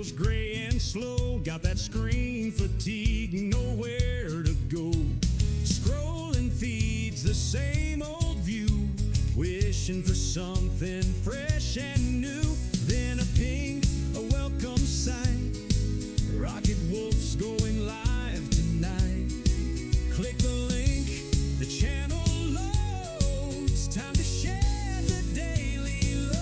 feels gray and slow. Got that screen fatigue, nowhere to go. Scrolling feeds, the same old view. Wishing for something fresh and new. Then a ping, a welcome sight. Rocket Wolf's going live tonight. Click the link, the channel loads. Time to share the daily loads.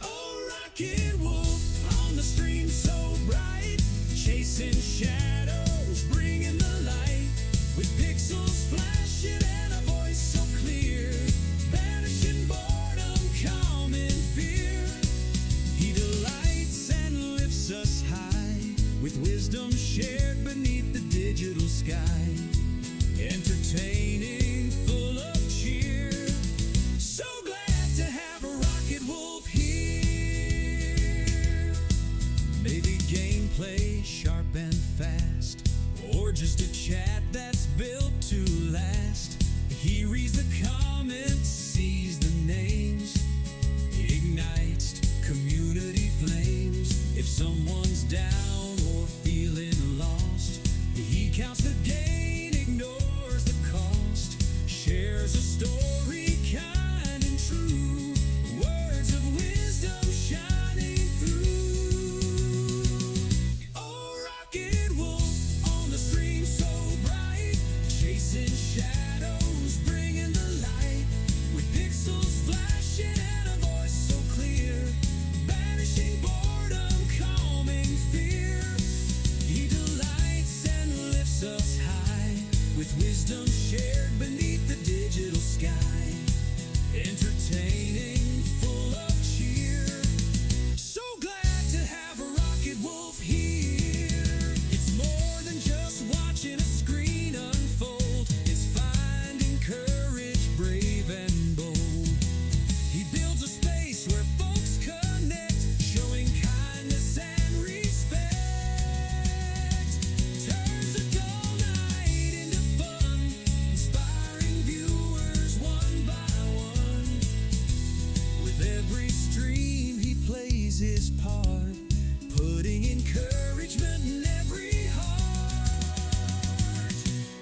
Oh, Rocket Wolf on the stream so bright. Chasing shadows, bringing the light. With pixels flashing and a voice so clear. Banishing boredom, calm and fear. He delights and lifts us high. With wisdom shared beneath the digital sky. Entertaining, full of cheer. So glad to have a Rocket Wolf here. Maybe gameplay sharp and fast, or just a chat that's built to last. He reads the comments, sees the names, ignites community flames. If someone's down or feeling lost, he counts the gain, ignores the cost. Shares a story kind and true. Words of wisdom shining through. Oh, Rocket Wolf on the stream so bright. Chasing shadows, bringing the light. With pixels flashing and a voice so clear. Banishing boredom, calming fear. He delights and lifts us high. With wisdom shared beneath the digital sky. Entertaining, full of cheer. So glad to have a Rocket Wolf here. It's more than just watching a screen unfold. It's finding courage, brave and bold. He builds a space where folks connect, showing kindness and respect. Turns a dull night into fun, inspiring viewers one by one. With every stream he plays his part, putting encouragement in every heart.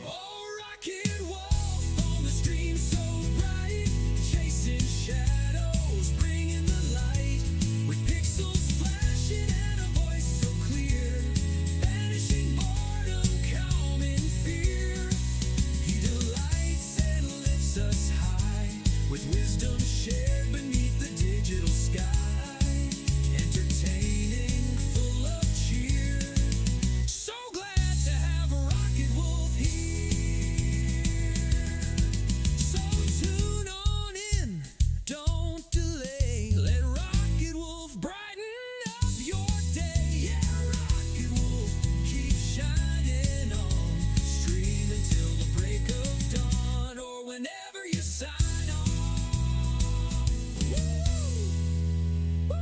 Oh, Rocket Wolf on the stream so bright. Chasing shadows, bringing the light. With pixels flashing and a voice so clear. Banishing boredom, calm and fear. He delights and lifts us high. With wisdom shared beneath the digital sky. Entertaining, full of cheer. So glad to have a Rocket Wolf here. So tune on in, don't delay. Let Rocket Wolf brighten up your day. Yeah, Rocket Wolf, keep shining on. Stream until the break of dawn, or whenever you sign on. Woo! Woo!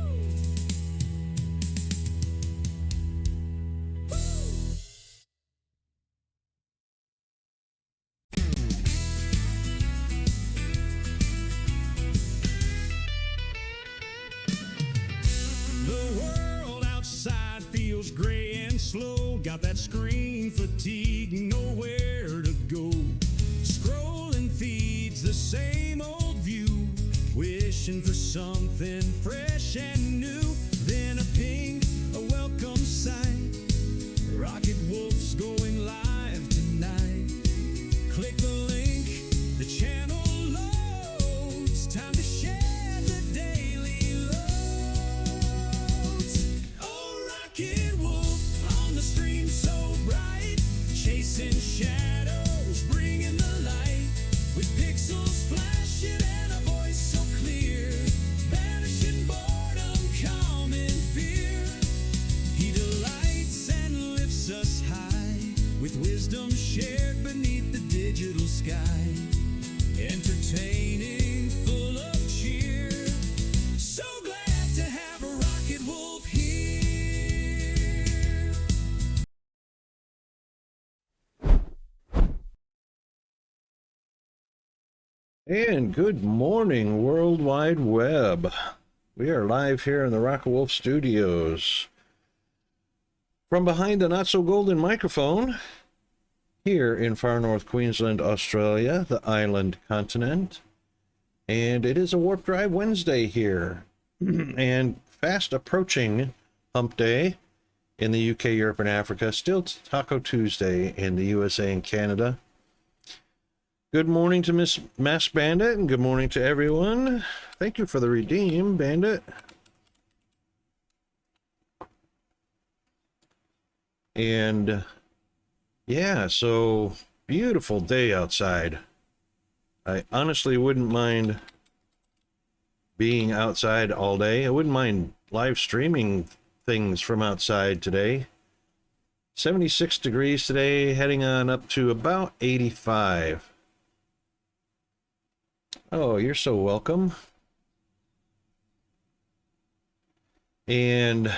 The world outside feels gray and slow. Got that screen fatigue, nowhere to go. Scrolling feeds, the same old view. Wishing for something fresh and new. Then a ping, a welcome sight. Rocket Wolf's going live tonight. Click the link, the channel loads. Time to share the daily loads. Oh, Rocket Wolf on the stream so bright. Chasing shadows, bringing the light. With pixels flashing and a voice so clear. Banishing boredom, calm and fear. He delights and lifts us high. With wisdom shared beneath the digital sky. Entertaining, full of cheer. So glad to have a Rocket Wolf here. And good morning, World Wide Web. We are live here in the Rock Wolf Studios. From behind the not-so-golden microphone, here in far north Queensland, Australia, the island continent. And it is a Warpdrive Wednesday here. And fast approaching Hump Day in the UK, Europe, and Africa. Still Taco Tuesday in the USA and Canada. Good morning to Miss Mass Bandit, and good morning to everyone. Thank you for the redeem, Bandit. And yeah, so beautiful day outside. I honestly wouldn't mind being outside all day. I wouldn't mind live streaming things from outside today. 76 degrees today, heading on up to about 85. Oh, you're so welcome. And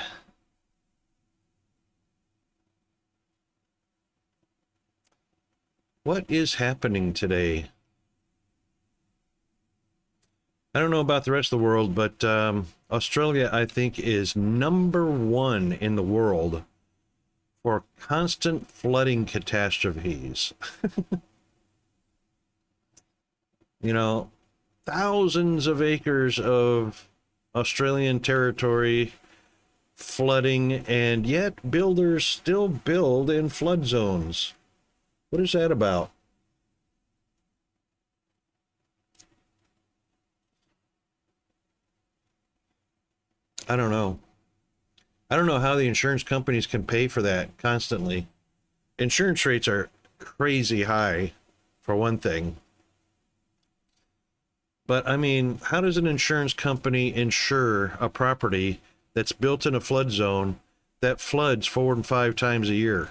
what is happening today? I don't know about the rest of the world, but Australia, I think, is #1 in the world for constant flooding catastrophes. You know, thousands of acres of Australian territory flooding, and yet builders still build in flood zones. What is that about? I don't know. I don't know how the insurance companies can pay for that constantly. Insurance rates are crazy high, for one thing. But, I mean, how does an insurance company insure a property that's built in a flood zone that floods 4 and 5 times a year?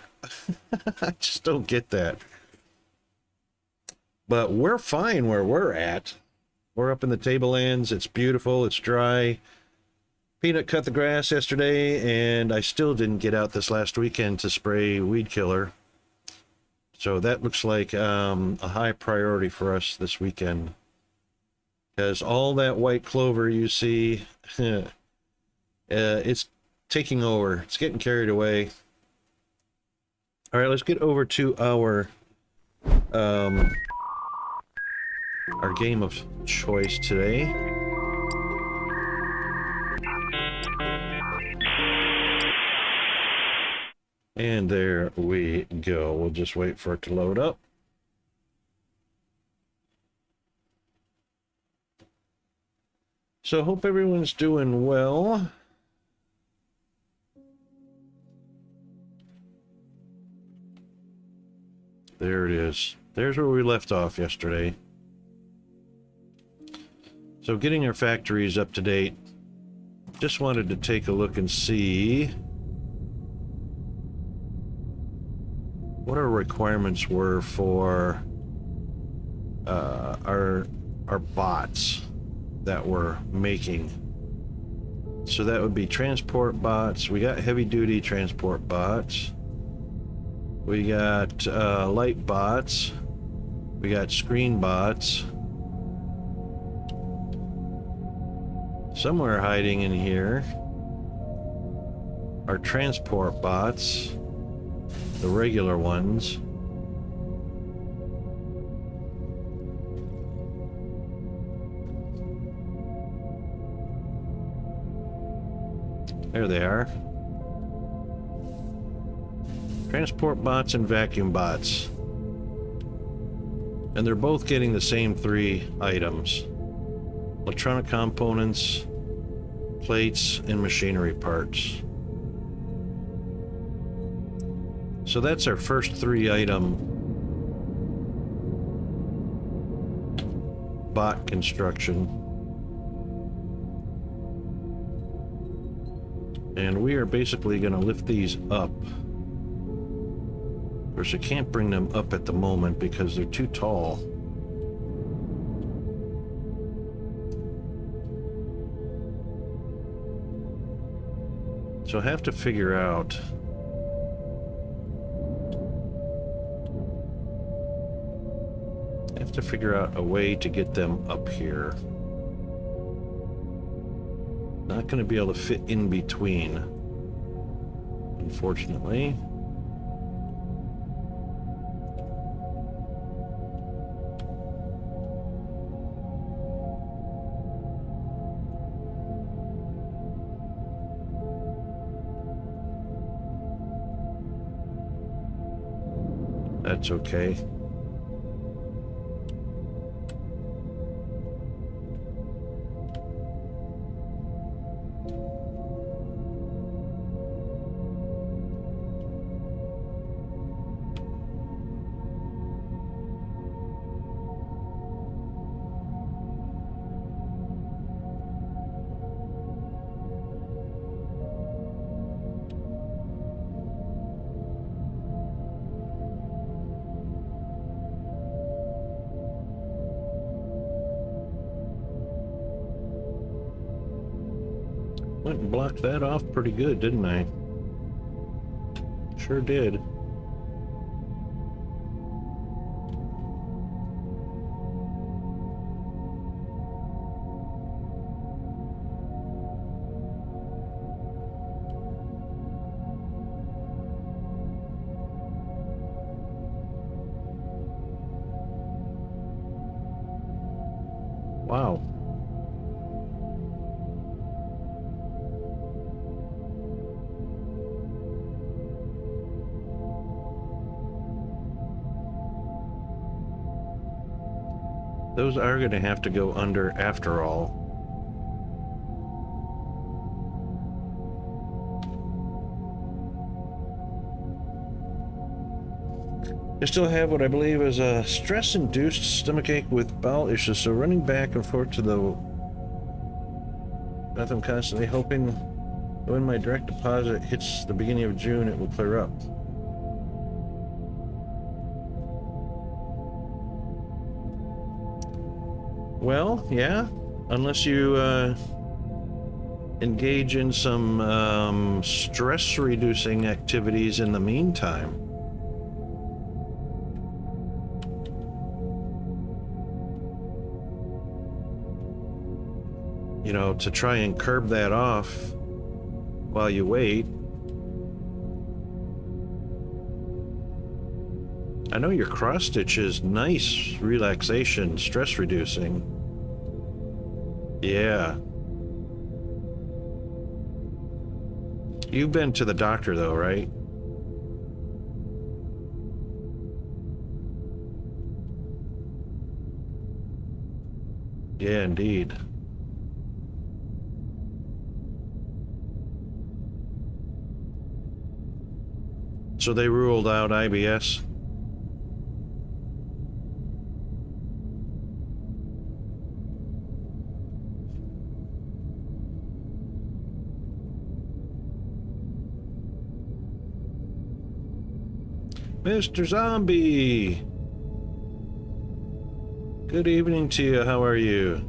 I just don't get that. But we're fine where we're at. We're up in the tablelands. It's beautiful. It's dry. Peanut cut the grass yesterday, and I still didn't get out this last weekend to spray weed killer. So that looks like a high priority for us this weekend. Because all that white clover you see, it's taking over. It's getting carried away. All right, let's get over to our game of choice today. And there we go. We'll just wait for it to load up. So hope everyone's doing well. There it is. There's where we left off yesterday. So getting our factories up to date. Just wanted to take a look and see what our requirements were for our bots that we're making. So that would be transport bots. We got heavy duty transport bots. We got light bots. We got screen bots. Somewhere hiding in here are transport bots, the regular ones. There they are. Transport bots and vacuum bots. And they're both getting the same 3 items. Electronic components, plates, and machinery parts. So that's our first 3-item bot construction. And we are basically going to lift these up. Of course, I can't bring them up at the moment because they're too tall. So I have to figure out a way to get them up here. Not going to be able to fit in between, unfortunately. That's okay. Went and blocked that off pretty good, didn't I? Sure did. Wow. Those are going to have to go under after all. I still have what I believe is a stress-induced stomachache with bowel issues, so running back and forth to the bathroom, I'm constantly hoping when my direct deposit hits the beginning of June, it will clear up. Well, yeah, unless you engage in some stress-reducing activities in the meantime. You know, to try and curb that off while you wait. I know your cross stitch is nice relaxation, stress reducing. Yeah. You've been to the doctor though, right? Yeah, indeed. So they ruled out IBS? Mr. Zombie! Good evening to you, how are you?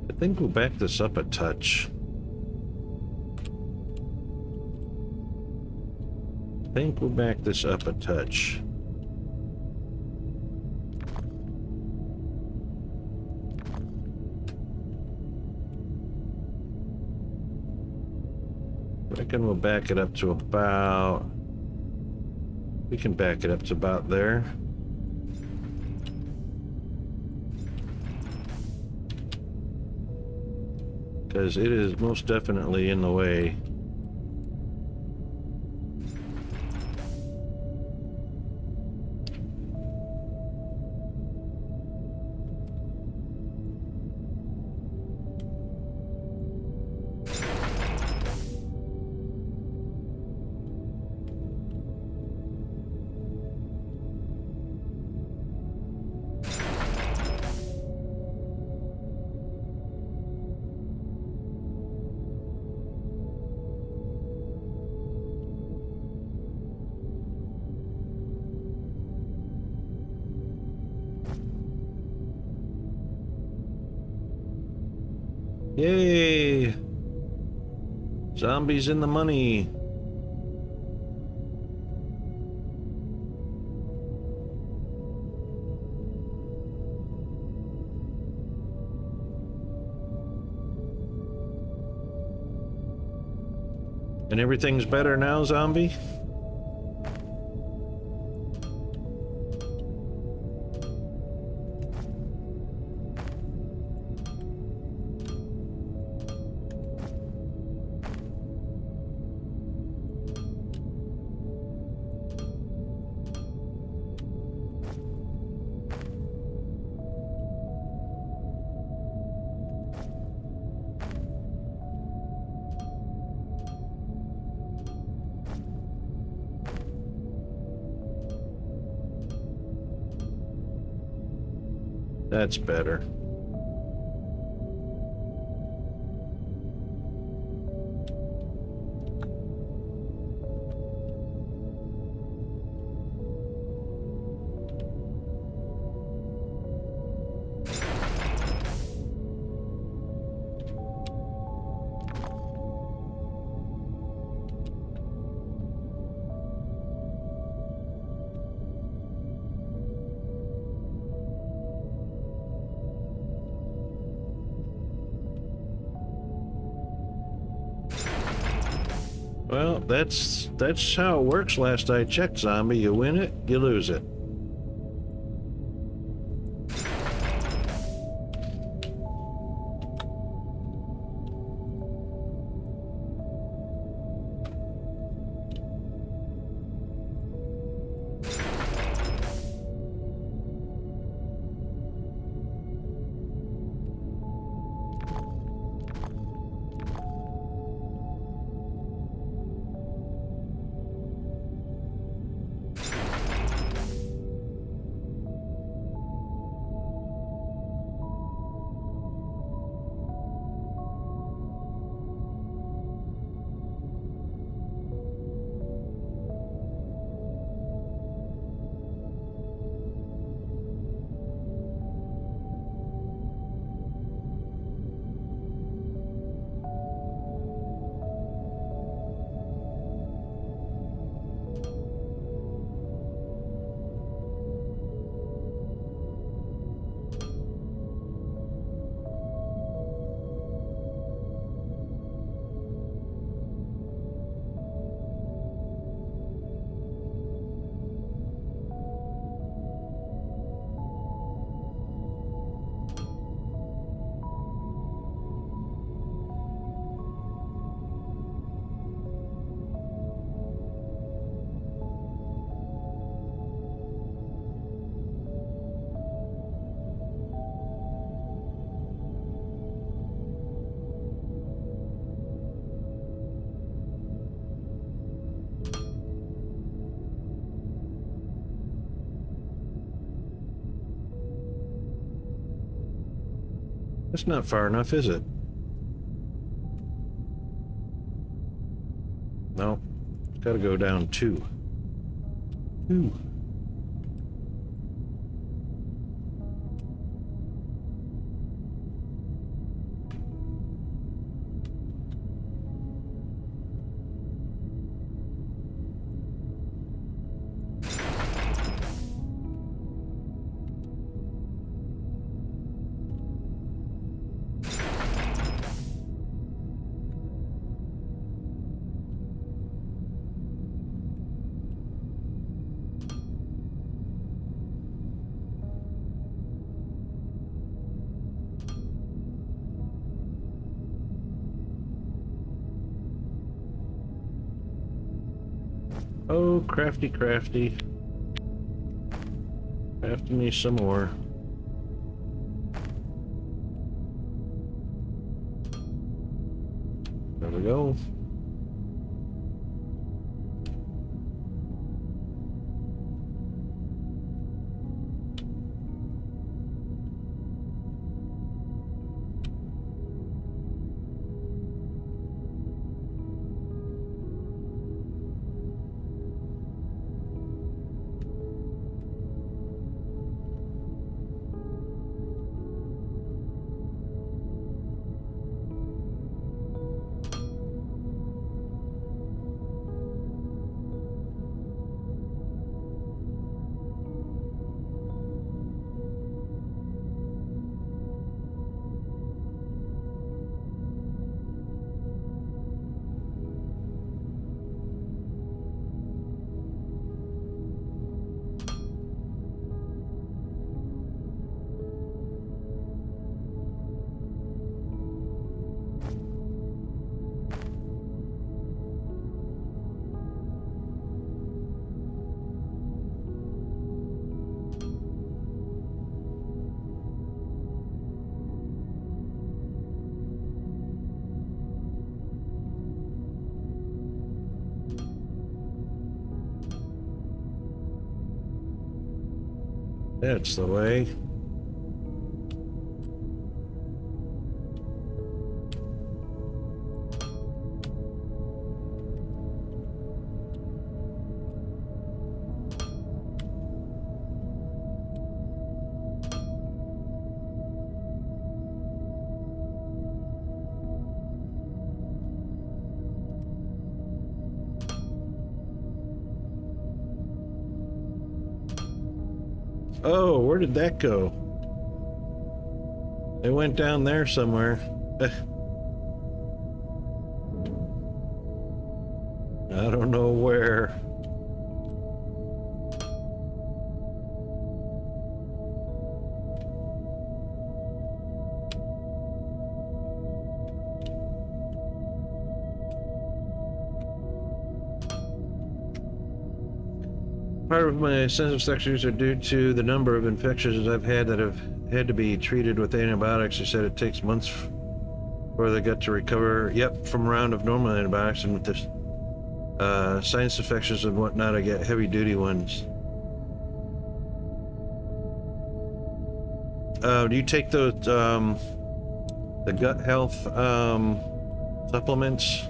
I think we'll back this up a touch. I think we'll back this up a touch. I reckon we'll back it up to about... We can back it up to about there. Because it is most definitely in the way. Yay! Zombies in the money. And everything's better now, zombie? That's better. Well, that's how it works last I checked, zombie. You win it, you lose it. That's not far enough, is it? No. It's gotta go down 2. 2. Oh, crafty, crafty. Crafting me some more. There we go. That's the way. Oh, where did that go? It went down there somewhere. I don't know where. Part of my sensitive sectors are due to the number of infections I've had that have had to be treated with antibiotics. They said it takes months for the gut to recover. Yep, from a round of normal antibiotics, and with this sinus infections and whatnot, I get heavy-duty ones. Do you take those the gut health supplements?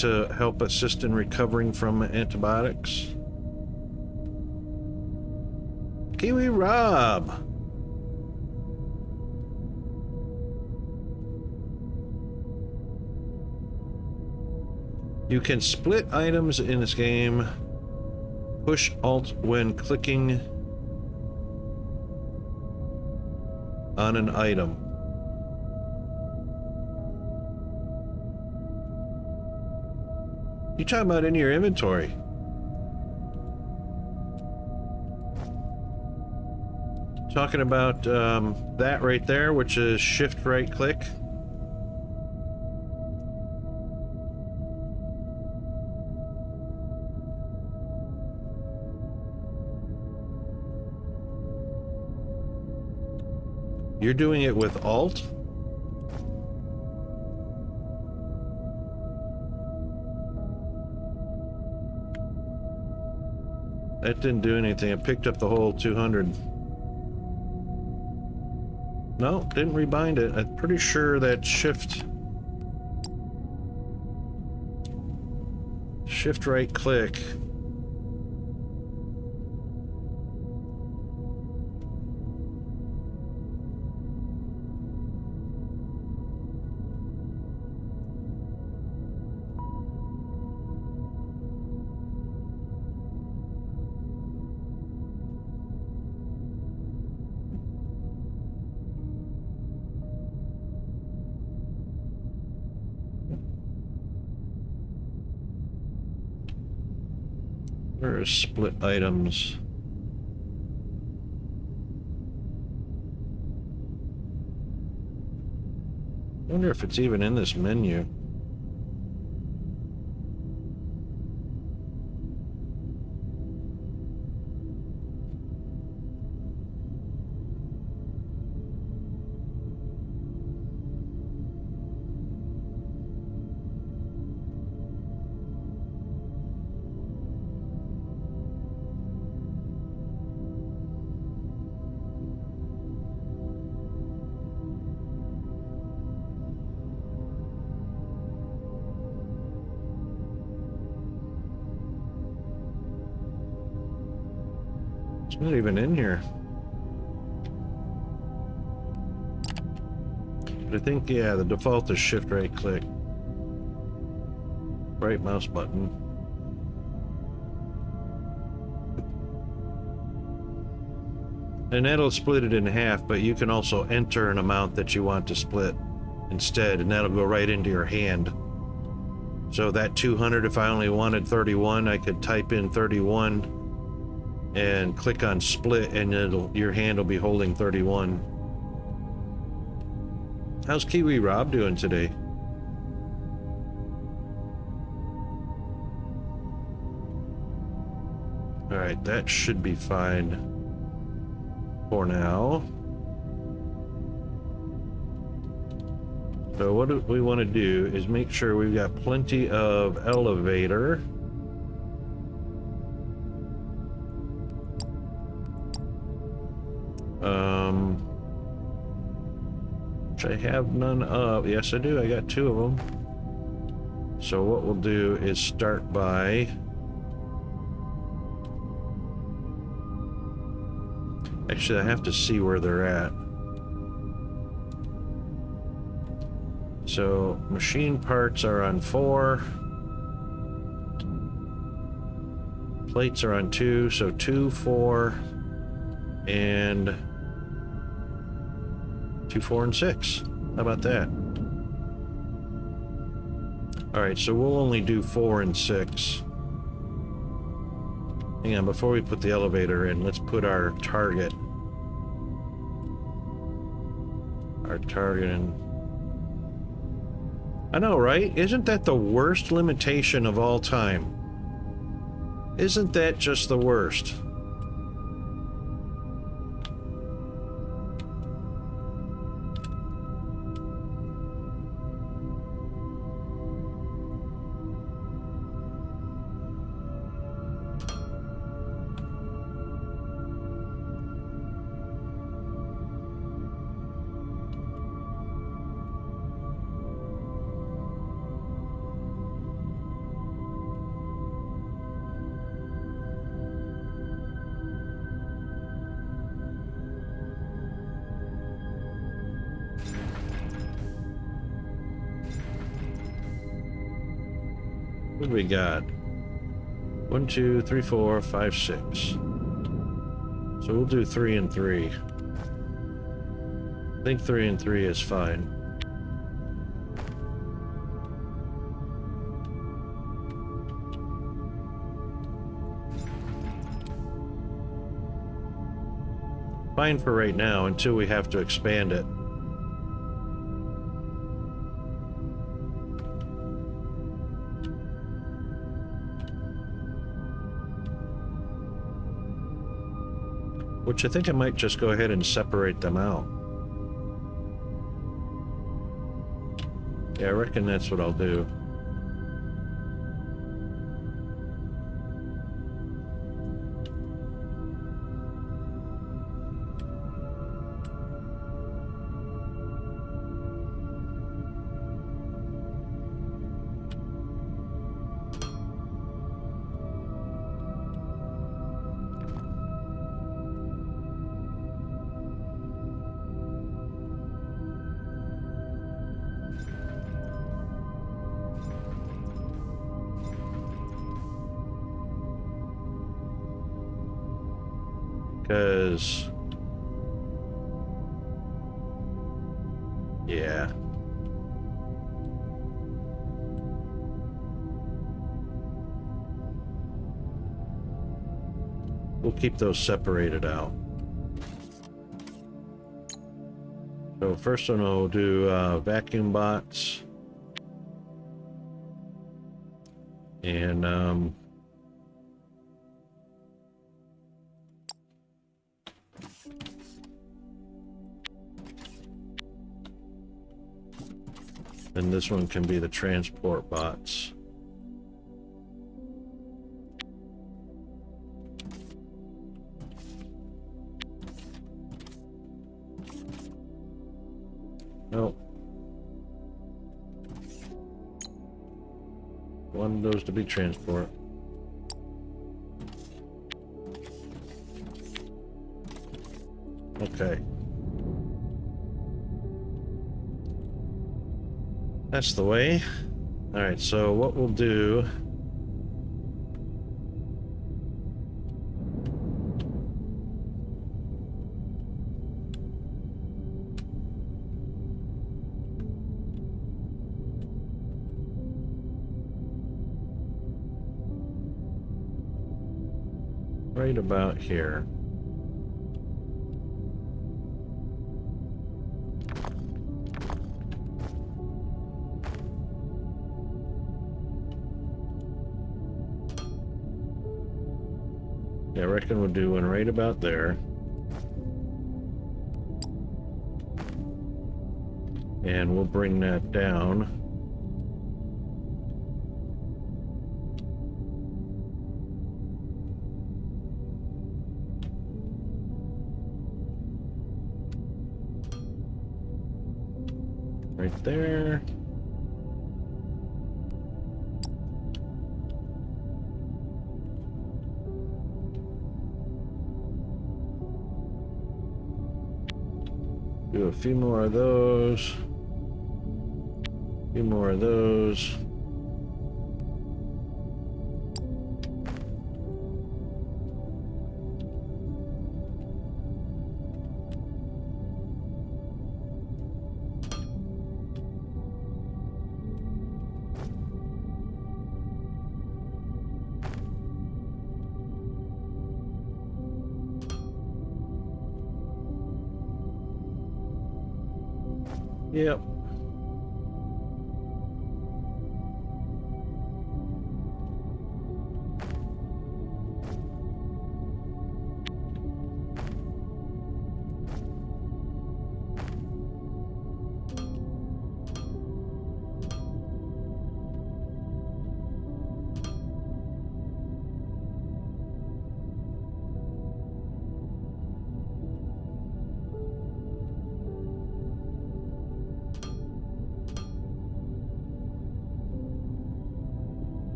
To help assist in recovering from antibiotics? Kiwi Rob! You can split items in this game. Push Alt when clicking on an item. You talking about in your inventory? Talking about that right there, which is shift right click. You're doing it with Alt? That didn't do anything. It picked up the whole 200. No, didn't rebind it. I'm pretty sure that shift right click. Where are split items? I wonder if it's even in this menu. It's not even in here. But I think, yeah, the default is shift right click. Right mouse button. And that'll split it in half, but you can also enter an amount that you want to split instead, and that'll go right into your hand. So that 200, if I only wanted 31, I could type in 31 and click on split, and your hand will be holding 31. How's Kiwi Rob doing today? All right, that should be fine for now. So what we want to do is make sure we've got plenty of elevator. Which I have none of. Yes, I do. I got 2 of them. So what we'll do is start by... Actually, I have to see where they're at. So, machine parts are on 4. Plates are on 2, so 2, 4, and 2, 4, and 6. How about that? Alright, so we'll only do 4 and 6. Hang on, before we put the elevator in, let's put our target. Our target in. I know, right? Isn't that the worst limitation of all time? Isn't that just the worst? What do we got? 1, 2, 3, 4, 5, 6. So we'll do 3 and 3. I think 3 and 3 is fine. Fine for right now until we have to expand it. Which I think I might just go ahead and separate them out. Yeah, I reckon that's what I'll do. Because... yeah. We'll keep those separated out. So first one I'll do vacuum bots. And and this one can be the transport bots. Nope. One of those to be transport. Okay. That's the way. Alright, so what we'll do... right about here. Yeah, I reckon we'll do one right about there. And we'll bring that down. Right there. Do a few more of those. A few more of those. Yep.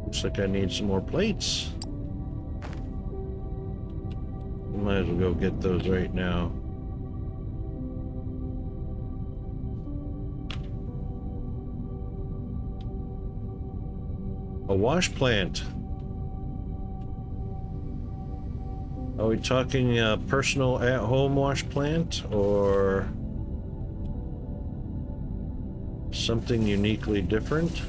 Looks like I need some more plates. Might as well go get those right now. A wash plant. Are we talking a personal at-home wash plant or something uniquely different?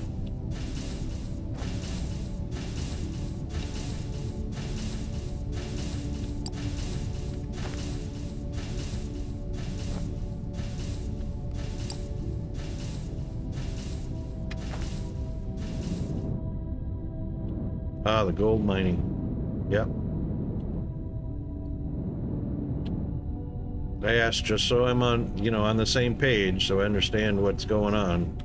Ah, the gold mining. Yep. I asked just so I'm on, on the same page, so I understand what's going on.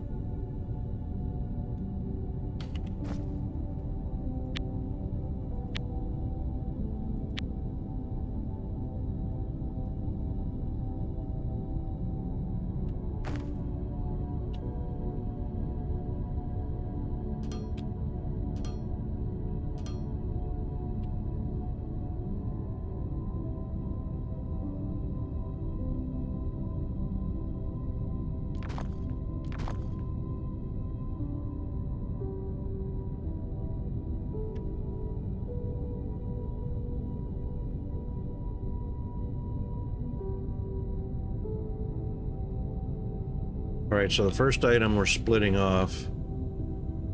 All right, so the first item we're splitting off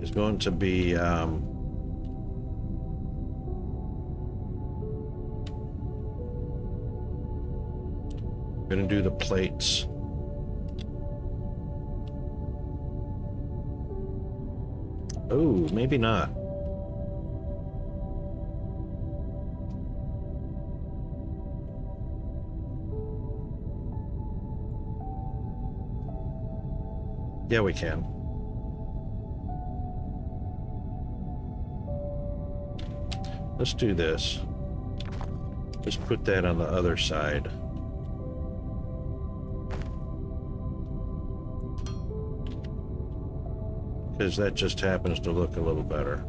is going to be gonna do the plates. Oh, maybe not. Yeah, we can. Let's do this. Just put that on the other side. Because that just happens to look a little better.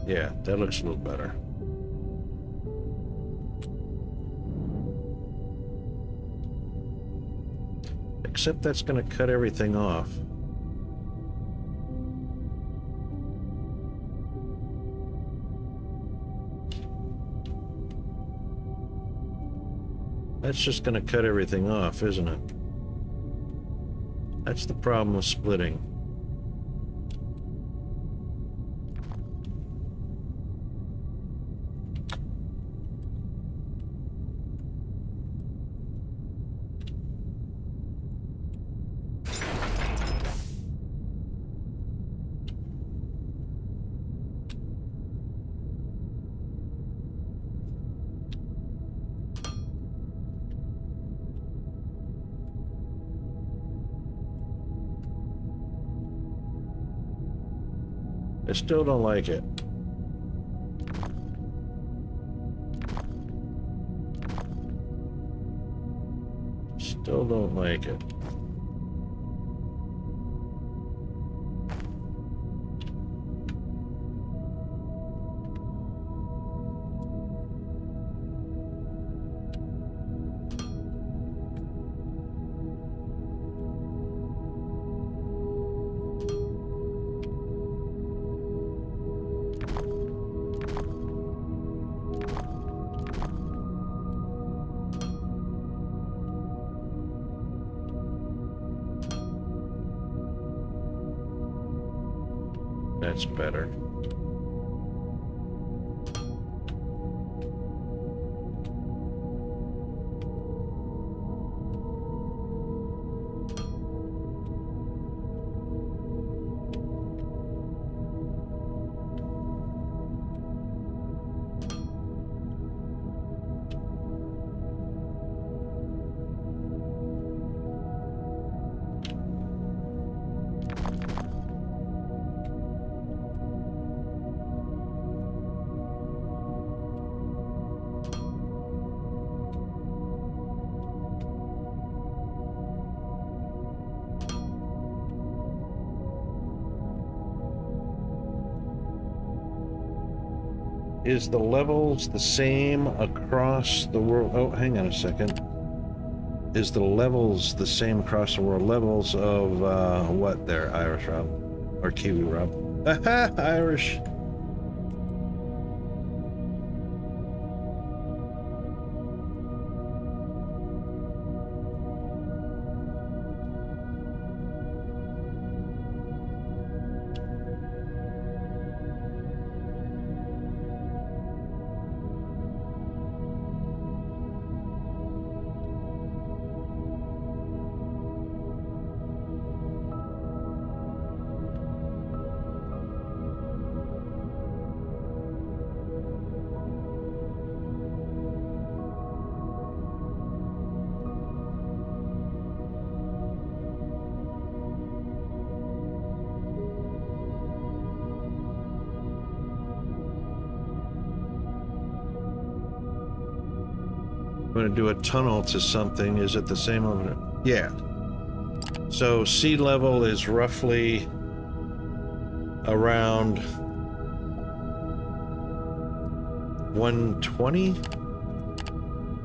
Yeah, that looks a little better. Except that's going to cut everything off. That's just going to cut everything off, isn't it? That's the problem with splitting. I still don't like it. Still don't like it. That's better. Is the levels the same across the world? Oh, hang on a second. Is the levels the same across the world? Levels of what there, Irish Rob? Or Kiwi Rob? Aha, Irish. I'm going to do a tunnel to something. Is it the same over there? Yeah. So sea level is roughly around 120?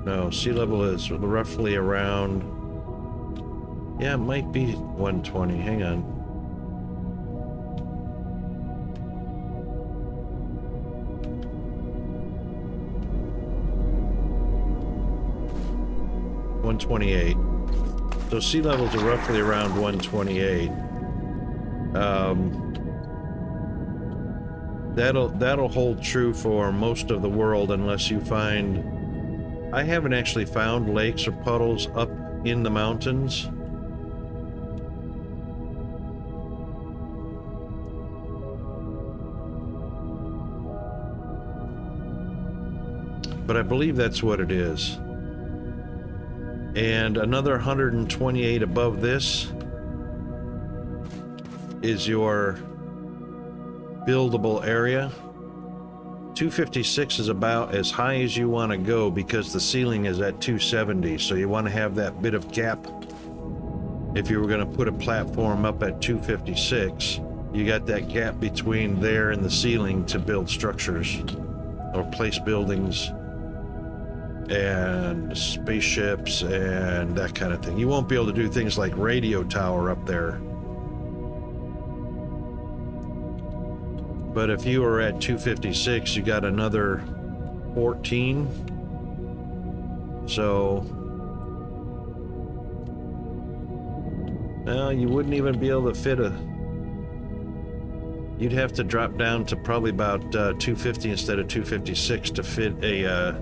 No, sea level is roughly around... Yeah, it might be 120. Hang on. .128. So sea levels are roughly around 128. That'll hold true for most of the world unless you find... I haven't actually found lakes or puddles up in the mountains. But I believe that's what it is. And another 128 above this is your buildable area. 256 is about as high as you want to go because the ceiling is at 270, so you want to have that bit of gap. If you were going to put a platform up at 256, you got that gap between there and the ceiling to build structures or place buildings and spaceships and that kind of thing. You won't be able to do things like radio tower up there. But if you were at 256, you got another 14. So Well, you wouldn't even be able to fit a... You'd have to drop down to probably about 250 instead of 256 to fit a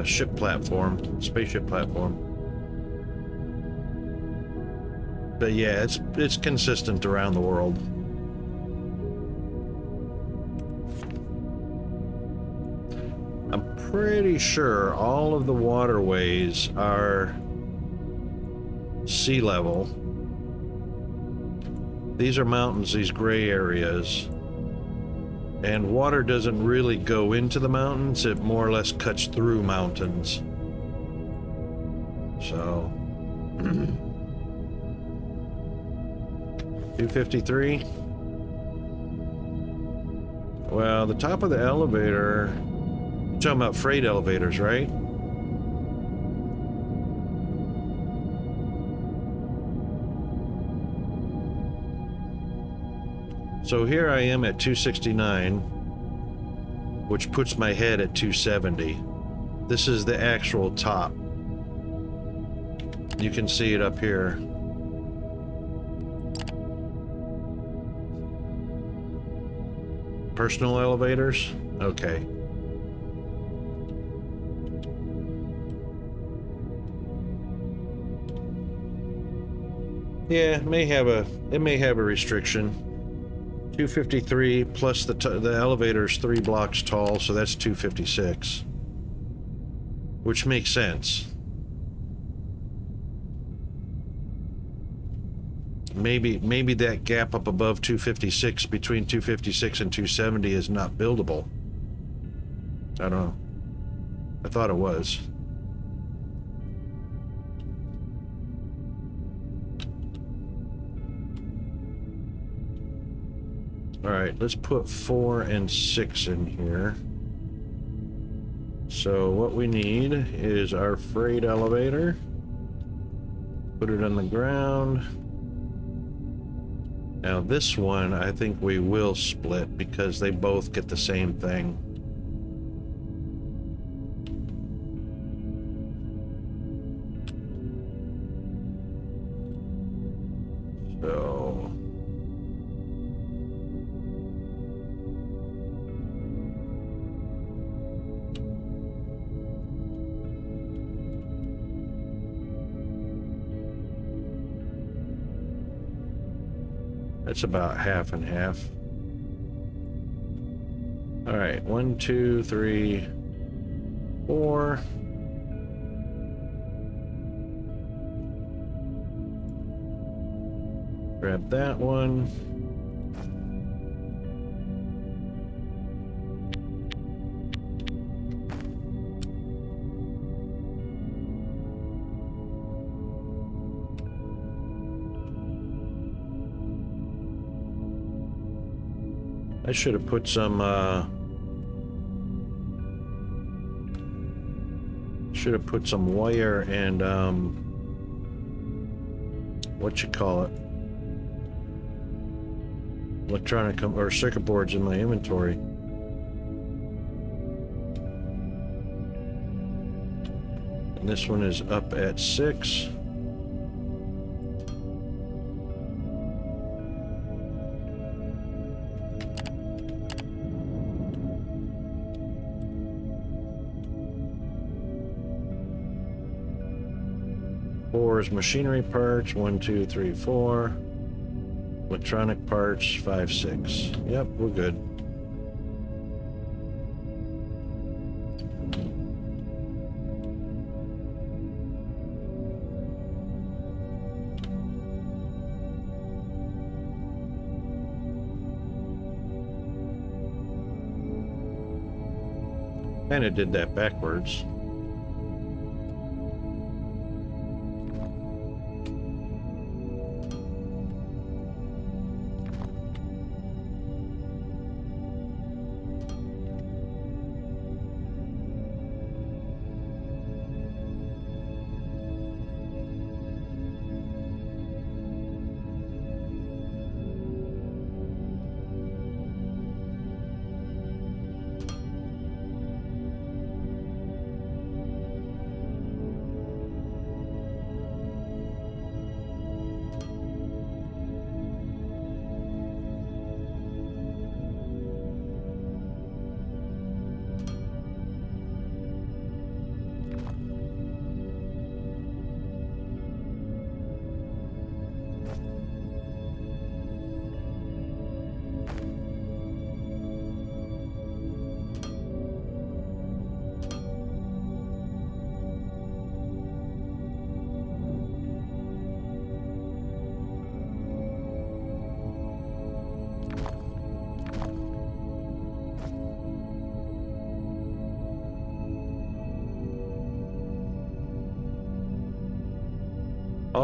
ship platform, spaceship platform. But yeah, it's consistent around the world. I'm pretty sure all of the waterways are sea level. These are mountains, these gray areas. And water doesn't really go into the mountains, it more or less cuts through mountains. So 253. Well, the top of the elevator, you're talking about freight elevators, right? So here I am at 269, which puts my head at 270. This is the actual top. You can see it up here. Personal elevators? Okay. Yeah, it may have a restriction. 253 plus the elevator's 3 blocks tall, so that's 256. Which makes sense. Maybe that gap up above 256, between 256 and 270, is not buildable. I don't know. I thought it was. Alright, let's put 4 and 6 in here. So what we need is our freight elevator. Put it on the ground. Now this one, I think we will split because they both get the same thing. So... That's about half and half. All right, 1, 2, 3, 4. Grab that one. I should have put some, wire and, what you call it? Electronic or circuit boards in my inventory. And this one is up at 6. Machinery parts, 1, 2, 3, 4. Electronic parts, 5, 6. Yep, we're good. Kinda did that backwards.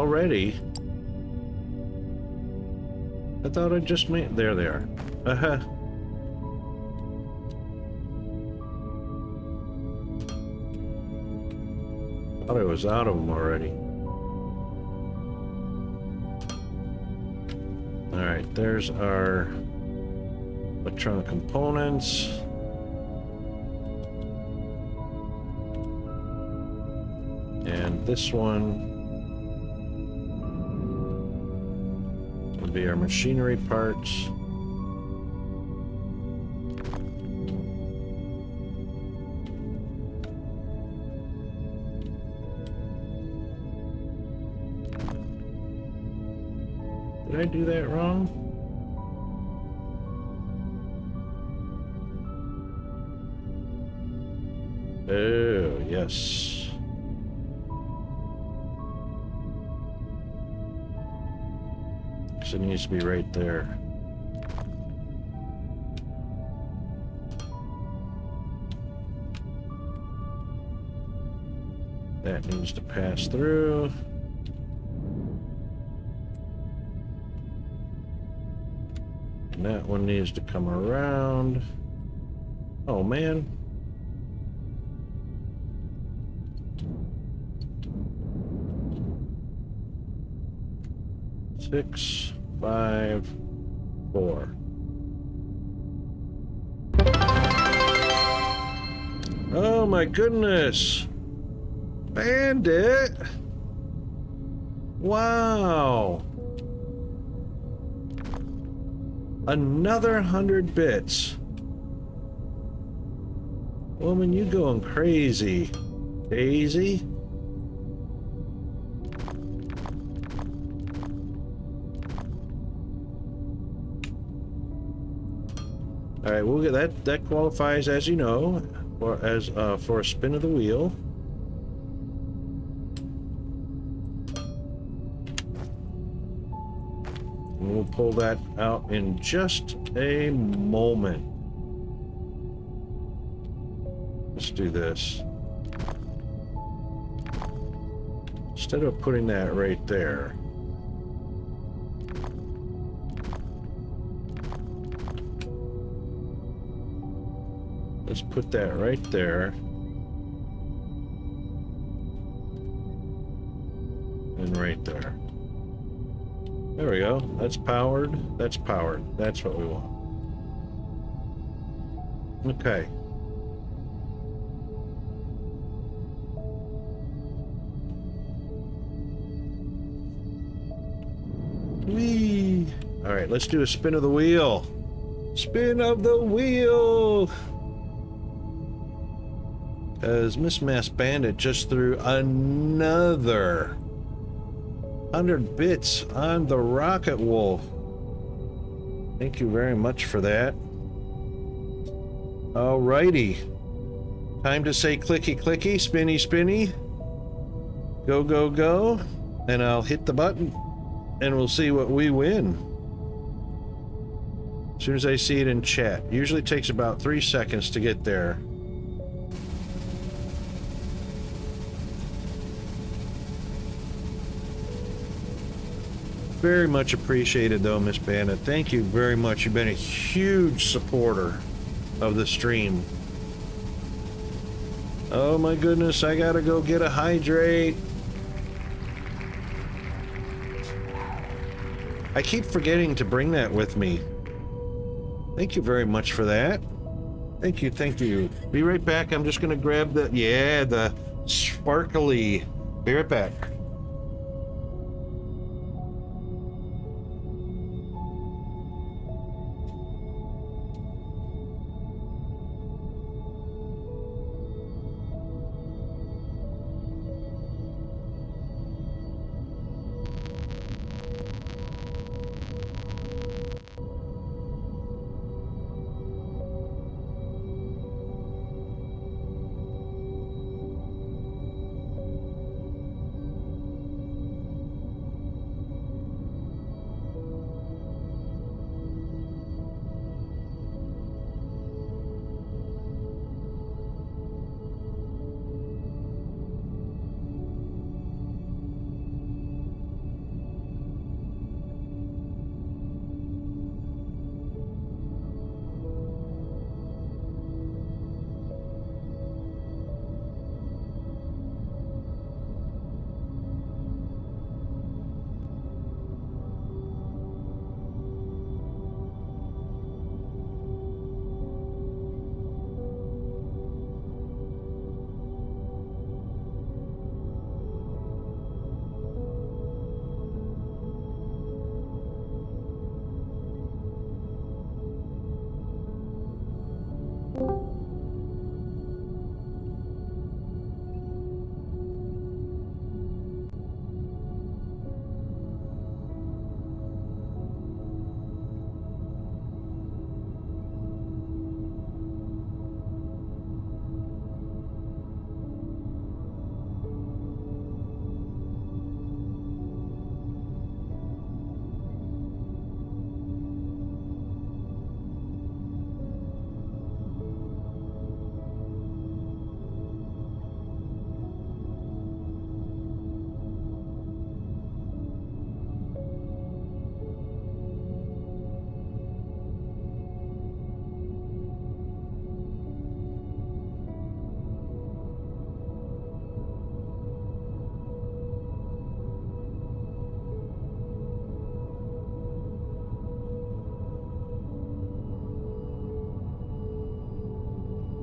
already. I thought I just made... There they are. Uh-huh. Thought I was out of them already. Alright, there's our electronic components. And this one will be our machinery parts. Did I do that wrong? Oh, yes. So it needs to be right there. That needs to pass through. And that one needs to come around. Oh, man. Six, 5, 4. Oh my goodness! Bandit! Wow! Another 100 bits. Woman, you going crazy. Daisy? All right, we'll get that. That qualifies, as you know, for a spin of the wheel. And we'll pull that out in just a moment. Let's do this. Instead of putting that right there, let's put that right there. And right there. There we go. That's powered. That's powered. That's what we want. Okay. Whee! All right, let's do a spin of the wheel. Spin of the wheel! As Miss Mass Bandit just threw another 100 bits on the Rocket Wolf. Thank you very much for that. Alrighty. Time to say clicky clicky, spinny spinny. Go go go. And I'll hit the button and we'll see what we win. As soon as I see it in chat. Usually takes about 3 seconds to get there. Very much appreciated though, Miss Bandit. Thank you very much. You've been a huge supporter of the stream. Oh my goodness, I gotta go get a hydrate. I keep forgetting to bring that with me. Thank you very much for that. Thank you, thank you. Be right back. I'm just gonna grab the, yeah, the sparkly. Be right back.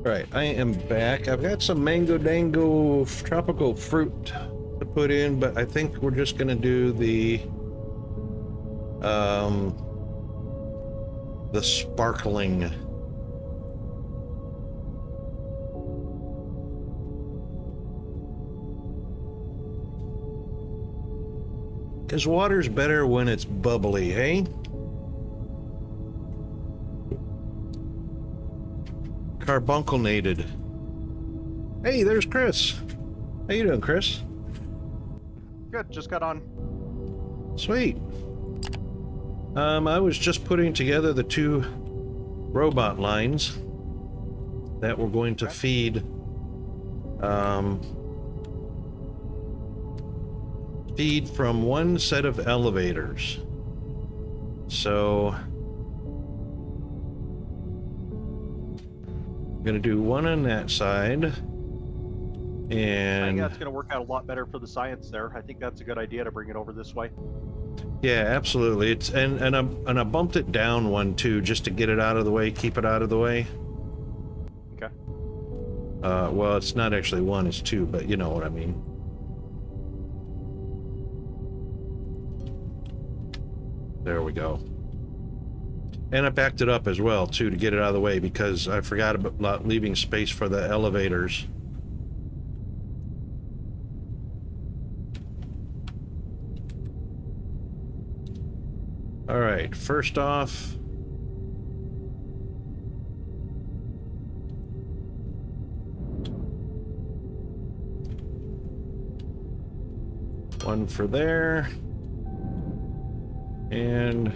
Right, I am back. I've got some mango dango tropical fruit to put in, but I think we're just gonna do the sparkling. Because water's better when it's bubbly, hey? Carbunculnated. Hey, there's Chris. How you doing, Chris? Good, just got on. Sweet. I was just putting together the 2 robot lines that we're going to feed feed from one set of elevators. So I'm gonna do one on that side, I think and that's going to work out a lot better for the science there. I think that's a good idea to bring it over this way. yeah, absolutely. It's and I bumped it down one too, just to get it out of the way, keep it out of the way. Okay. Well, it's not actually 1, it's 2, but you know what I mean. There we go. And I backed it up as well too to get it out of the way because I forgot about leaving space for the elevators. All right, first off, one for there, and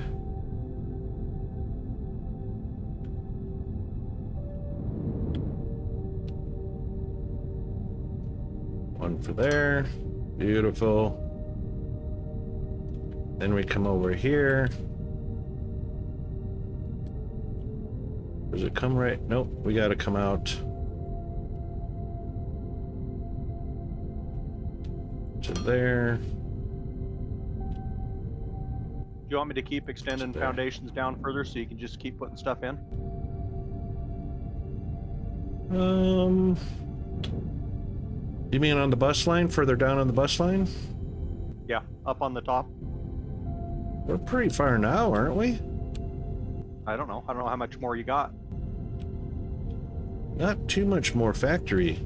one for there. Beautiful. Then we come over here. Does it come right? Nope, we gotta come out to there. Do you want me to keep extending foundations down further so you can just keep putting stuff in? You mean on the bus line, further down on the bus line? Yeah, up on the top. We're pretty far now, aren't we? I don't know. I don't know how much more you got. Not too much more factory.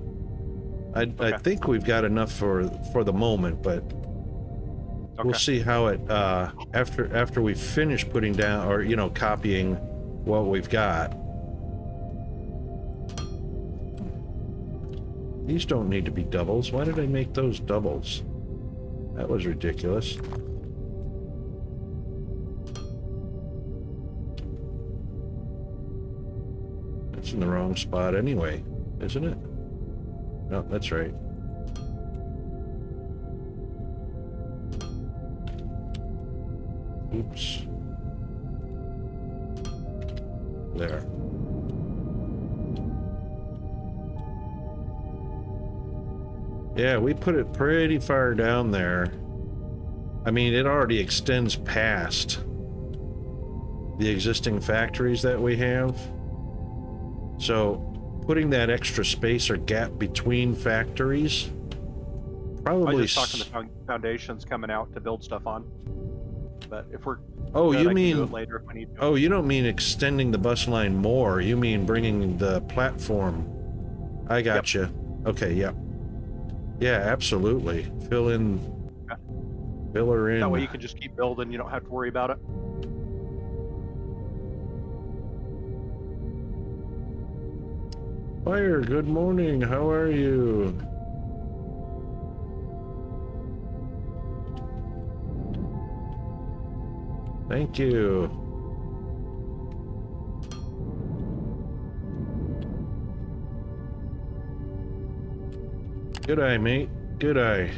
I think we've got enough for the moment, but we'll see how it after we finish putting down, or you know, copying what we've got. These don't need to be doubles. Why did I make those doubles? That was ridiculous. It's in the wrong spot anyway, isn't it? No, that's right. Oops. There. Yeah, we put it pretty far down there. I mean, it already extends past the existing factories that we have. So, putting that extra space or gap between factories probably... I was just talking the foundations coming out to build stuff on. But if we're... Oh, good, you I can mean... do it later if I need to. Oh, you don't mean extending the bus line more. You mean bringing the platform. I got you. Okay, yep. Yeah, absolutely. Fill her in. That way you can just keep building. You don't have to worry about it. Fire, good morning. How are you? Thank you. Good eye, mate. Good eye.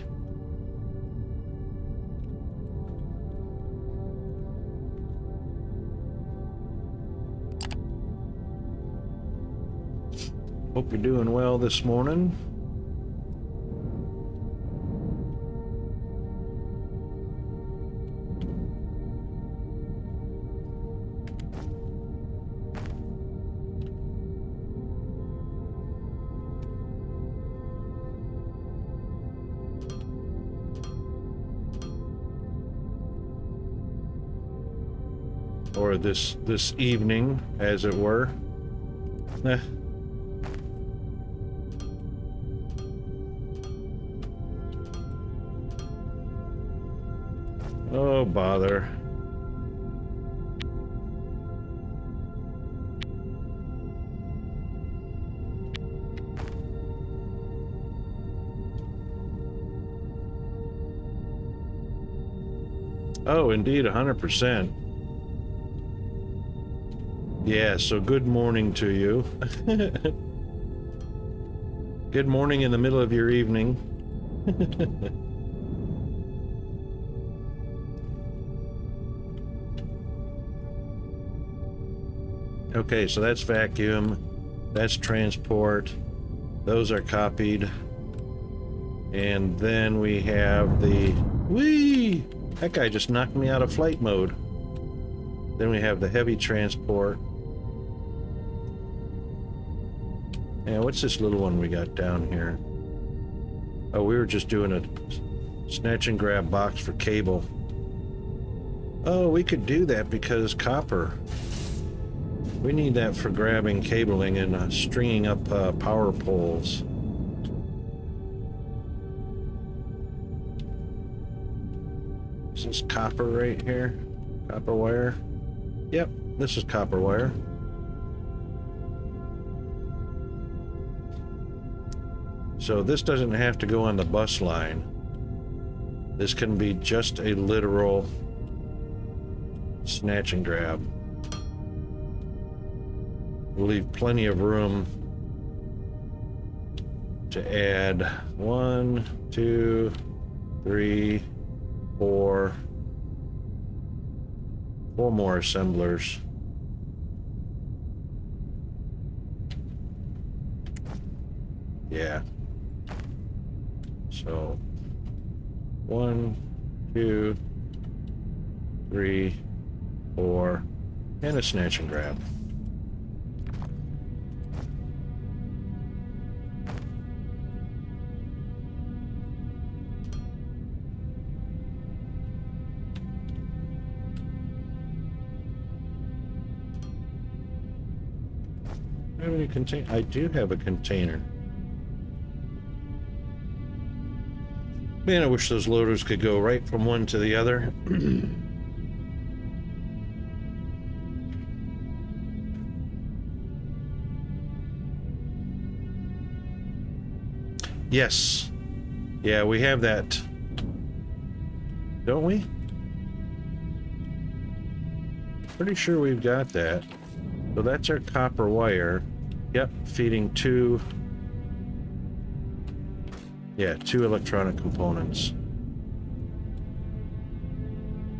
Hope you're doing well this morning. or this evening, as it were. Eh. Oh, bother. Oh, indeed, 100%. Yeah, so good morning to you. Good morning in the middle of your evening. Okay, so that's vacuum, that's transport, those are copied. And then we have the... Whee! That guy just knocked me out of flight mode. Then we have the heavy transport. And what's this little one we got down here? Oh, we were just doing a snatch and grab box for cable. Oh, we could do that because copper. We need that for grabbing cabling and stringing up power poles. Is this copper right here? Copper wire? Yep, this is copper wire. So this doesn't have to go on the bus line. This can be just a literal snatch and grab. We'll leave plenty of room to add 1, 2, 3, 4 more assemblers. Yeah. So 1, 2, 3, 4, and a snatch and grab. I do have a container. Man, I wish those loaders could go right from one to the other. Yes. Yeah, we have that. Don't we? Pretty sure we've got that. So that's our copper wire. Yep, feeding two electronic components.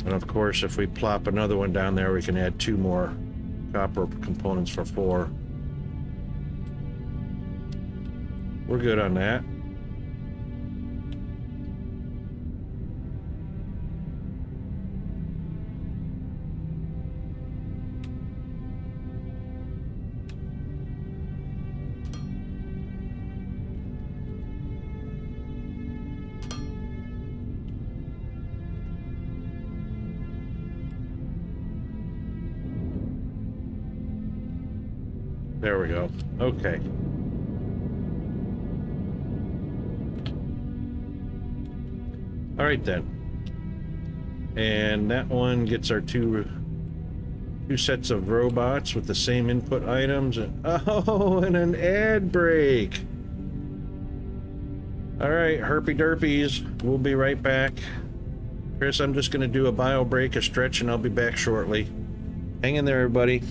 And of course, if we plop another one down there, we can add 2 more copper components for 4. We're good on that. There we go. Okay. All right then. And that one gets our two sets of robots with the same input items. And, oh, and an ad break. All right, herpy derpies. We'll be right back. Chris, I'm just going to do a bio break, a stretch, and I'll be back shortly. Hang in there, everybody.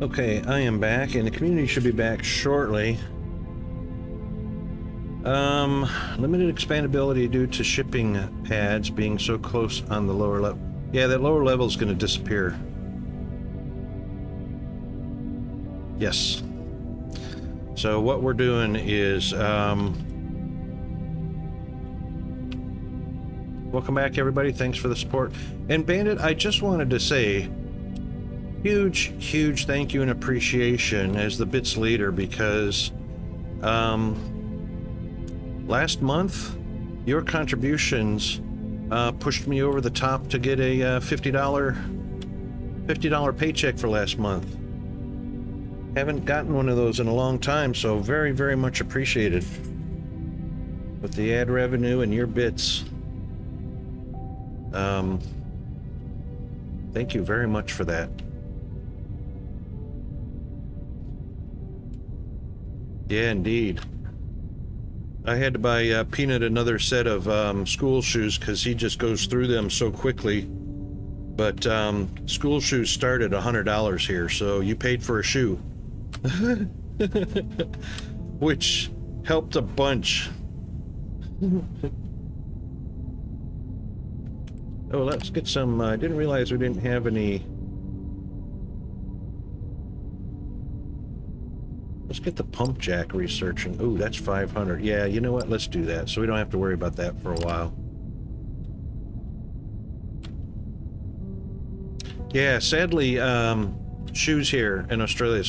Okay, I am back, and the community should be back shortly. Limited expandability due to shipping pads being so close on the lower level. Yeah, that lower level is going to disappear. Yes. So what we're doing is, welcome back, everybody. Thanks for the support. And Bandit, I just wanted to say, huge thank you and appreciation as the bits leader, because, last month, your contributions pushed me over the top to get a $50 paycheck for last month. Haven't gotten one of those in a long time, so very much appreciated. With the ad revenue and your bits. Thank you very much for that. Yeah, indeed. I had to buy Peanut another set of school shoes because he just goes through them so quickly. But school shoes start at $100 here, so you paid for a shoe. Which helped a bunch. Oh, let's get some, I didn't realize we didn't have any. Let's get the pump jack researching. Ooh, that's 500. Yeah, you know what? Let's do that so we don't have to worry about that for a while. Yeah, sadly, shoes here in Australia,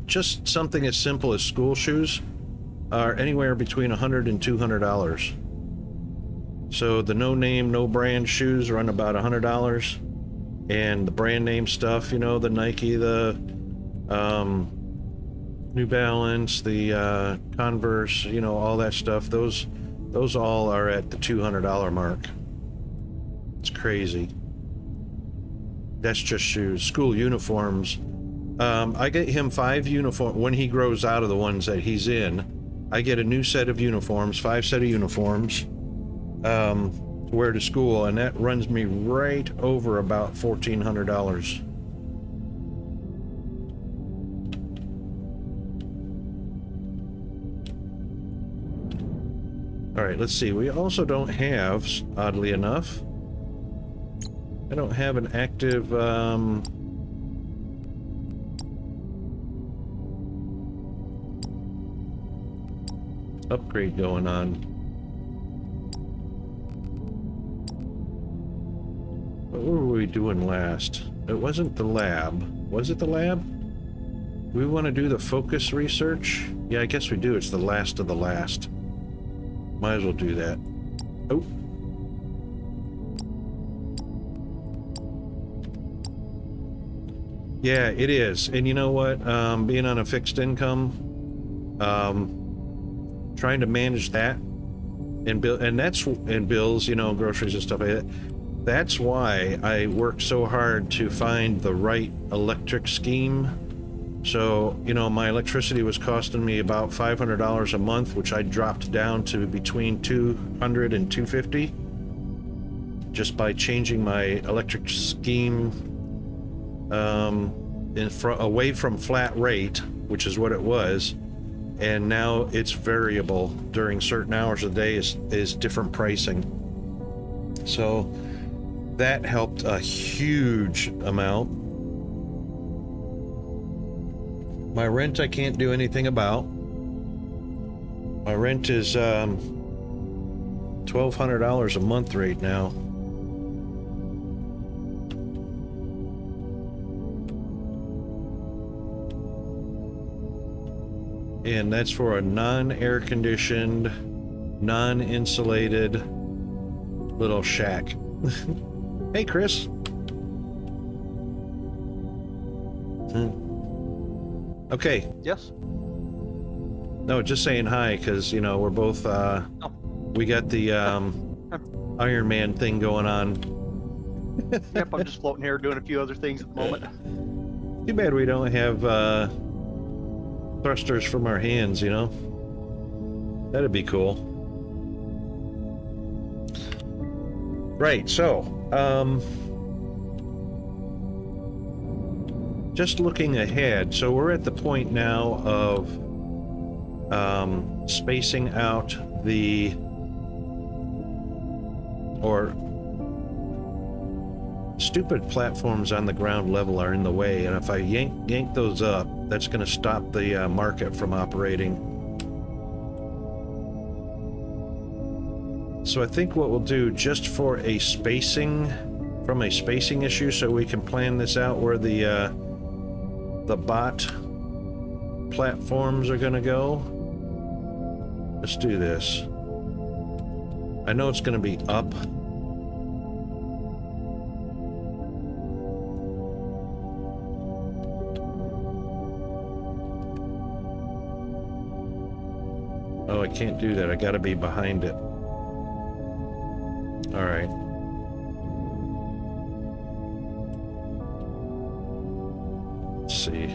just something as simple as school shoes are anywhere between $100 and $200. So the no name, no brand shoes run about $100, and the brand name stuff, you know, the Nike, the New Balance, the Converse, you know, all that stuff, those all are at the $200 mark. It's crazy. That's just shoes. School uniforms. I get him 5 uniforms when he grows out of the ones that he's in. I get a new set of uniforms, 5 set of uniforms, to wear to school, and that runs me right over about $1,400. All right, let's see. We also don't have, oddly enough, I don't have an active upgrade going on. What were we doing last? It wasn't the lab. Was it the lab? We want to do the focus research? Yeah, I guess we do. It's the last of the last. Might as well do that. Oh. Yeah, it is. And you know what? Being on a fixed income, trying to manage that and bills, you know, groceries and stuff like that. That's why I worked so hard to find the right electric scheme. So, you know, my electricity was costing me about $500 a month, which I dropped down to between $200 and $250 just by changing my electric scheme away from flat rate, which is what it was, and now it's variable during certain hours of the day is different pricing. So that helped a huge amount. My rent I can't do anything about. My rent is $1,200 a month right now. And that's for a non-air conditioned, non-insulated little shack. Hey, Chris. Okay. Yes. No, just saying hi, because, you know, we're both, we got the Iron Man thing going on. Yep, I'm just floating here doing a few other things at the moment. Too bad we don't have thrusters from our hands, you know? That'd be cool. Right, so, just looking ahead, so we're at the point now of spacing out or stupid platforms on the ground level are in the way, and if I yank those up, that's going to stop the market from operating. So I think what we'll do, just for a spacing, from a spacing issue, so we can plan this out where the bot platforms are going to go. Let's do this. I know it's going to be up. Oh, I can't do that. I got to be behind it. All right. Let's see.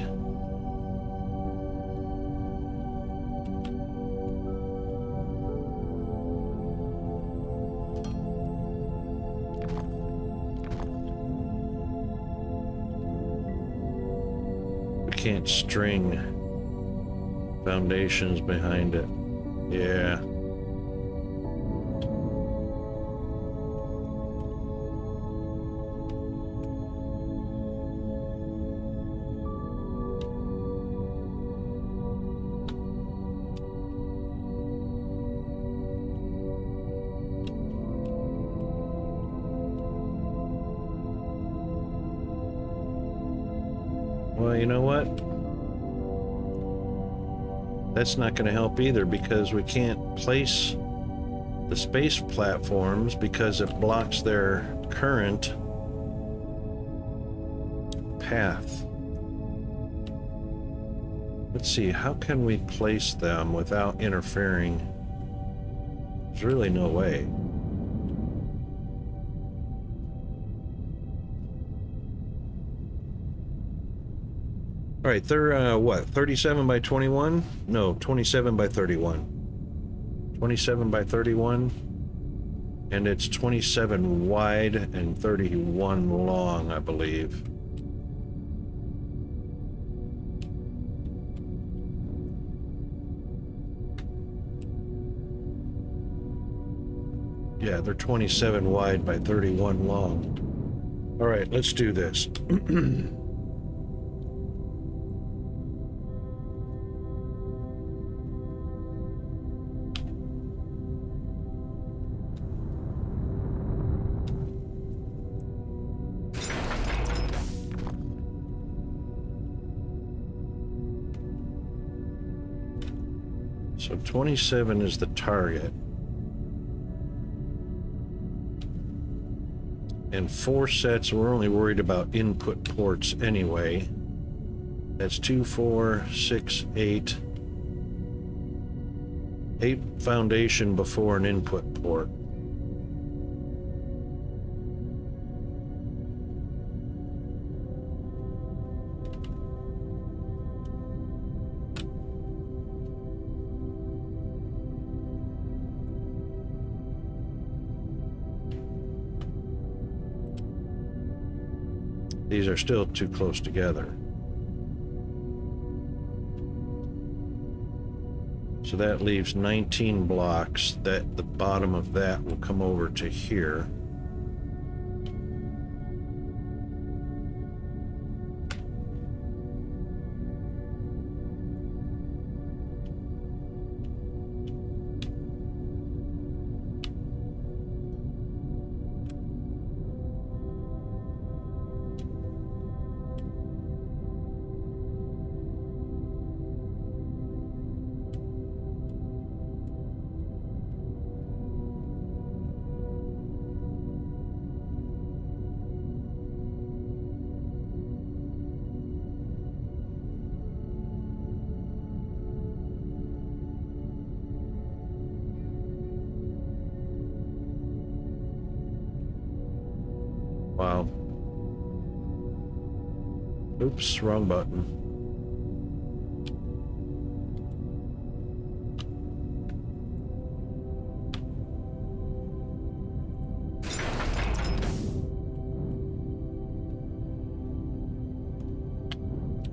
We can't string foundations behind it. Yeah. Well, you know what? That's not going to help either, because we can't place the space platforms because it blocks their current path. Let's see, how can we place them without interfering? There's really no way. All right, they're what, 37 by 21? No, 27 by 31. 27 by 31, and it's 27 wide and 31 long, I believe. Yeah, they're 27 wide by 31 long. All right, let's do this. So 27 is the target. And 4 sets, we're only worried about input ports anyway. That's 2, 4, 6, 8. 8 foundation before an input port. These are still too close together. So that leaves 19 blocks. That the bottom of that will come over to here. Wow. Oops, wrong button.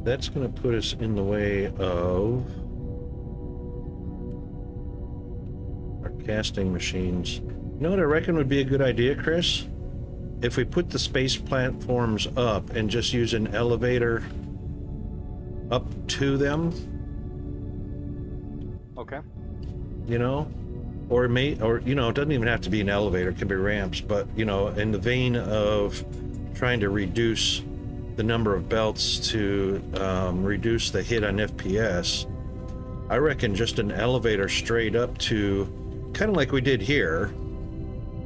That's going to put us in the way of our casting machines. You know what I reckon would be a good idea, Chris? If we put the space platforms up and just use an elevator up to them. Okay. You know? Or you know, it doesn't even have to be an elevator, it can be ramps, but, you know, in the vein of trying to reduce the number of belts to reduce the hit on FPS, I reckon just an elevator straight up to, kind of like we did here.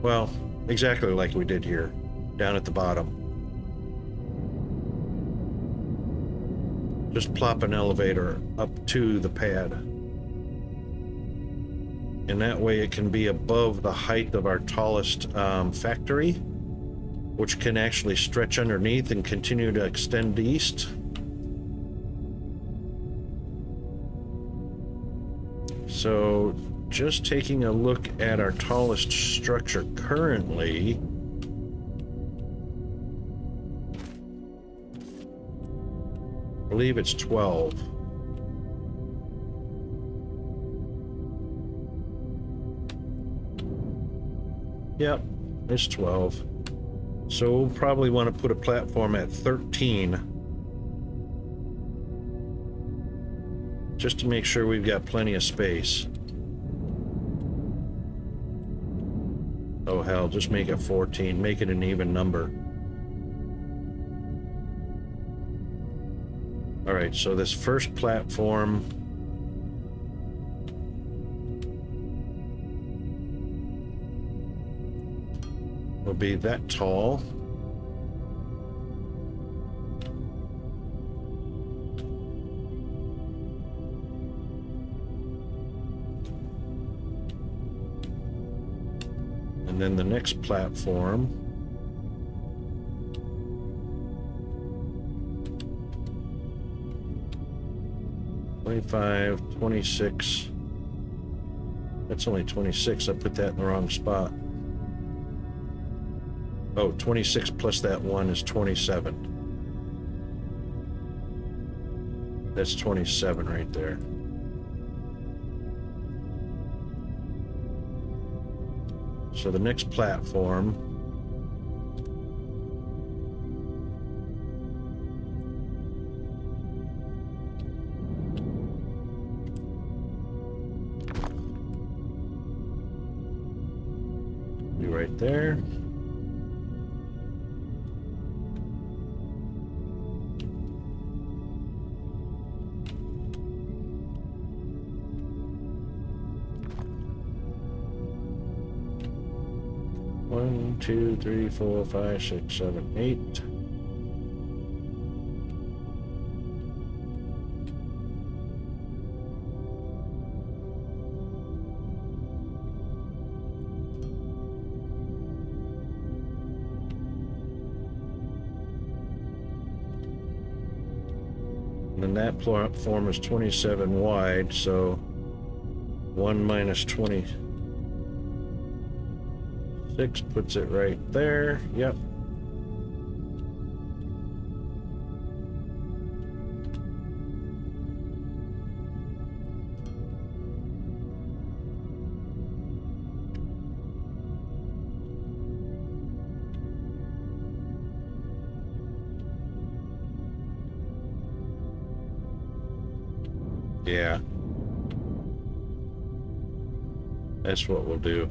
Well, exactly like we did here, down at the bottom. Just plop an elevator up to the pad. And that way it can be above the height of our tallest factory, which can actually stretch underneath and continue to extend east. So just taking a look at our tallest structure currently, I believe it's 12. Yep, it's 12. So we'll probably want to put a platform at 13. Just to make sure we've got plenty of space. Oh hell, just make it 14. Make it an even number. Alright, so this first platform will be that tall. And then the next platform (25, 26). That's only 26. I put that in the wrong spot. Oh, 26 plus that one is 27. That's 27 right there. So the next platform be right there. One, two, three, four, five, six, seven, 8. And then that platform is 27 wide, so 1 minus 26 puts it right there. Yep. Yeah. That's what we'll do.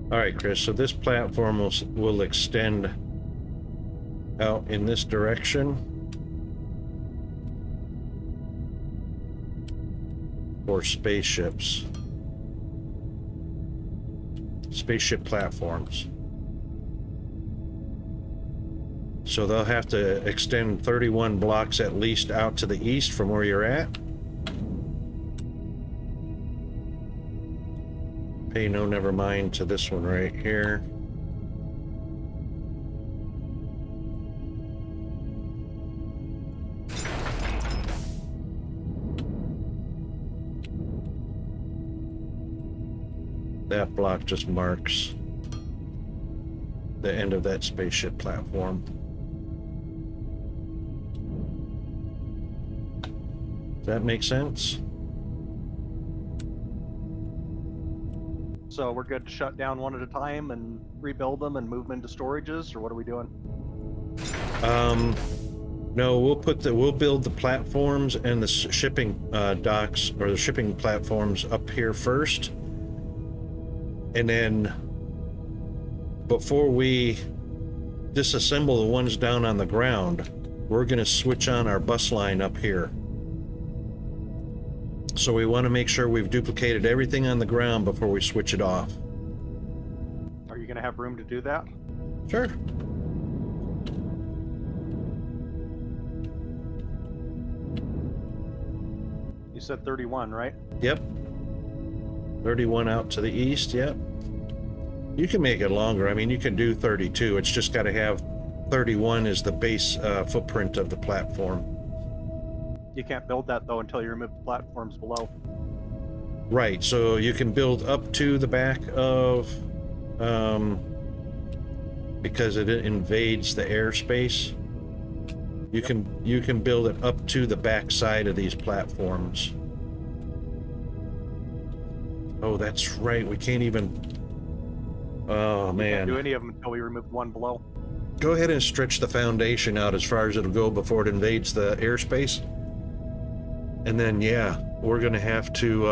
All right, Chris, so this platform will extend out in this direction for spaceships. Spaceship platforms. So they'll have to extend 31 blocks at least out to the east from where you're at. Pay no never mind to this one right here. That block just marks the end of that spaceship platform. Does that make sense? So we're good to shut down one at a time and rebuild them and move them into storages, or what are we doing? No, we'll build the platforms and the shipping docks, or the shipping platforms up here first. And then before we disassemble the ones down on the ground, we're going to switch on our bus line up here. So we want to make sure we've duplicated everything on the ground before we switch it off. Are you going to have room to do that? Sure. You said 31, right? Yep. 31 out to the east, yep. You can make it longer. I mean, you can do 32. It's just got to have 31 as the base footprint of the platform. You can't build that, though, until you remove the platforms below. Right, so you can build up to the back of, because it invades the airspace. You can build it up to the back side of these platforms. Oh, that's right. We can't even. Oh man. Can't do any of them until we remove one below. Go ahead and stretch the foundation out as far as it'll go before it invades the airspace. And then, yeah, we're gonna have to.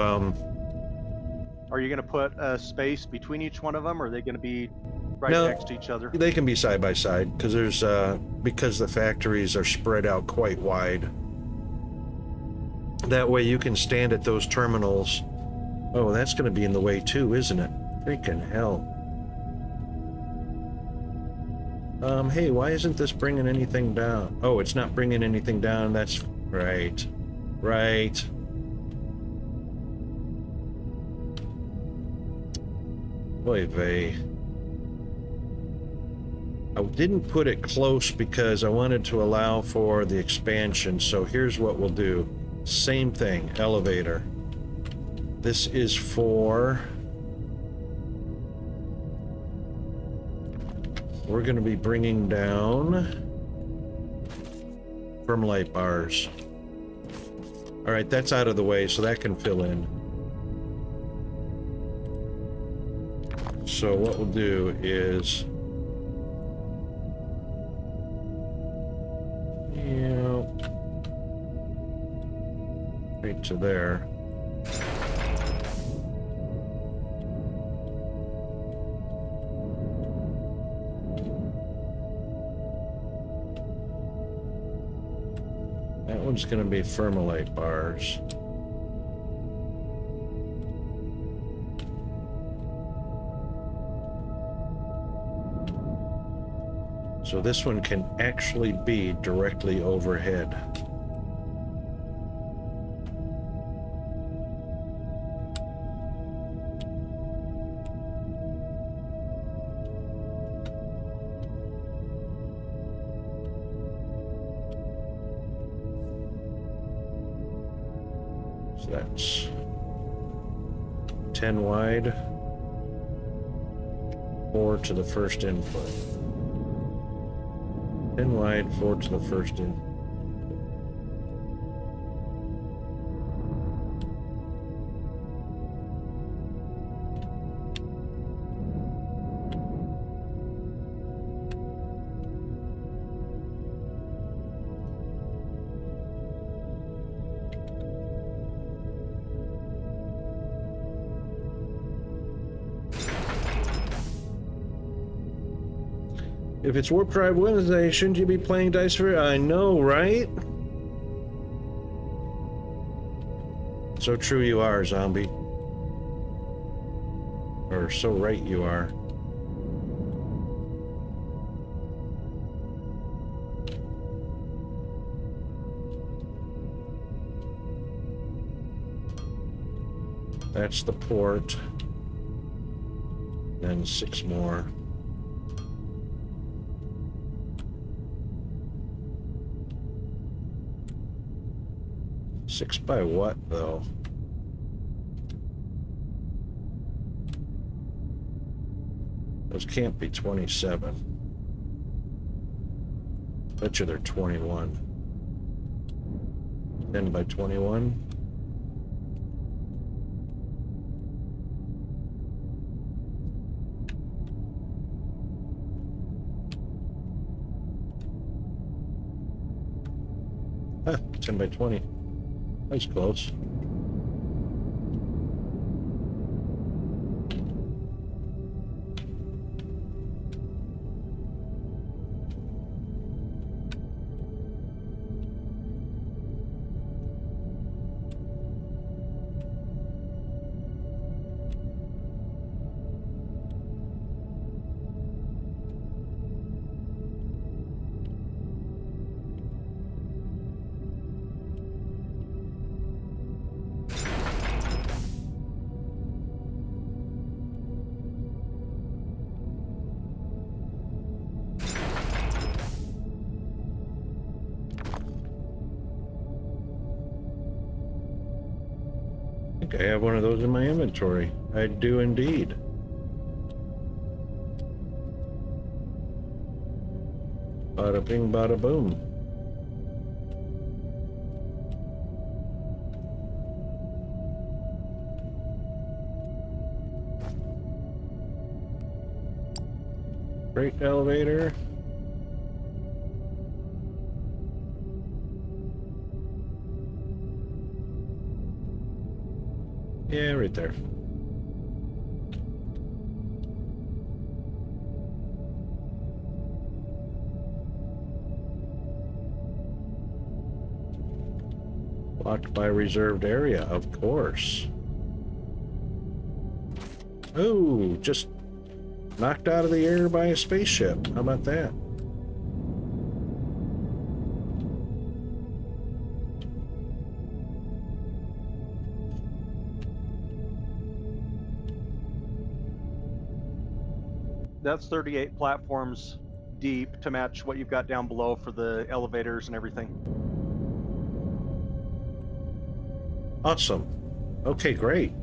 Are you gonna put a space between each one of them, or are they gonna be right No, next to each other? They can be side by side because because the factories are spread out quite wide. That way you can stand at those terminals. Oh, that's going to be in the way too, isn't it? Freaking hell. Hey, why isn't this bringing anything down? Oh, it's not bringing anything down. That's right. Right. Oy vey. I didn't put it close because I wanted to allow for the expansion. So here's what we'll do. Same thing, elevator. This is for... We're going to be bringing down light bars. All right, that's out of the way, so that can fill in. So what we'll do is... Right to there. That one's going to be Fermilite bars. So this one can actually be directly overhead. So that's 10 wide, 4 to the first input. 10 wide, 4 to the first input. If it's Warpdrive Wednesday, shouldn't you be playing Dice for... I know, right? So true you are, zombie. Or so right you are. That's the port. Then 6 more. Six by what, though? Those can't be 27. Bet you they're 21. 10 by 21. Huh, 10 by 20. That's close. I think I have one of those in my inventory. I do indeed. Bada bing, bada boom. Freight elevator. Yeah, right there. Blocked by reserved area, of course. Oh, just knocked out of the air by a spaceship. How about that? That's 38 platforms deep to match what you've got down below for the elevators and everything. Awesome. Okay, great.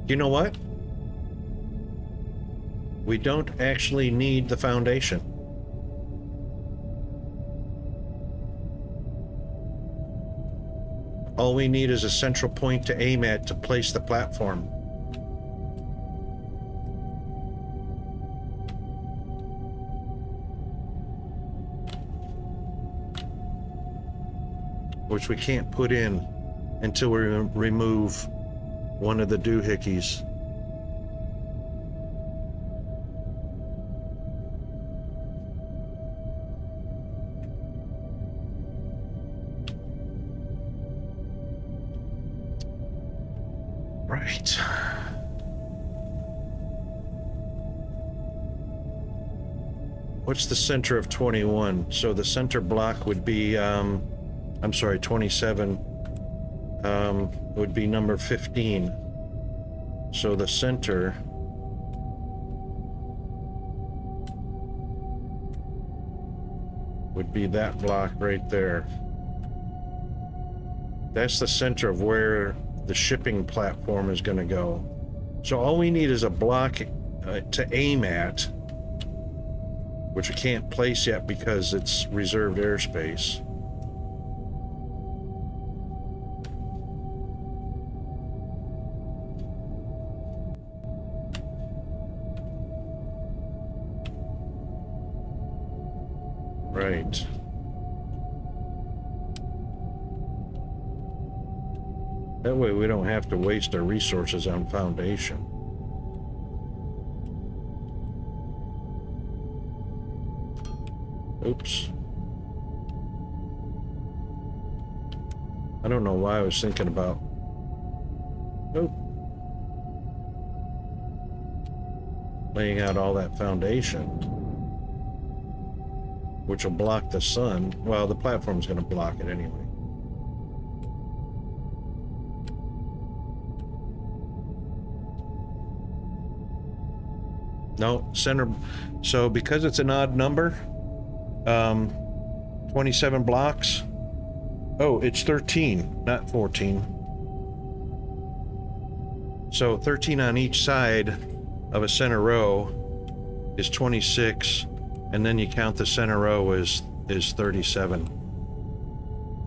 You know what? We don't actually need the foundation. All we need is a central point to aim at to place the platform. Which we can't put in until we remove one of the doohickeys. Right. What's the center of 21? So the center block would be, I'm sorry, 27 would be number 15. So the center would be that block right there. That's the center of where the shipping platform is going to go. So all we need is a block to aim at, which we can't place yet because it's reserved airspace. Right. That way we don't have to waste our resources on foundation. Oops. I don't know why I was thinking about... Nope. Laying out all that foundation. which will block the sun. Well, the platform's going to block it anyway. No, center. So because it's an odd number, 27 blocks. Oh, it's 13, not 14. So 13 on each side of a center row is 26, and then you count the center row is 37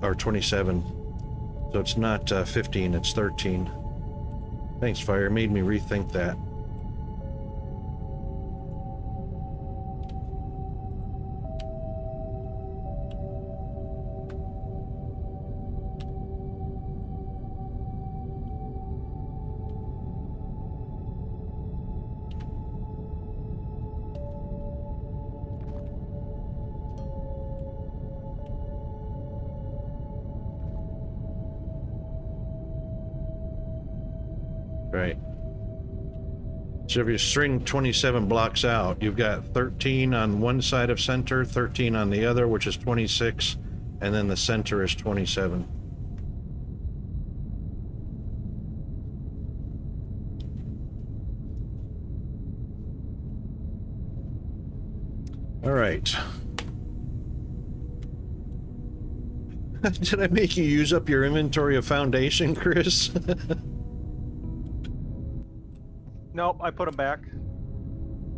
or 27. So it's not 15, it's 13. Thanks, Fire. Made me rethink that. Right. So if you string 27 blocks out, you've got 13 on one side of center, 13 on the other, which is 26, and then the center is 27. All right. Did I make you use up your inventory of foundation, Chris? Nope, I put them back.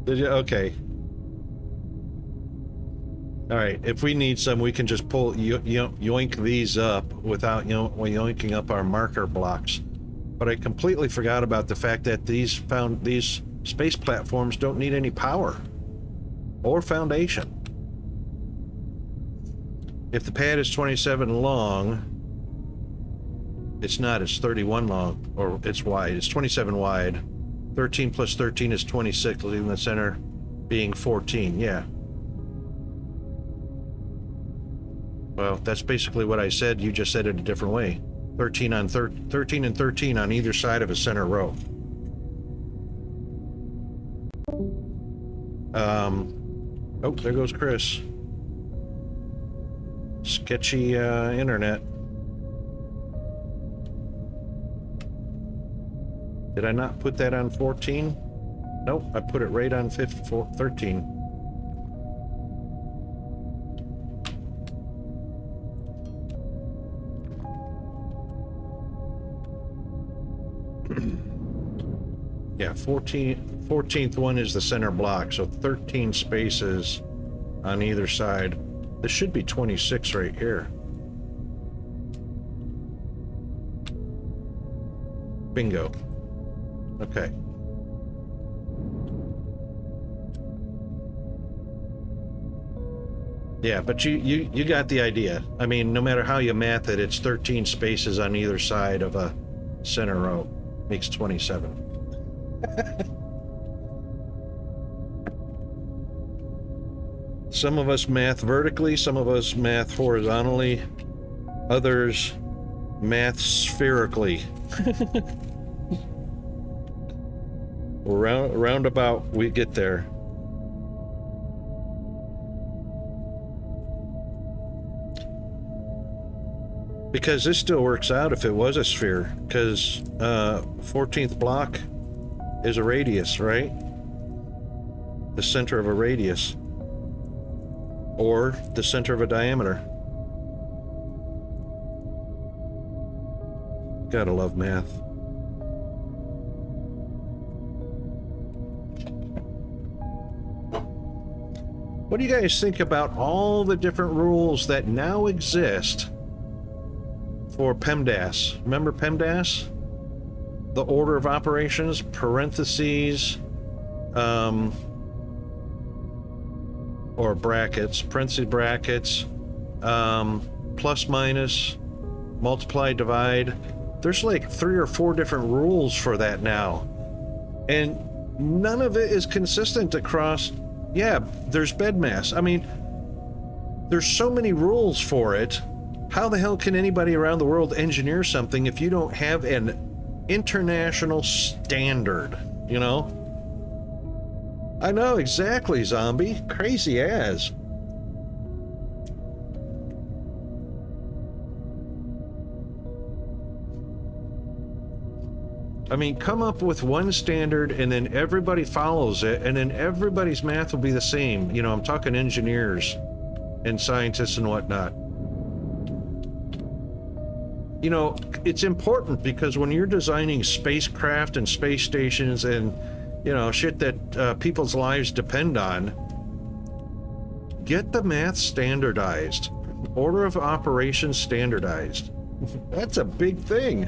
Did you? Okay. All right. If we need some, we can just pull yoink these up without yoinking up our marker blocks. But I completely forgot about the fact that these space platforms don't need any power or foundation. If the pad is 27 long, it's not. It's 31 long, or it's wide. It's 27 wide. 13 plus 13 is 26, leaving the center being 14. Yeah. Well, that's basically what I said. You just said it a different way. 13 and 13 on either side of a center row. Oh, there goes Chris. Sketchy internet. Did I not put that on 14? Nope, I put it right on 13. Yeah, 14th one is the center block, so 13 spaces on either side. This should be 26 right here. Bingo. Okay. Yeah, but you got the idea. I mean, no matter how you math it, it's 13 spaces on either side of a center row. Makes 27. Some of us math vertically, some of us math horizontally, others math spherically. Roundabout, we get there. Because this still works out if it was a sphere, because 14th block is a radius, right? The center of a radius. Or the center of a diameter. Gotta love math. What do you guys think about all the different rules that now exist for PEMDAS? Remember PEMDAS? The order of operations, parentheses, or brackets, parentheses, brackets, plus, minus, multiply, divide. There's like 3 or 4 different rules for that now. And none of it is consistent across. Yeah, there's bed mass. I mean, there's so many rules for it. How the hell can anybody around the world engineer something if you don't have an international standard, you know? I know, exactly, zombie. Crazy as. I mean, come up with one standard and then everybody follows it, and then everybody's math will be the same. You know, I'm talking engineers and scientists and whatnot. You know, it's important because when you're designing spacecraft and space stations and, you know, shit that people's lives depend on, get the math standardized. Order of operations standardized. That's a big thing.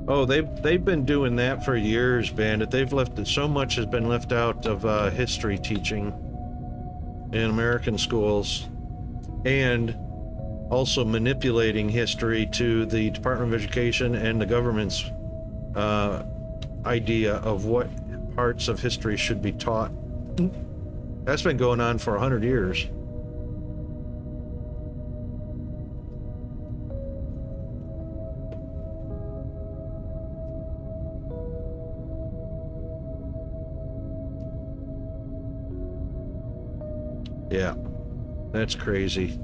Oh, they've been doing that for years, Bandit. They've left, so much has been left out of history teaching in American schools, and also manipulating history to the Department of Education and the government's idea of what parts of history should be taught. That's been going on for 100 years. Yeah, that's crazy.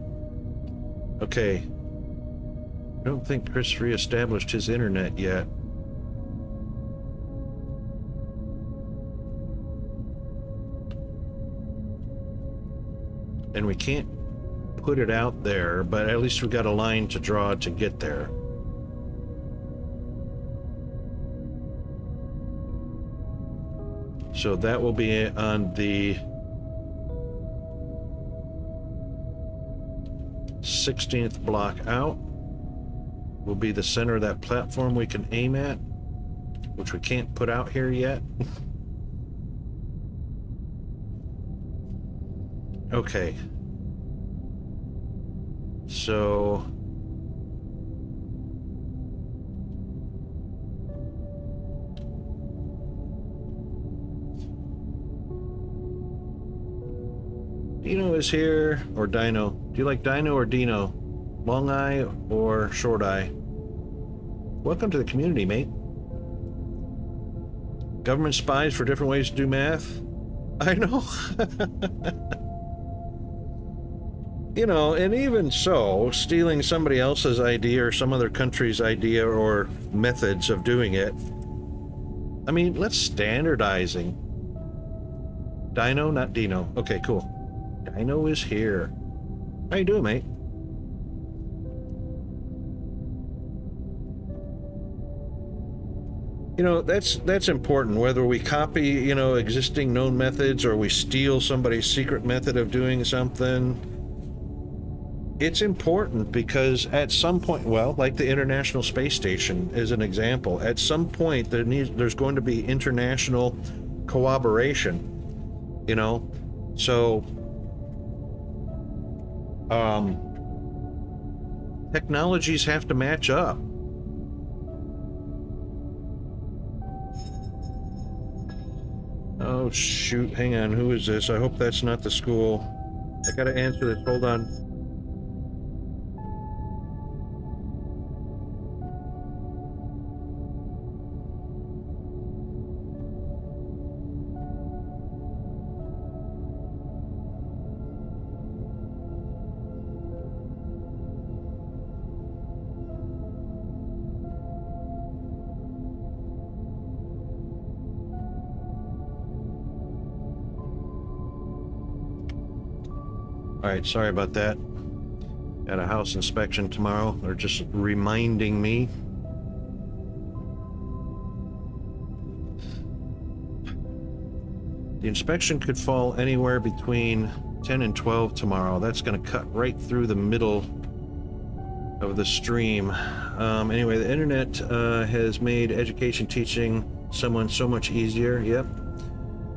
Okay. I don't think Chris reestablished his internet yet. And we can't put it out there, but at least we got a line to draw to get there. So that will be on the 16th block out. Will be the center of that platform we can aim at, which we can't put out here yet. Okay. So Dino is here, or Dino. Do you like Dino or Dino? Long eye or short eye? Welcome to the community, mate. Government spies for different ways to do math? I know. You know, and even so, stealing somebody else's idea or some other country's idea or methods of doing it. I mean, let's standardizing. Dino, not Dino. Okay, cool. Dino is here. How you doing, mate? You know, that's important, whether we copy, you know, existing known methods or we steal somebody's secret method of doing something. It's important because at some point, well, like the International Space Station is an example, at some point there's going to be international cooperation, you know? So, technologies have to match up. Oh, shoot. Hang on. Who is this? I hope that's not the school. I gotta answer this. Hold on. All right, sorry about that. Got a house inspection tomorrow. They're just reminding me. The inspection could fall anywhere between 10 and 12 tomorrow. That's going to cut right through the middle of the stream. Anyway, the internet has made education teaching someone so much easier. Yep.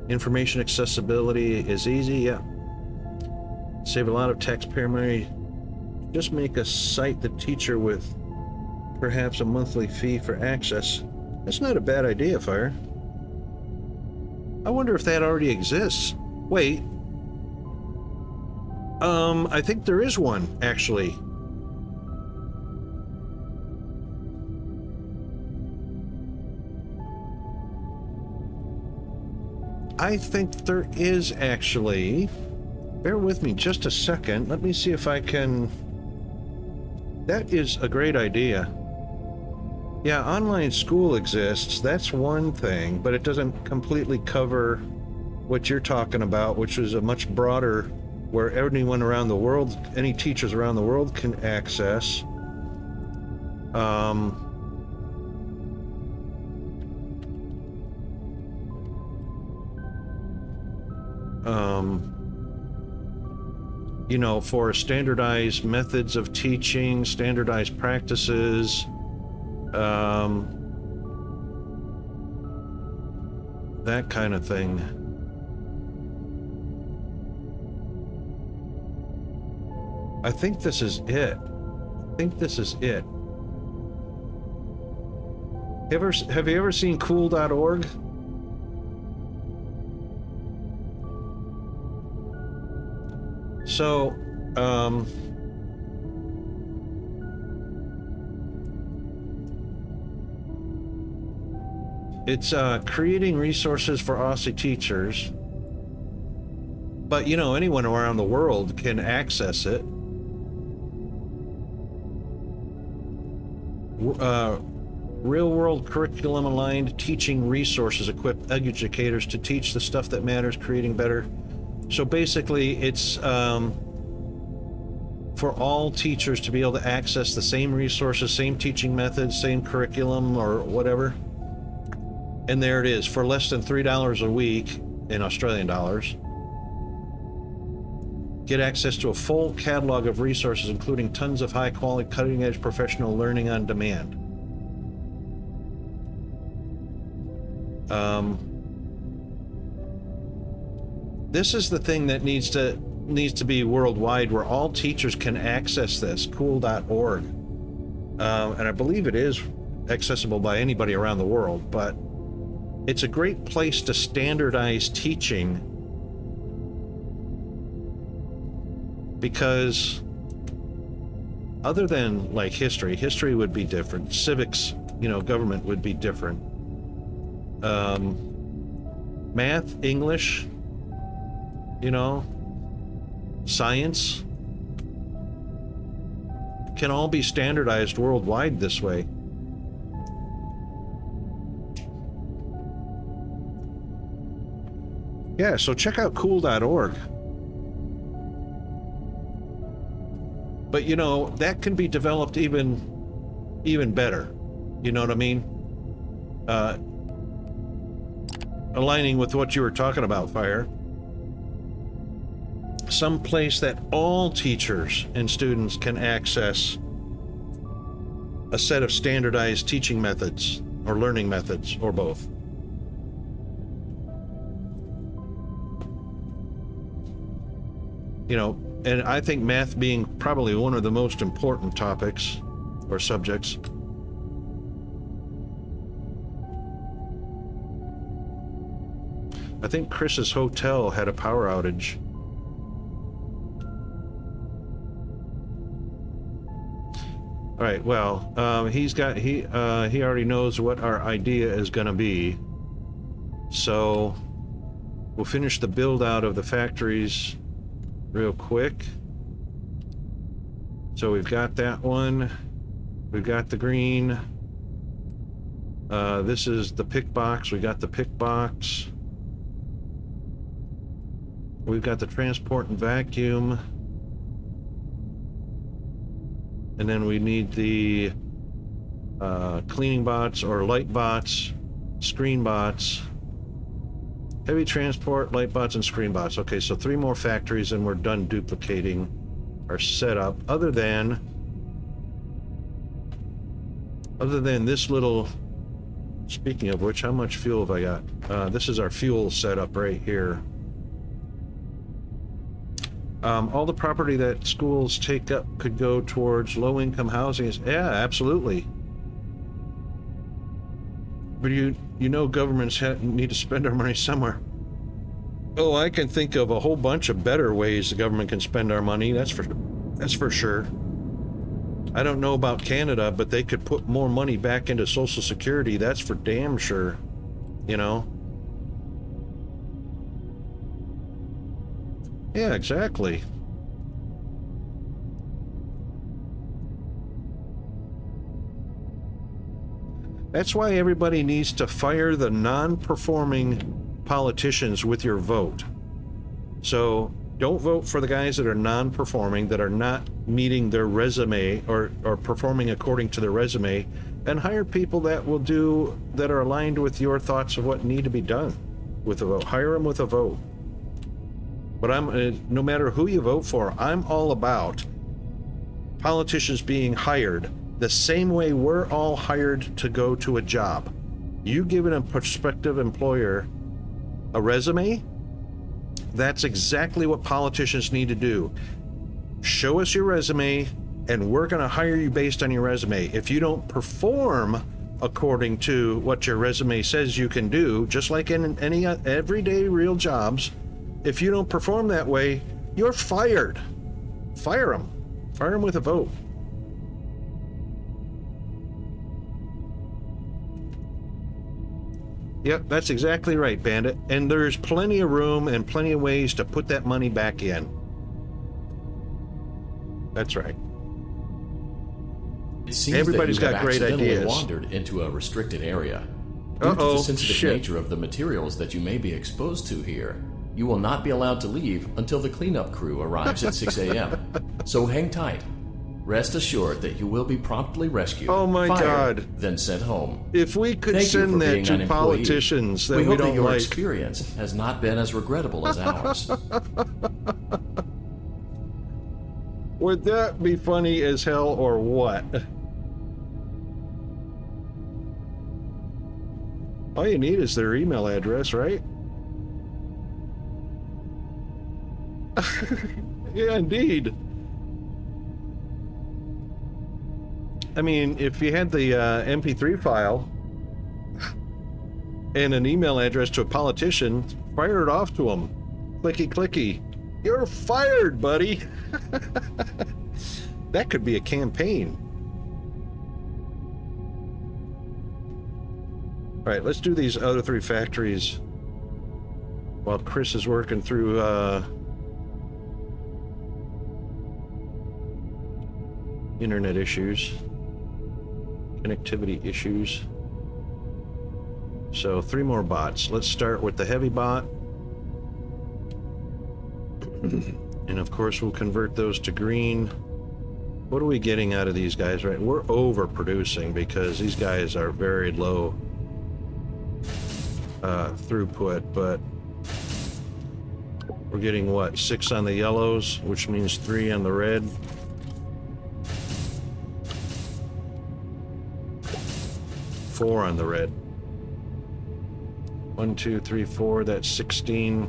Information accessibility is easy. Yep. Save a lot of taxpayer money. Just make a site the teacher with perhaps a monthly fee for access. That's not a bad idea, Fire. I wonder if that already exists. Wait. I think there is one, actually. I think there is actually. Bear with me just a second. Let me see if I can. That is a great idea. Yeah, online school exists. That's one thing, but it doesn't completely cover what you're talking about, which is a much broader, where anyone around the world, any teachers around the world can access. You know, for standardized methods of teaching, standardized practices, that kind of thing. I think this is it. Have you ever seen cool.org? So, it's creating resources for Aussie teachers, but you know, anyone around the world can access it. Real-world curriculum-aligned teaching resources equip educators to teach the stuff that matters, creating better. So basically, it's for all teachers to be able to access the same resources, same teaching methods, same curriculum, or whatever. And there it is, for less than $3 a week in Australian dollars. Get access to a full catalog of resources, including tons of high-quality, cutting-edge professional learning on demand. This is the thing that needs to be worldwide, where all teachers can access this. Cool.org, and I believe it is accessible by anybody around the world. But it's a great place to standardize teaching, because other than like history would be different. Civics, you know, government would be different. Math, English, you know, science can all be standardized worldwide this way. Yeah, so check out cool.org. But you know, that can be developed even better. You know what I mean? Aligning with what you were talking about, Fire. Some place that all teachers and students can access a set of standardized teaching methods or learning methods, or both. You know, and I think math being probably one of the most important topics or subjects. I think Chris's hotel had a power outage. All right, well, he already knows what our idea is going to be. So we'll finish the build out of the factories real quick. So we've got that one. We've got the green. This is the pick box. We got the pick box. We've got the transport and vacuum. And then we need the cleaning bots or light bots, screen bots, heavy transport, light bots, and screen bots. Okay, so 3 more factories and we're done duplicating our setup. Other than this little, speaking of which, how much fuel have I got? This is our fuel setup right here. All the property that schools take up could go towards low-income housing. Yeah, absolutely. But you know governments need to spend our money somewhere. Oh, I can think of a whole bunch of better ways the government can spend our money. That's for sure. I don't know about Canada, but they could put more money back into Social Security. That's for damn sure. You know. Yeah, exactly. That's why everybody needs to fire the non-performing politicians with your vote. So don't vote for the guys that are non-performing, that are not meeting their resume or performing according to their resume, and hire people that will do, that are aligned with your thoughts of what need to be done with a vote. Hire them with a vote. But no matter who you vote for, I'm all about politicians being hired the same way we're all hired to go to a job. You giving a prospective employer a resume, that's exactly what politicians need to do. Show us your resume, and we're going to hire you based on your resume. If you don't perform according to what your resume says you can do, just like in any everyday real jobs, if you don't perform that way, you're fired. Fire them. Fire them with a vote. Yep, that's exactly right, Bandit. And there's plenty of room and plenty of ways to put that money back in. That's right. It seems everybody's that you got have great accidentally ideas. Wandered into a restricted area. Due to the sensitive shit. nature of the materials that you may be exposed to here, you will not be allowed to leave until the cleanup crew arrives at 6 a.m. So hang tight. Rest assured that you will be promptly rescued, Oh my fired, God. then sent home. If we could Thank you for send that being to an employee. politicians that we we hope that don't your like. experience has not been as regrettable as ours. Would that be funny as hell or what? All you need is their email address, right? Yeah, indeed. I mean, if you had the MP3 file and an email address to a politician, fire it off to them. Clicky, clicky. You're fired, buddy. That could be a campaign. All right, let's do these other 3 factories while Chris is working through internet issues, connectivity issues. So 3 more bots. Let's start with the heavy bot. And of course we'll convert those to green. What are we getting out of these guys, right? We're overproducing because these guys are very low throughput, but we're getting what, 6 on the yellows, which means 3 on the red. Four on the red. 1, 2, 3, 4. That's 16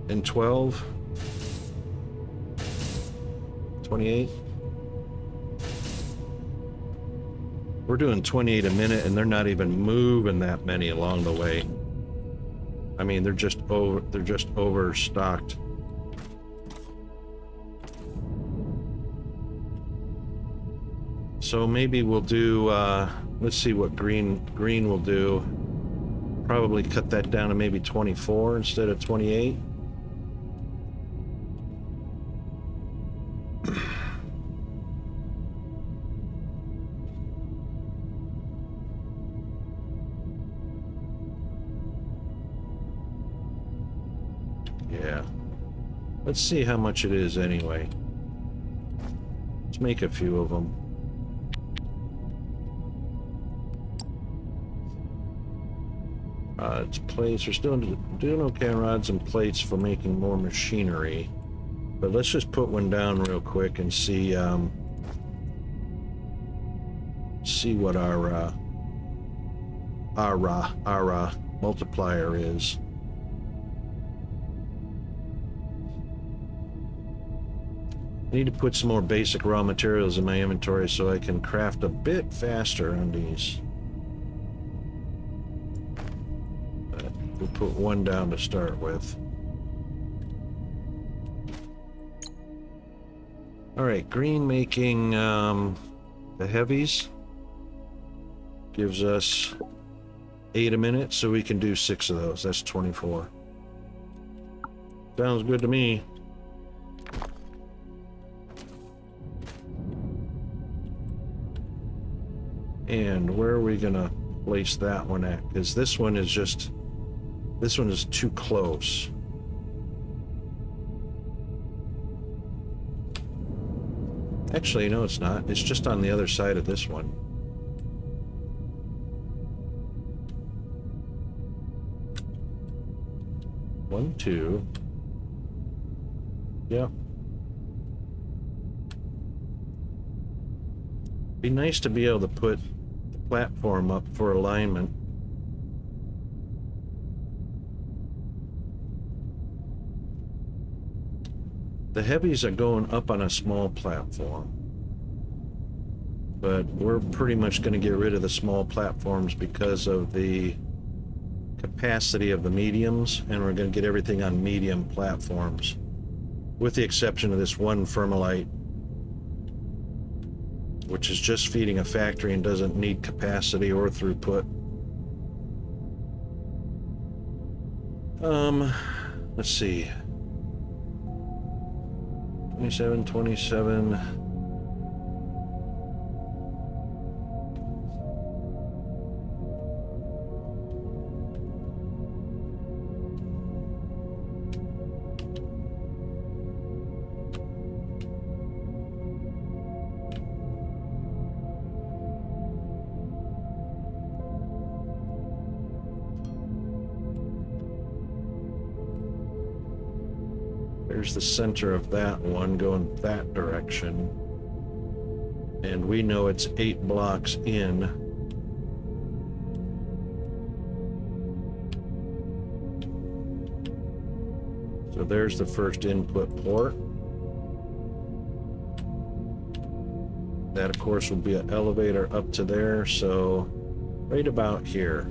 and 12. 28. We're doing 28 a minute, and they're not even moving that many along the way. I mean, they're just overstocked. So maybe we'll do, let's see what green will do. Probably cut that down to maybe 24 instead of 28. Yeah. Let's see how much it is anyway. Let's make a few of them. It's plates. We're still doing okay on rods and plates for making more machinery. But let's just put one down real quick and see what our multiplier is. I need to put some more basic raw materials in my inventory so I can craft a bit faster on these. We'll put one down to start with. Alright, green making the heavies gives us 8 a minute, so we can do 6 of those. That's 24. Sounds good to me. And where are we gonna place that one at? Because this one is too close. Actually, no, it's not. It's just on the other side of this one. One, two. Yep. Be nice to be able to put the platform up for alignment. The heavies are going up on a small platform, but we're pretty much going to get rid of the small platforms because of the capacity of the mediums, and we're going to get everything on medium platforms, with the exception of this one Firmalite, which is just feeding a factory and doesn't need capacity or throughput. Let's see. 27. There's the center of that one going that direction. And we know it's 8 blocks in. So there's the first input port. That, of course, will be an elevator up to there, so right about here.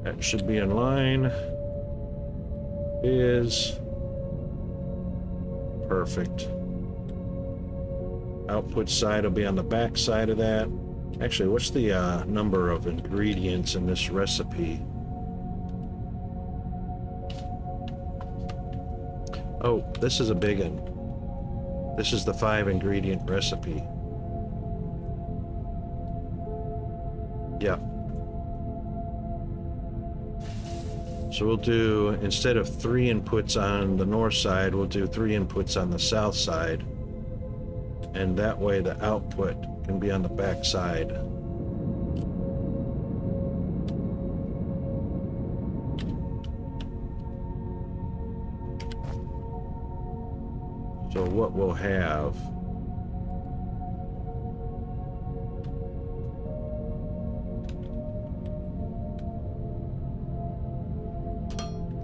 That should be in line. Is perfect. Output side will be on the back side of that. Actually, what's the number of ingredients in this recipe? Oh, this is a big one. This is the 5-ingredient recipe. Yeah. So we'll do, instead of 3 inputs on the north side, we'll do 3 inputs on the south side. And that way the output can be on the back side. So what we'll have,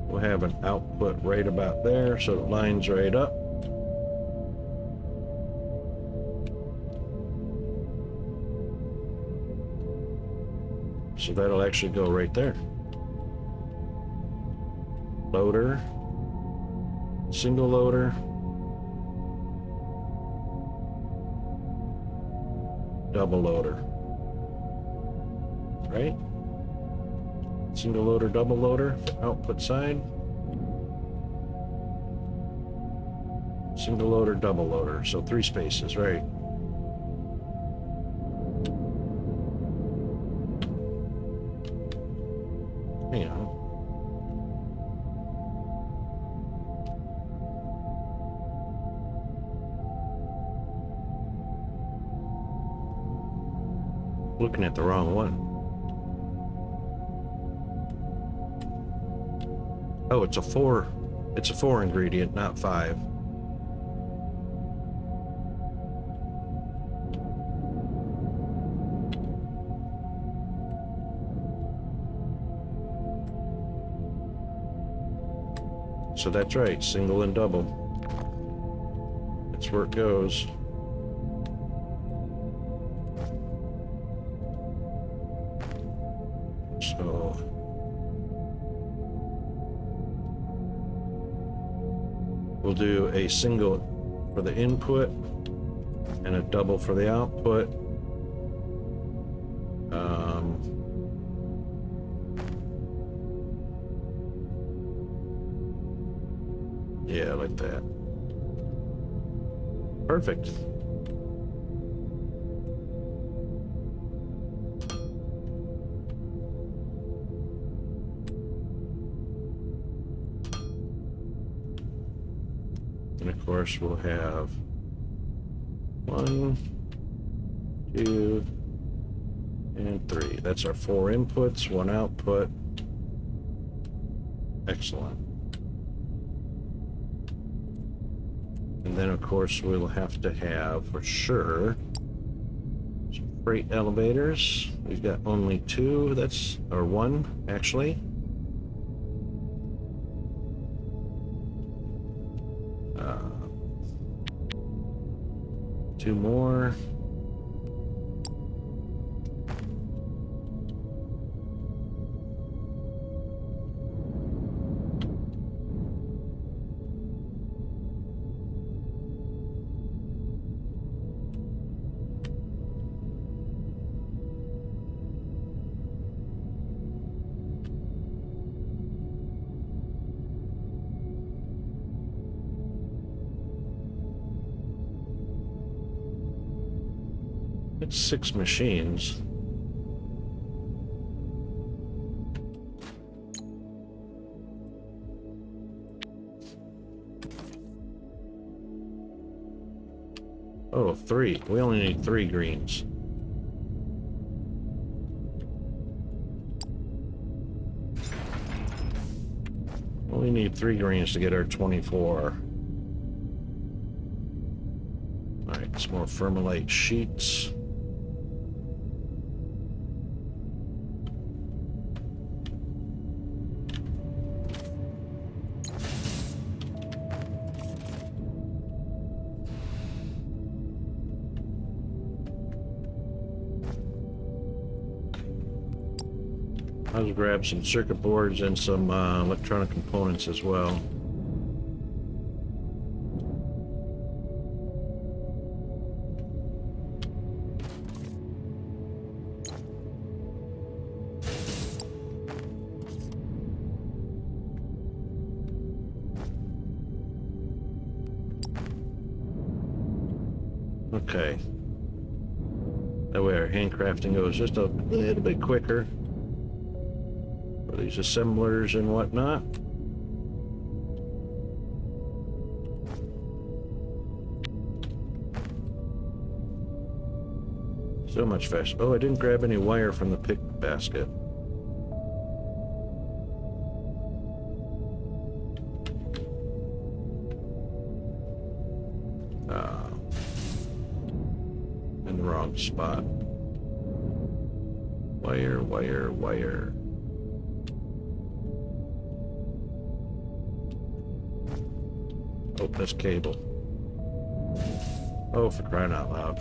we'll have an output right about there, so it lines right up. So that'll actually go right there. Loader, single loader, double loader, right? Single loader, double loader, output side. Single loader, double loader, so 3 spaces, right? Hang on. Looking at the wrong one. Oh, it's a 4 ingredient, not 5. So that's right, single and double. That's where it goes. So We'll do a single for the input and a double for the output. Yeah, like that. Perfect. And of course, we'll have 1, 2, and 3. That's our 4 inputs, 1 output. Excellent. And then, of course, we'll have to have, for sure, some freight elevators. We've got only 2, or 1, actually. 2 more. It's 6 machines. Oh, 3. We only need 3 greens. We need 3 greens to get our 24. Alright, some more Fermilite sheets. I'll grab some circuit boards and some electronic components as well. Okay. That way our handcrafting goes just a little bit quicker. For these assemblers and whatnot. So much faster. Oh, I didn't grab any wire from the pick basket. In the wrong spot. Wire, wire, wire. Oh, that's cable. Oh, for crying out loud.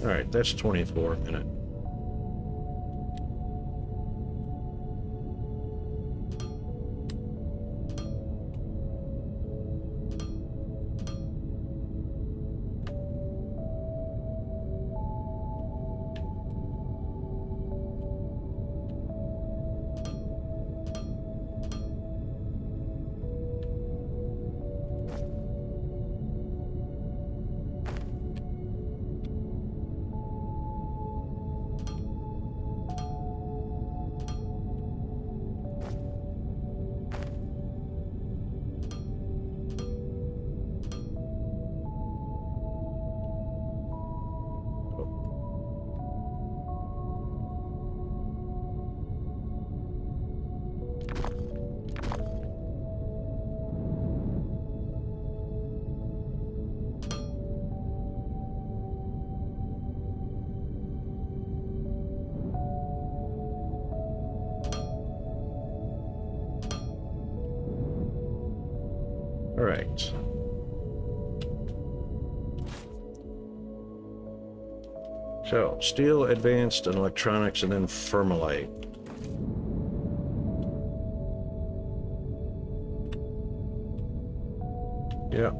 All right, that's 24 minutes. All right. So, steel, advanced, and electronics, and then Fermalite. Yeah.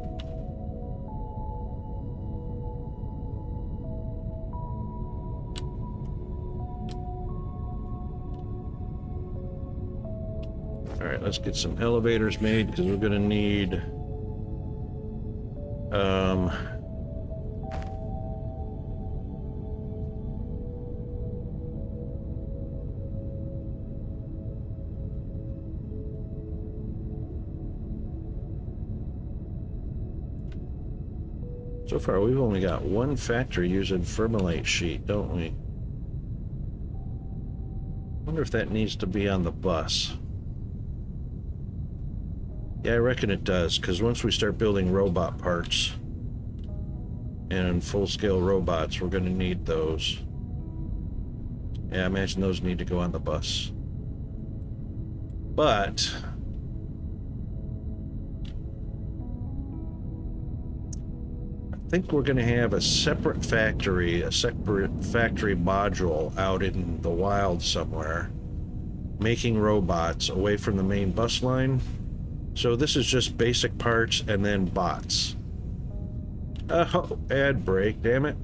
All right, let's get some elevators made because we're going to need so far we've only got one factory using Fermalite sheet, don't we? Wonder if that needs to be on the bus. Yeah, I reckon it does, because once we start building robot parts and full-scale robots, we're going to need those. Yeah, I imagine those need to go on the bus. But I think we're going to have a separate factory module out in the wild somewhere, making robots away from the main bus line. So this is just basic parts and then bots. Oh, ad break, damn it.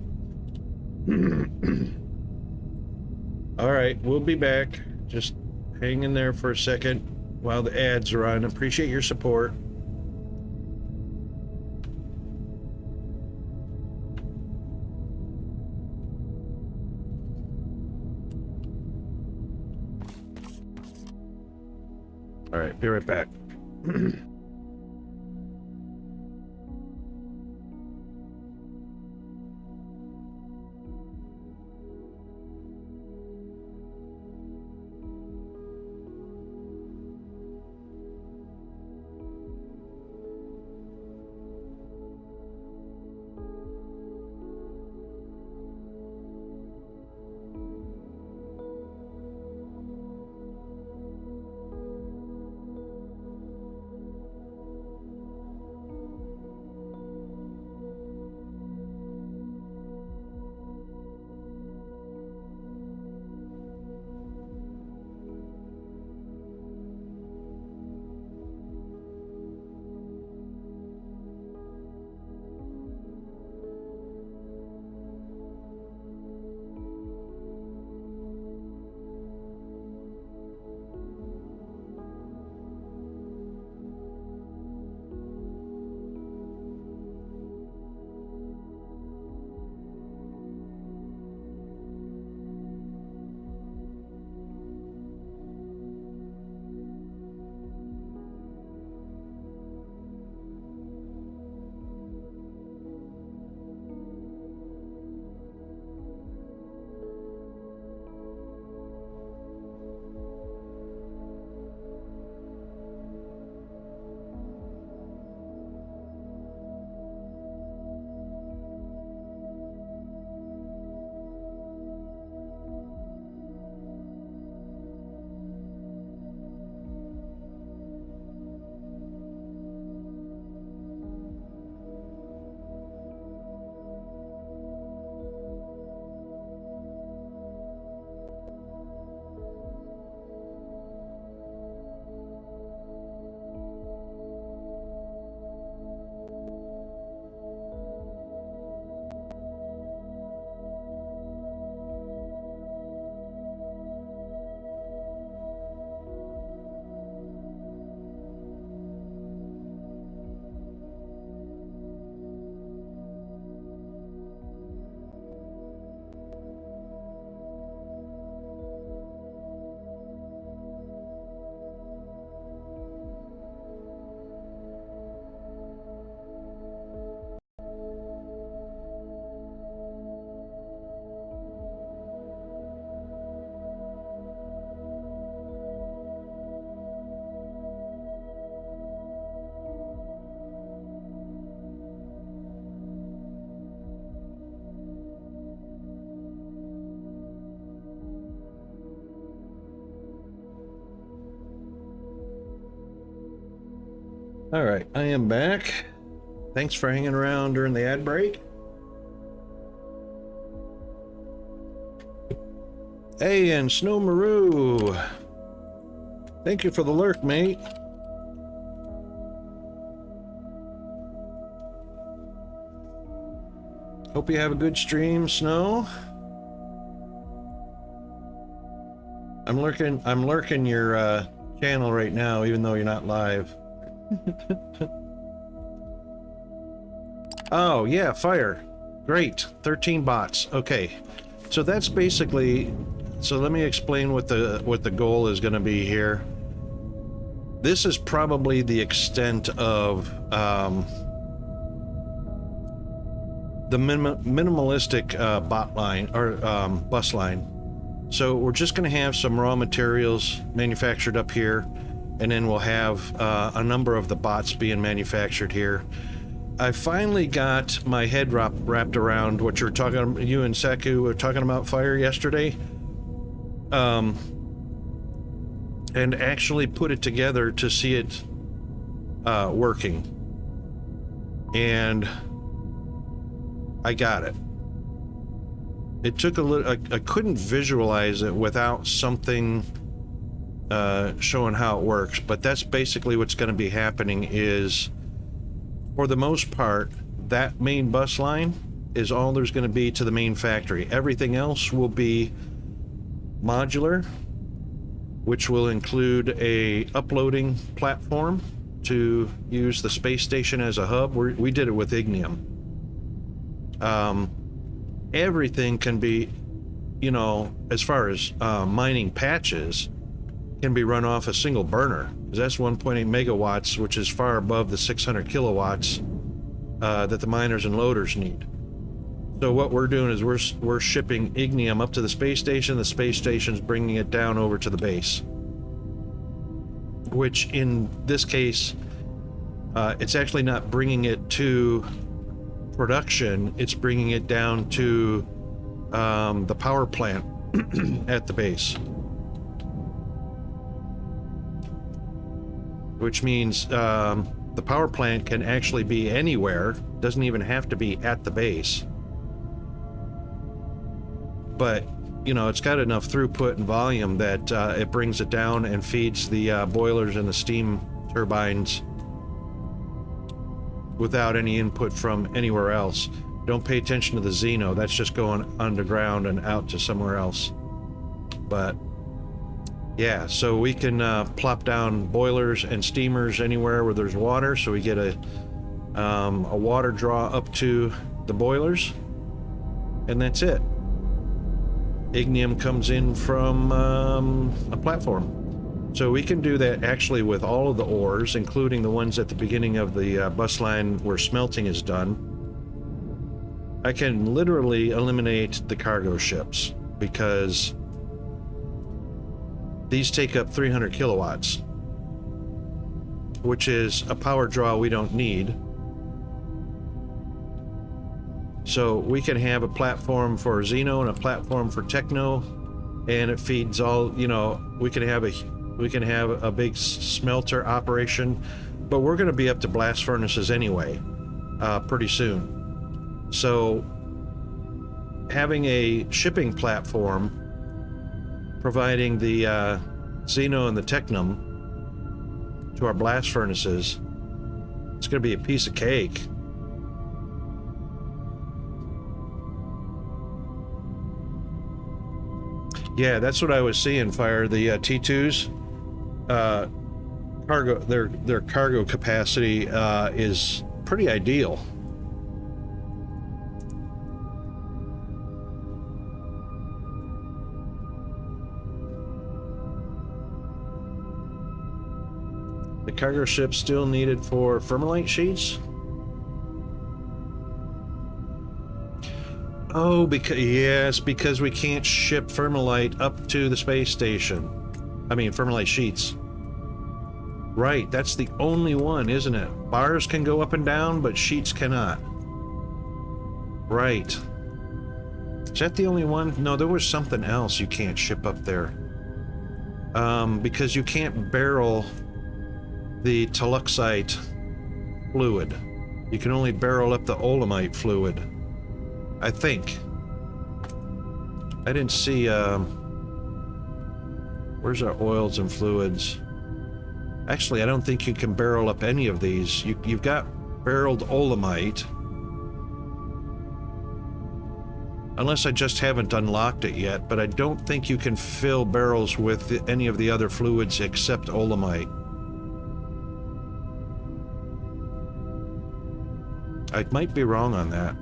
All right, we'll be back. Just hang in there for a second while the ads are on. Appreciate your support. All right, be right back. All right, I am back. Thanks for hanging around during the ad break. Hey, and Snow Maru. Thank you for the lurk, mate. Hope you have a good stream, Snow. I'm lurking your channel right now, even though you're not live. Oh, yeah, fire. Great. 13 bots. Okay. So that's basically, so let me explain what the goal is going to be here. This is probably the extent of the minimalistic bot line or bus line. So we're just going to have some raw materials manufactured up here, and then we'll have a number of the bots being manufactured here. I finally got my head wrapped around what you're talking about. You and Seku were talking about fire yesterday, and actually put it together to see it working, and I got it. It took a little, I couldn't visualize it without something showing how it works, but that's basically what's going to be happening is, for the most part, that main bus line is all there's going to be to the main factory. Everything else will be modular, which will include a uploading platform to use the space station as a hub. We did it with Ignium. Everything can be, you know, as far as mining patches, can be run off a single burner. That's 1.8 megawatts, which is far above the 600 kilowatts that the miners and loaders need. So what we're doing is we're shipping Ignium up to the space station. The space station's bringing it down over to the base, which in this case, it's actually not bringing it to production, it's bringing it down to the power plant at the base, which means the power plant can actually be anywhere, doesn't even have to be at the base, but you know, it's got enough throughput and volume that it brings it down and feeds the boilers and the steam turbines without any input from anywhere else. Don't pay attention to the Xeno, that's just going underground and out to somewhere else. But yeah, so we can plop down boilers and steamers anywhere where there's water, so we get a water draw up to the boilers, and that's it. Ignium comes in from a platform. So we can do that actually with all of the ores, including the ones at the beginning of the bus line where smelting is done. I can literally eliminate the cargo ships because these take up 300 kilowatts, which is a power draw we don't need. So we can have a platform for Xeno and a platform for Techno, and it feeds all, you know, we can have a big smelter operation, but we're going to be up to blast furnaces anyway pretty soon. So having a shipping platform providing the Xeno and the Technum to our blast furnaces, it's going to be a piece of cake. Yeah, that's what I was seeing, Fire. The T2s, cargo, their cargo capacity is pretty ideal. The cargo ship's still needed for Firmalite sheets. Oh, because we can't ship Firmalite up to the space station. I mean, Firmalite sheets. Right, that's the only one, isn't it? Bars can go up and down, but sheets cannot. Right. Is that the only one? No, there was something else you can't ship up there. Because you can't barrel the Toluxite fluid. You can only barrel up the olemite fluid. I think. I didn't see, where's our oils and fluids? Actually, I don't think you can barrel up any of these. You've got barreled olemite. Unless I just haven't unlocked it yet, but I don't think you can fill barrels with any of the other fluids except olemite. I might be wrong on that.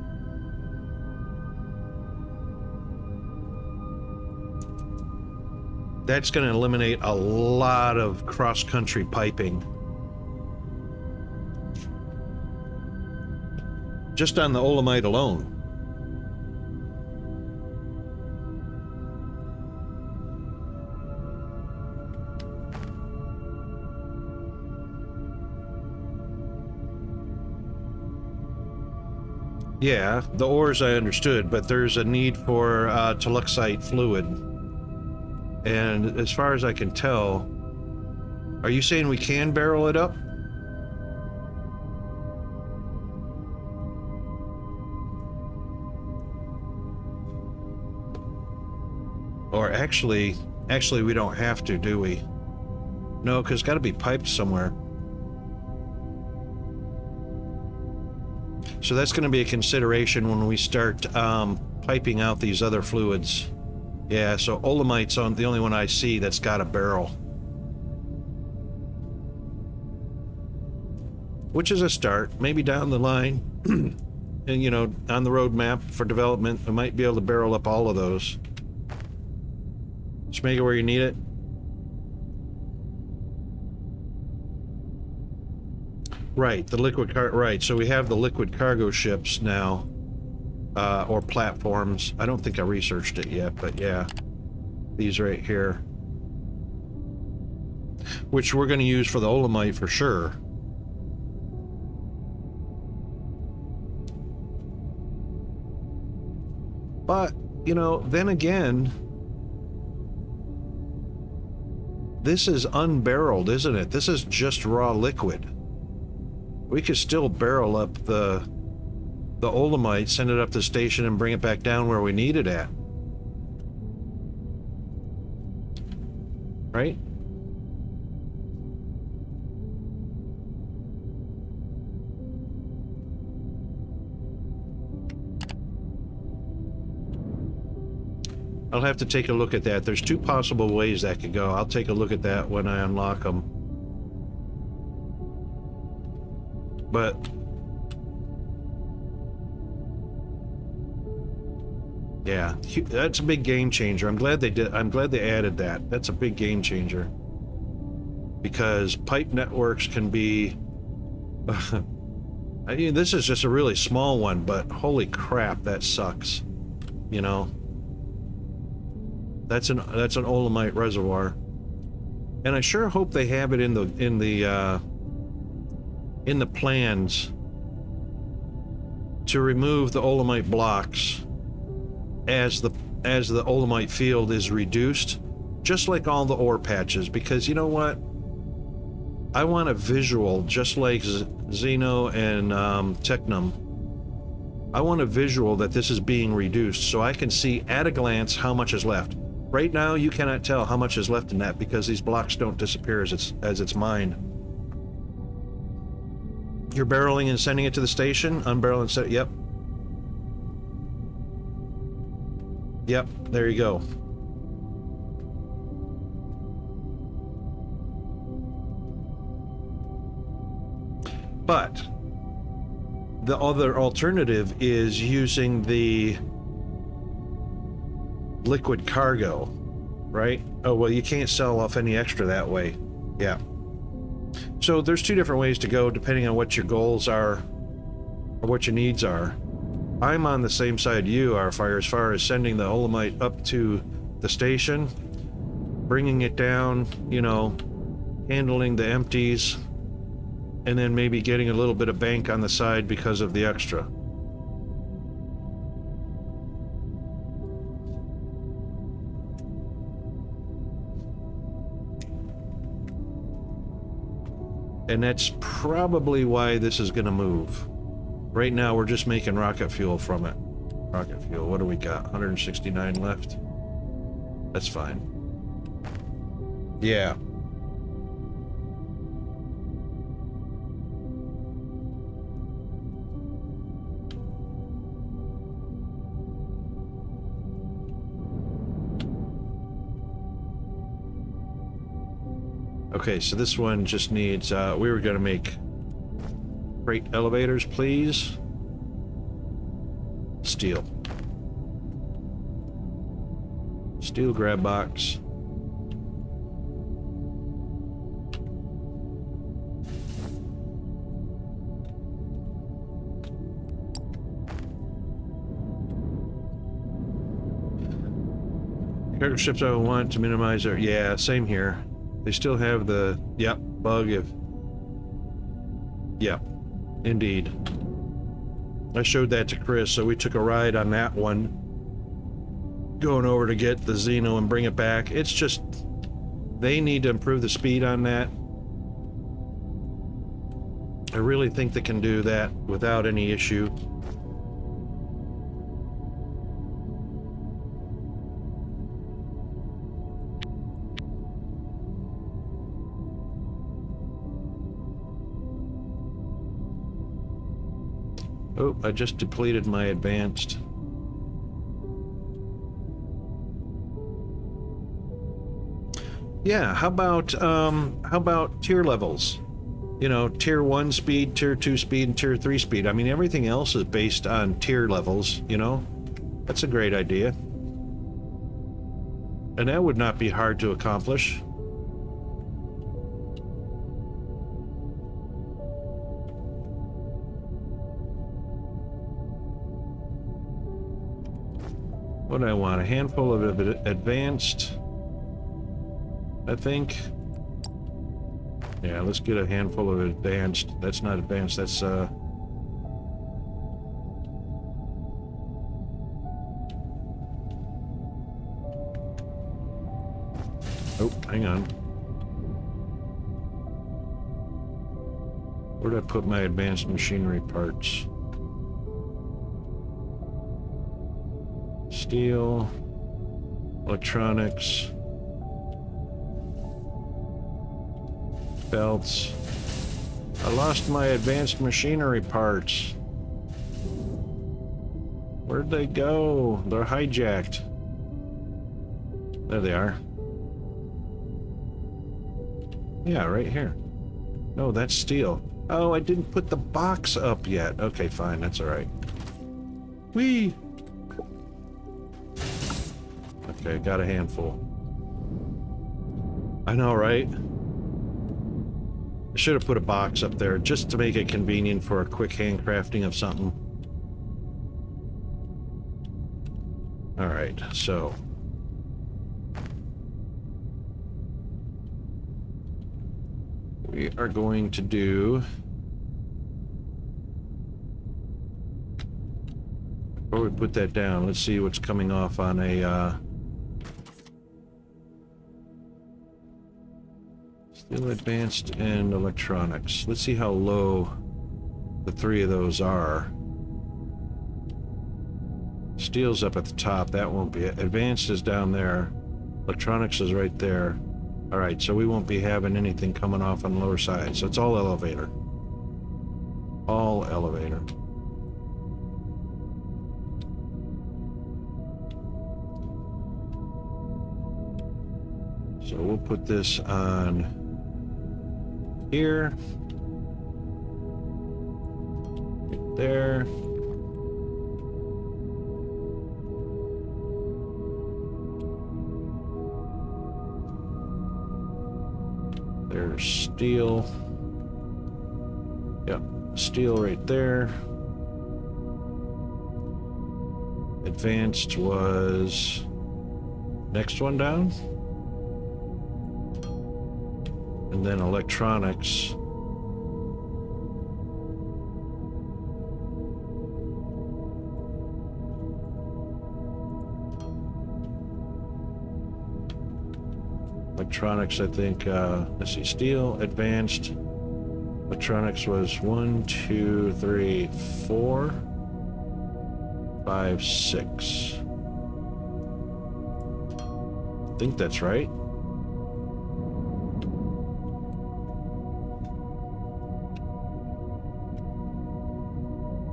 That's going to eliminate a lot of cross-country piping. Just on the olemite alone. Yeah, the ores I understood, but there's a need for toluxite fluid. And as far as I can tell, are you saying we can barrel it up? Or actually we don't have to, do we? No, because it's got to be piped somewhere. So that's going to be a consideration when we start piping out these other fluids. Yeah, so olemite's the only one I see that's got a barrel. Which is a start. Maybe down the line, and you know, on the roadmap for development, we might be able to barrel up all of those. Just make it where you need it. Right, the liquid right, so we have the liquid cargo ships now, or platforms. I don't think I researched it yet, but yeah, these right here, which we're going to use for the olemite for sure. But, you know, then again, this is unbarreled, isn't it? This is just raw liquid. We could still barrel up the olemite, send it up the station, and bring it back down where we need it at. Right? I'll have to take a look at that. There's two possible ways that could go. I'll take a look at that when I unlock them. But yeah, that's a big game changer. I'm glad they did. I'm glad they added that. That's a big game changer, because pipe networks can be I mean, this is just a really small one, but holy crap, that sucks. You know, that's an olemite reservoir, and I sure hope they have it in the plans to remove the olemite blocks as the olemite field is reduced, just like all the ore patches, because you know what? I want a visual, just like Xeno and Technum. I want a visual that this is being reduced, so I can see at a glance how much is left. Right now, you cannot tell how much is left in that because these blocks don't disappear as it's mined. You're barreling and sending it to the station? Unbarrel and set. Yep. Yep, there you go. But the other alternative is using the liquid cargo, right? Oh, well, you can't sell off any extra that way. Yeah. So there's two different ways to go depending on what your goals are or what your needs are. I'm on the same side you are, Fire, as far as sending the olemite up to the station, bringing it down, you know, handling the empties, and then maybe getting a little bit of bank on the side because of the extra. And that's probably why this is going to move. Right now, we're just making rocket fuel from it. Rocket fuel, what do we got? 169 left? That's fine. Yeah. Okay, so this one just needs, we were gonna make freight elevators, please. Steel. Steel grab box. Cargo ships I want to minimize their, yeah, same here. They still have the, yep, bug of, yep, indeed. I showed that to Chris, so we took a ride on that one, going over to get the Xeno and bring it back. It's just, they need to improve the speed on that. I really think they can do that without any issue. Oh, I just depleted my advanced. Yeah, how about tier levels? You know, tier 1 speed, tier 2 speed, and tier 3 speed. I mean, everything else is based on tier levels, you know? That's a great idea. And that would not be hard to accomplish. What do I want? A handful of advanced, I think. Yeah, let's get a handful of advanced. That's not advanced, that's oh, hang on. Where did I put my advanced machinery parts? Steel, electronics, belts. I lost my advanced machinery parts. Where'd they go? They're hijacked. There they are. Yeah, right here. No, that's steel. Oh, I didn't put the box up yet. Okay, fine, that's all right. Whee! Okay, got a handful. I know, right? I should have put a box up there just to make it convenient for a quick handcrafting of something. Alright, so. We are going to do... Before we put that down, let's see what's coming off on a, Steel, advanced, and electronics. Let's see how low the three of those are. Steel's up at the top. That won't be it. Advanced is down there. Electronics is right there. Alright, so we won't be having anything coming off on the lower side. So it's all elevator. All elevator. So we'll put this on here, right there. There's steel. Yep, steel right there. Advanced was next one down. And then electronics. Electronics, I think, let's see, steel, advanced, Electronics was 1, 2, 3, 4, 5, 6. I think that's right.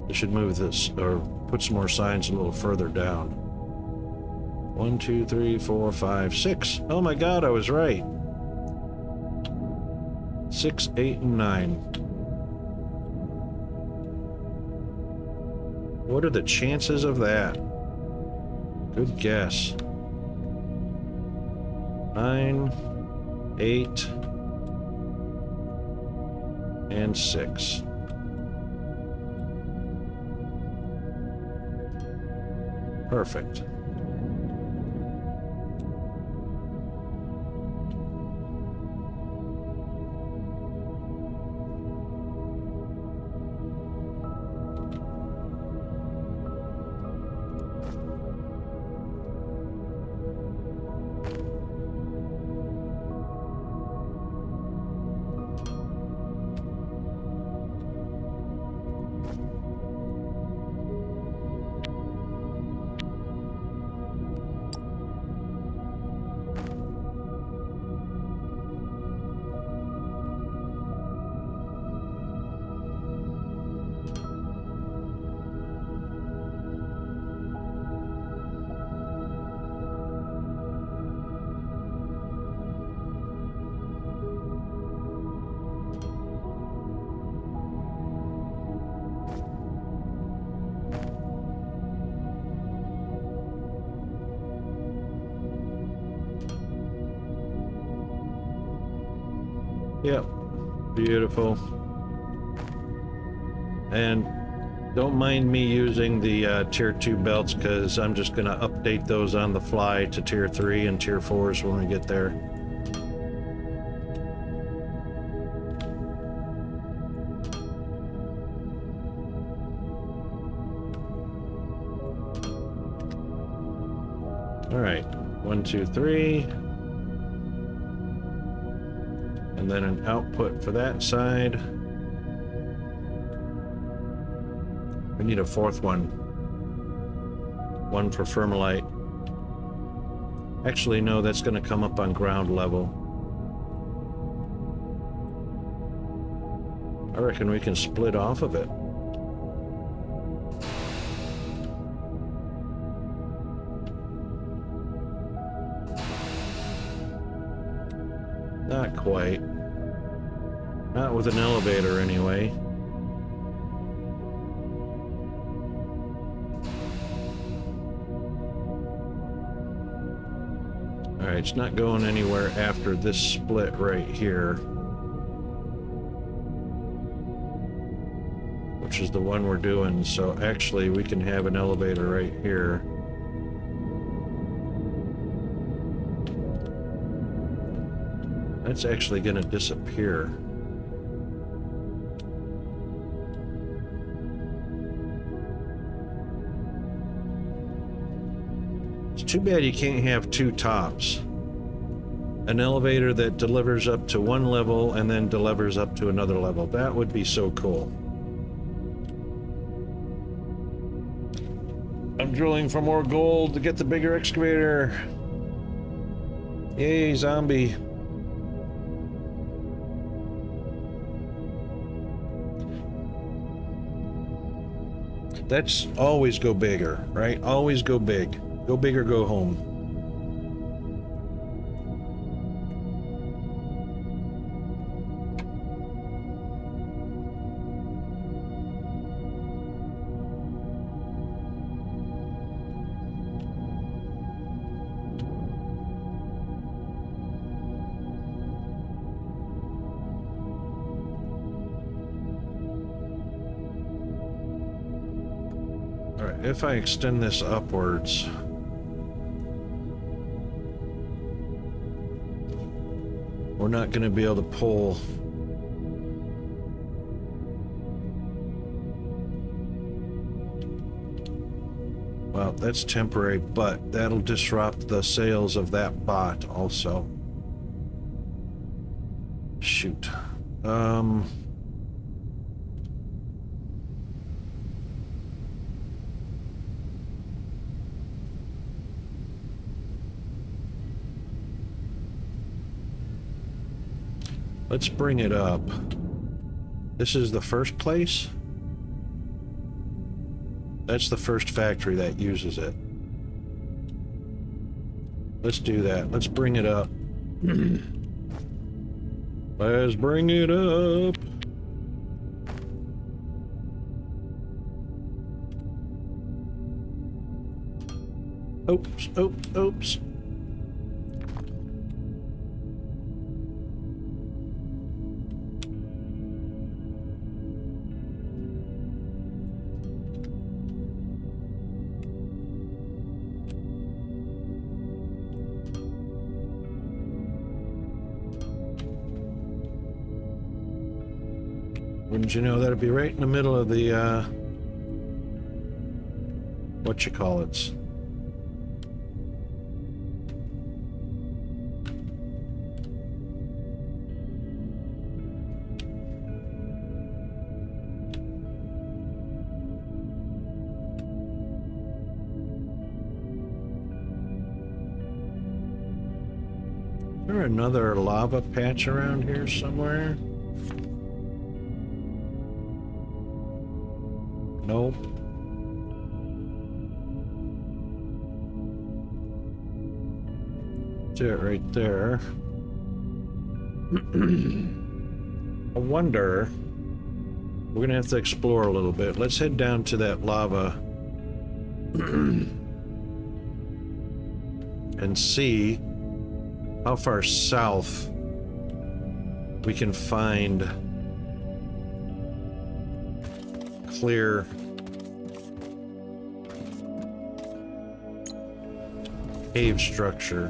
I should move this or put some more signs a little further down. 1, 2, 3, 4, 5, 6. Oh my God, I was right. 6, 8, and 9. What are the chances of that? Good guess. 9, 8, and 6. Perfect. Yep, beautiful. And don't mind me using the tier 2 belts because I'm just going to update those on the fly to tier 3 and tier 4s when we get there. All right, 1, 2, 3. And then an output for that side. We need a fourth one. One for Firmalite. Actually, no, that's going to come up on ground level. I reckon we can split off of it. Not quite. Not with an elevator, anyway. Alright, it's not going anywhere after this split right here. Which is the one we're doing, so actually we can have an elevator right here. That's actually going to disappear. It's too bad you can't have two tops. An elevator that delivers up to one level and then delivers up to another level. That would be so cool. I'm drilling for more gold to get the bigger excavator. Yay, zombie. That's always go bigger, right? Always go big. Go big or go home. If I extend this upwards, we're not going to be able to pull. Well, that's temporary, but that'll disrupt the sales of that bot also. Shoot. Let's bring it up. This is the first place? That's the first factory that uses it. Let's do that. Let's bring it up. Let's bring it up. Oops, oops, oops. Wouldn't you know, that'd be right in the middle of the, whatchamacallits. Is there another lava patch around here somewhere? Nope. That's it right there. I wonder... We're gonna have to explore a little bit. Let's head down to that lava and see how far south we can find clear cave structure.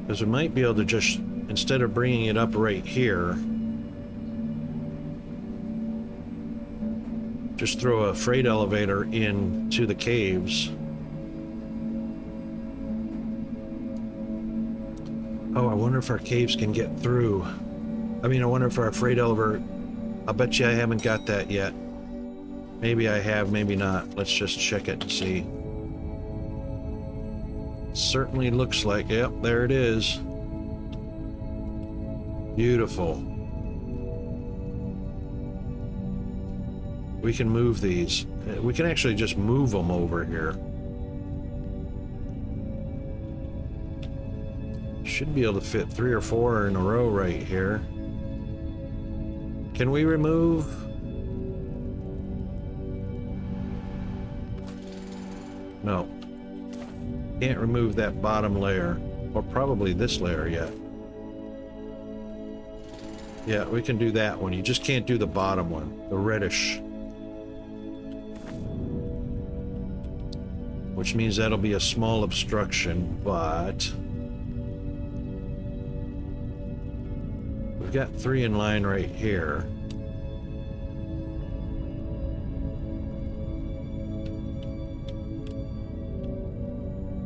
Because we might be able to just, instead of bringing it up right here, just throw a freight elevator into the caves. Oh, I wonder if our caves can get through. I mean, I wonder if our freight elevator... I'll bet you I haven't got that yet. Maybe I have, maybe not. Let's just check it and see. Certainly looks like... Yep, there it is. Beautiful. We can move these. We can actually just move them over here. Should be able to fit 3 or 4 in a row right here. Can we remove? No. Can't remove that bottom layer. Or probably this layer yet. Yeah, we can do that one. You just can't do the bottom one. The reddish. Which means that'll be a small obstruction, but... We've got 3 in line right here.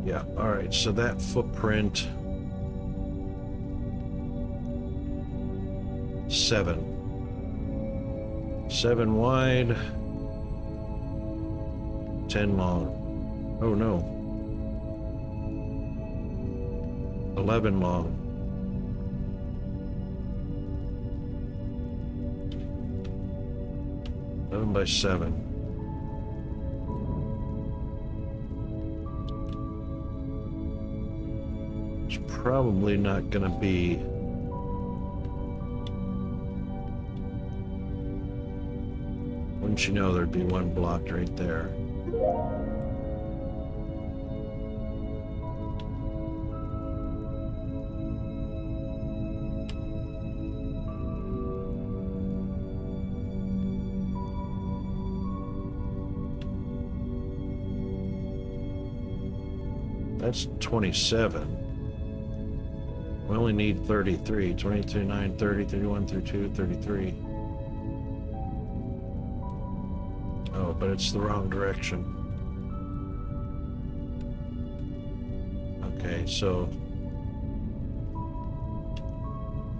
Yeah, alright, so that footprint... 7. 7 wide... 10 long. Oh no. 11 long. By 7. It's probably not gonna be. Wouldn't you know, there'd be one blocked right there. That's 27. We only need 33. 22, 9, 30, 31, 32, 33. Oh, but it's the wrong direction. Okay, so...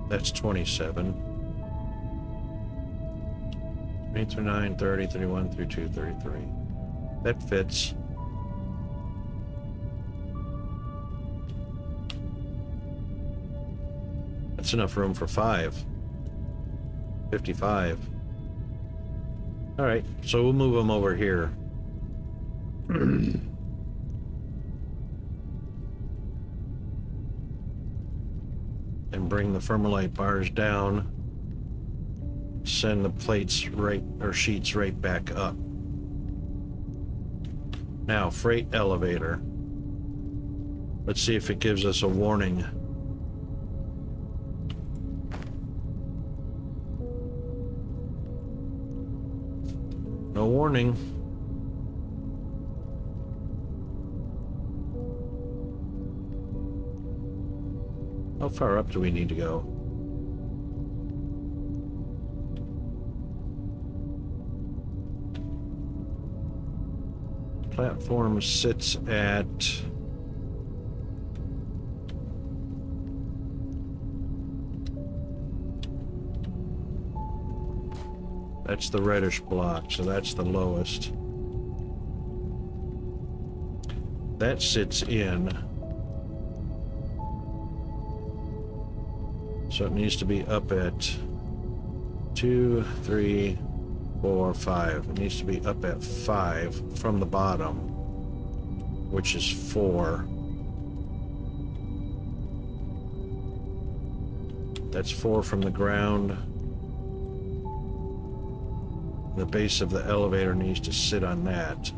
That's 27. 22, 9, 30, 31, 32, 33. That fits. That's enough room for 5. 55. All right, so we'll move them over here. And bring the Thermalite bars down. Send the plates right, or sheets right back up. Now, freight elevator. Let's see if it gives us a warning. No warning. How far up do we need to go? Platform sits at... That's the reddish block, so that's the lowest. That sits in. So it needs to be up at 2, 3, 4, 5. It needs to be up at 5 from the bottom, which is 4. That's 4 from the ground. The base of the elevator needs to sit on that.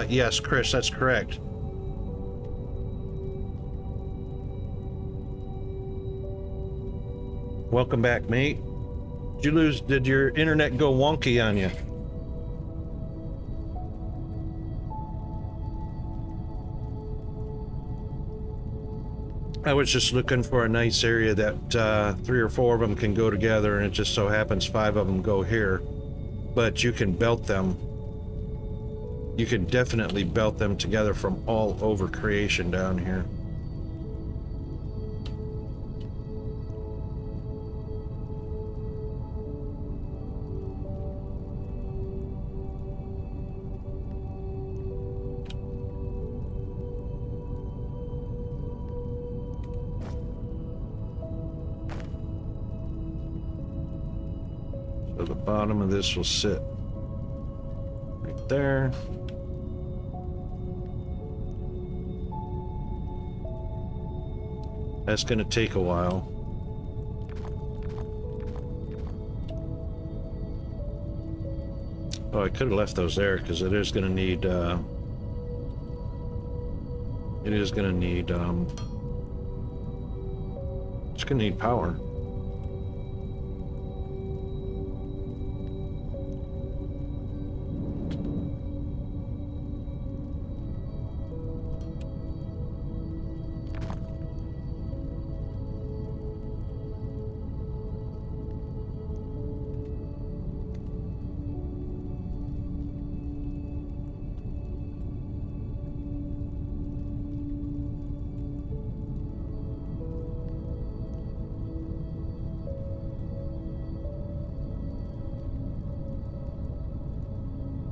Yes, Chris, that's correct. Welcome back, mate. Did your internet go wonky on you? I was just looking for a nice area that 3 or 4 of them can go together, and it just so happens 5 of them go here. But you can belt them. You can definitely belt them together from all over creation down here. So the bottom of this will sit right there. That's going to take a while. Oh, I could have left those there because it is going to need, it's going to need power.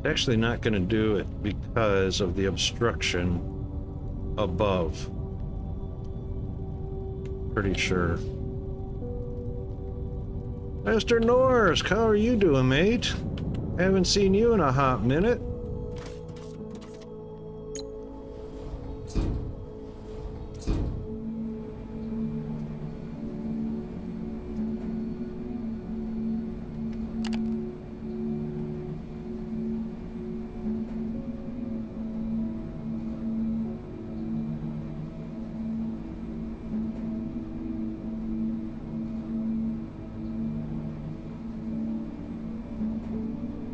Actually not going to do it because of the obstruction above. Pretty sure. Mr. Norris, how are you doing, mate? Haven't seen you in a hot minute.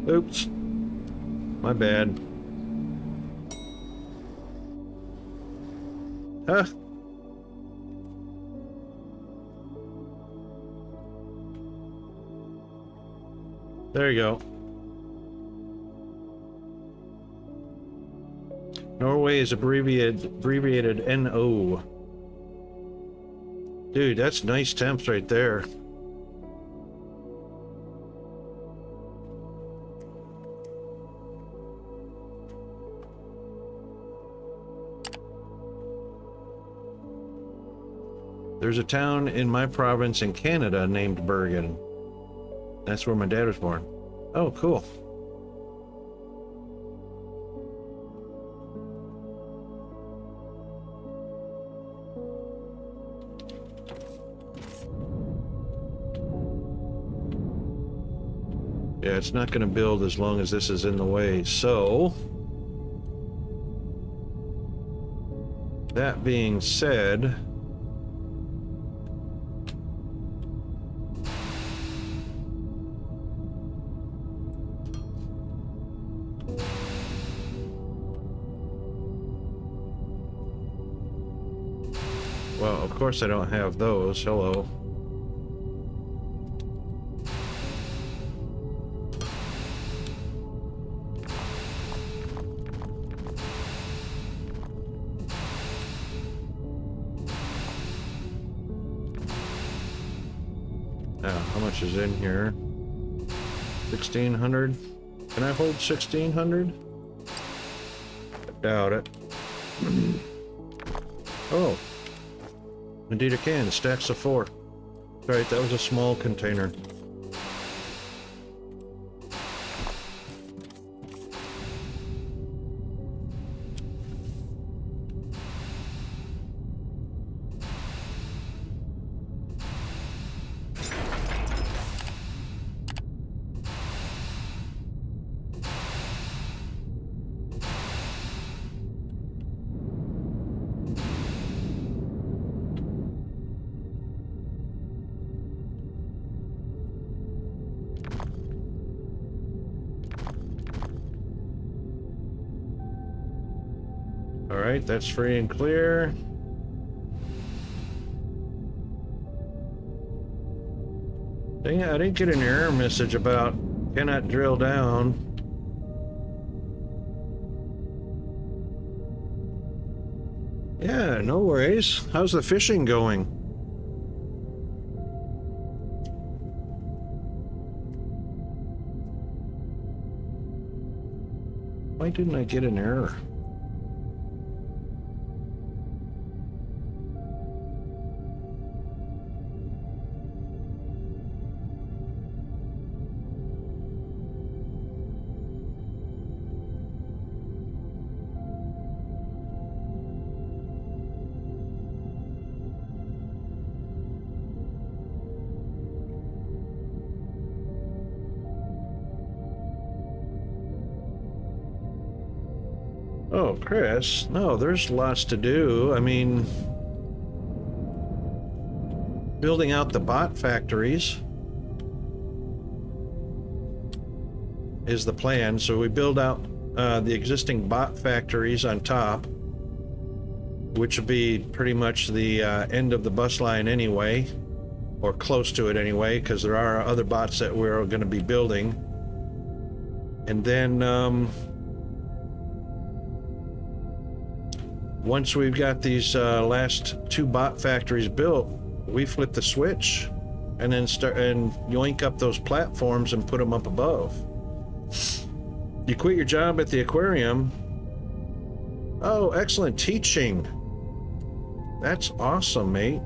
Oops. My bad. Huh? There you go. Norway is abbreviated NO. Dude, that's nice temps right there. There's a town in my province in Canada named Bergen. That's where my dad was born. Oh, cool. Yeah, it's not going to build as long as this is in the way, so... That being said... Well, of course I don't have those. Hello. Now, how much is in here? 1,600? Can I hold 1,600? I doubt it. Oh. Indeed it can. Stacks of 4. Right, that was a small container. Alright, that's free and clear. Dang it, I didn't get an error message about cannot drill down. Yeah, no worries. How's the fishing going? Why didn't I get an error? Oh, Chris, no, there's lots to do. I mean, building out the bot factories is the plan. So we build out the existing bot factories on top, which will be pretty much the end of the bus line anyway, or close to it anyway, because there are other bots that we're going to be building. And then once we've got these last 2 bot factories built, we flip the switch and then start and yoink up those platforms and put them up above. You quit your job at the aquarium. Oh, excellent teaching. That's awesome, mate.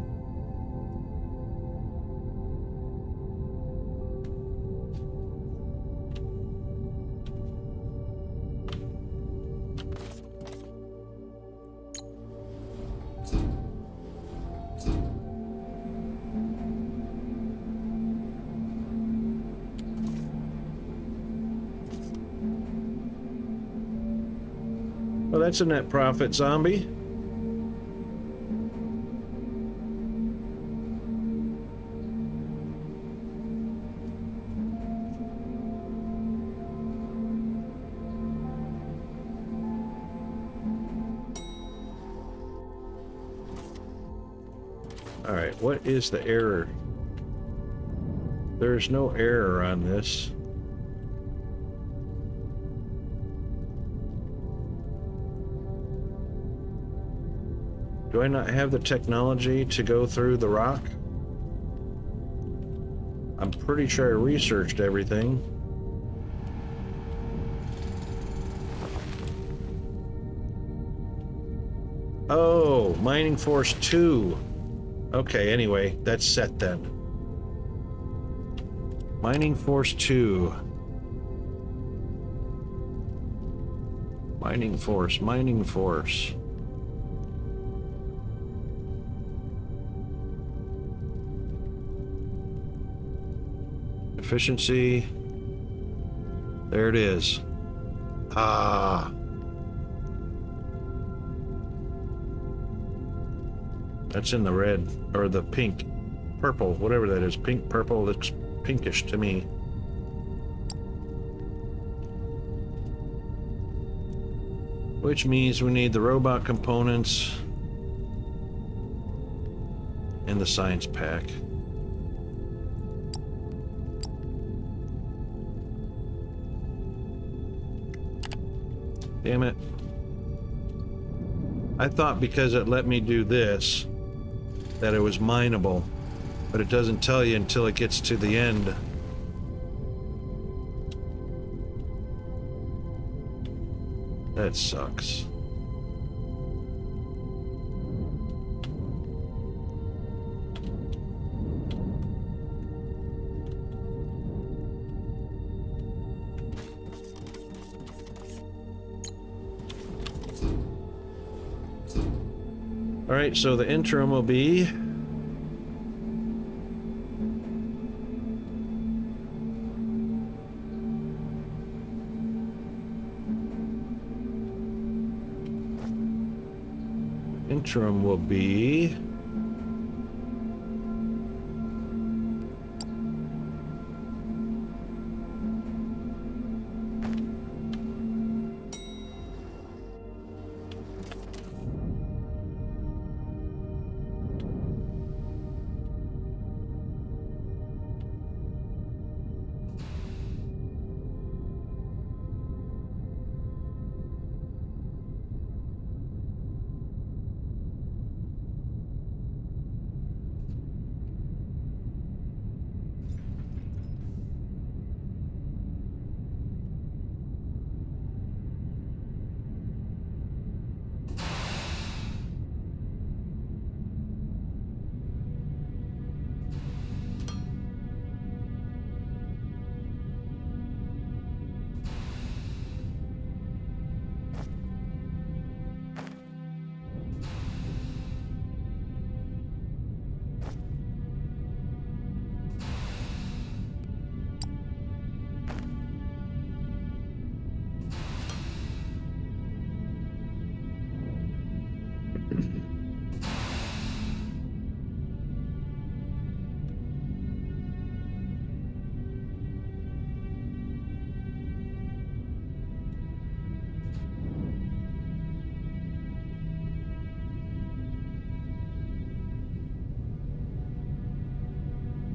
Well, that's a net profit, zombie. All right, what is the error? There's no error on this. Do I not have the technology to go through the rock? I'm pretty sure I researched everything. Oh, Mining Force 2. Okay, anyway, that's set then. Mining Force 2. Mining Force, Mining Force. Efficiency. There it is. Ah. That's in the red, or the pink, purple, whatever that is. Pink, purple, looks pinkish to me. Which means we need the robot components and the science pack. Damn it. I thought because it let me do this, that it was mineable, but it doesn't tell you until it gets to the end. That sucks. All right, so the interim will be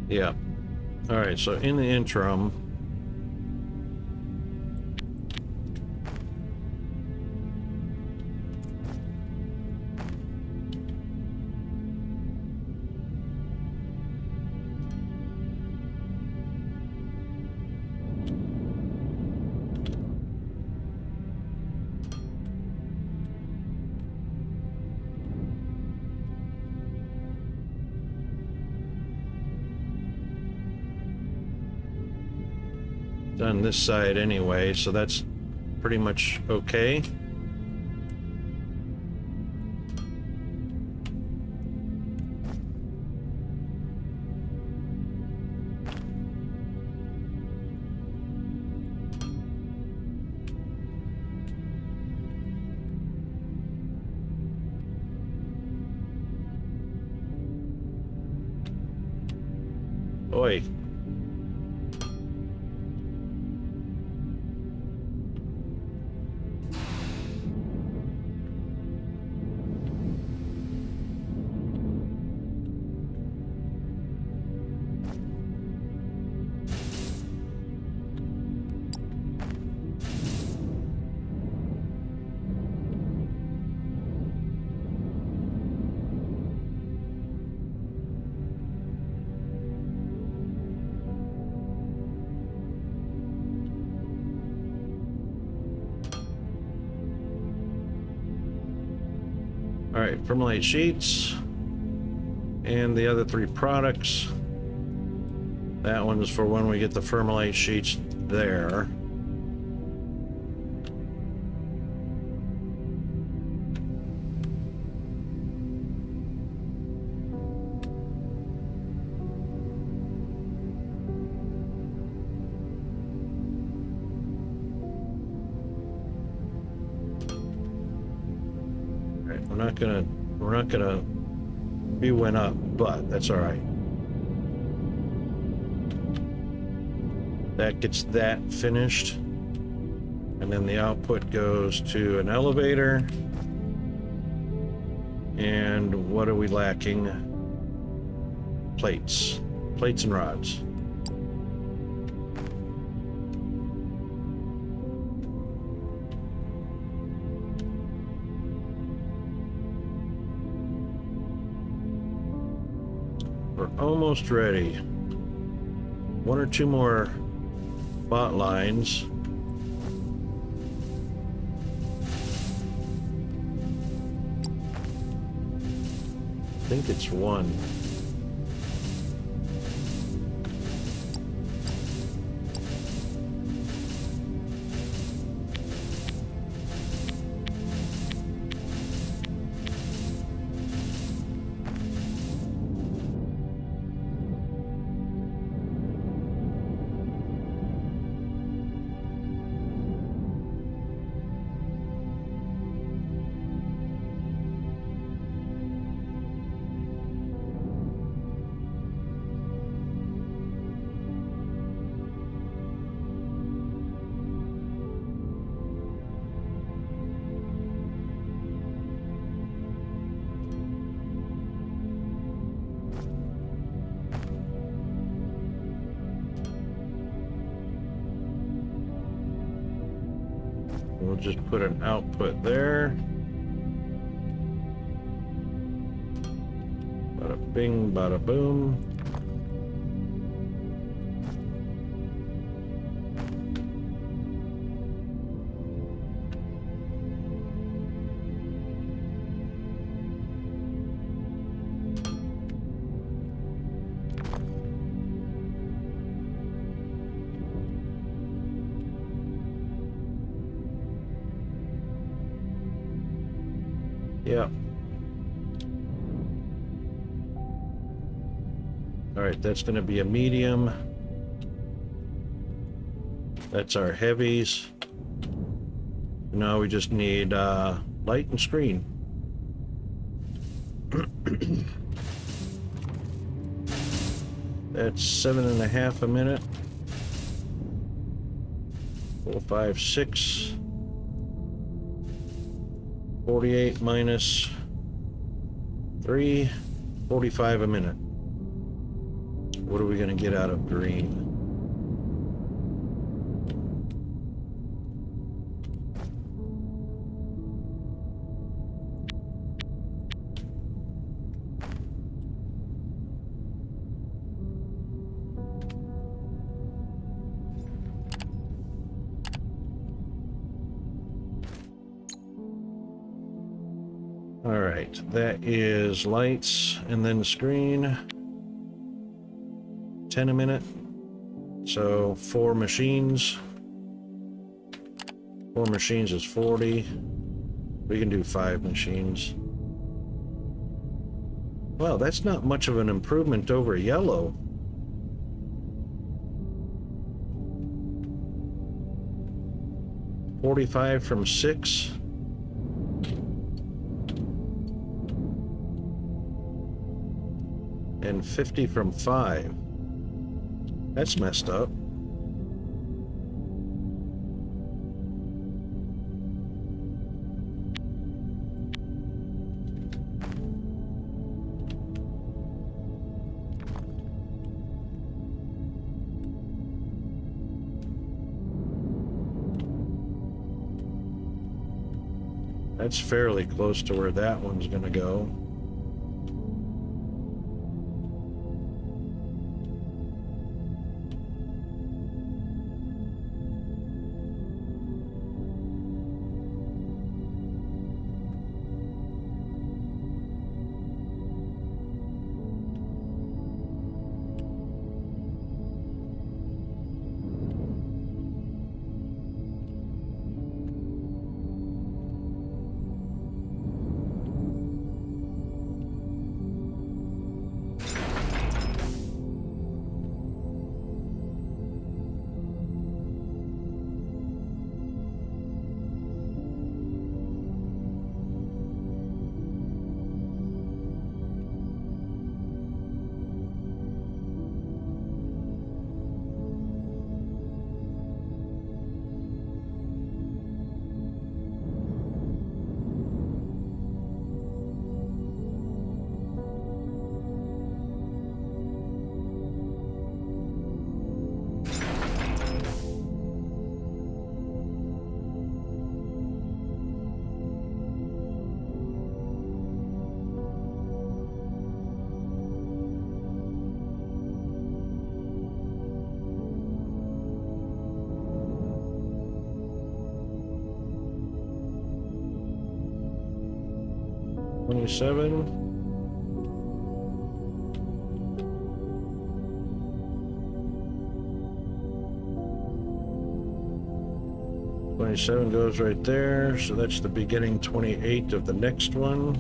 yeah. All right, so in the interim, done this side anyway, so that's pretty much okay. Oi. All right, Permalite sheets. And the other 3 products. That one is for when we get the Permalite sheets there. All right, we're not gonna be went up, but that's all right. That gets that finished. And then the output goes to an elevator. And what are we lacking? Plates. Plates and rods. We're almost ready. 1 or 2 more bot lines. I think it's 1. We'll just put an output there. Bada bing, bada boom. Yeah. All right, that's going to be a medium. That's our heavies. Now we just need light and screen. That's 7.5 a minute. 4, 5, 6. 48 minus 3, 45 a minute. What are we going to get out of green? All right, that is lights and then screen. 10 a minute. So 4 machines. 4 machines is 40. We can do 5 machines. Well, that's not much of an improvement over yellow. $45 from 6. And 50 from 5. That's messed up. That's fairly close to where that one's gonna go. 27. '27 goes right there, so that's the beginning 28 of the next one.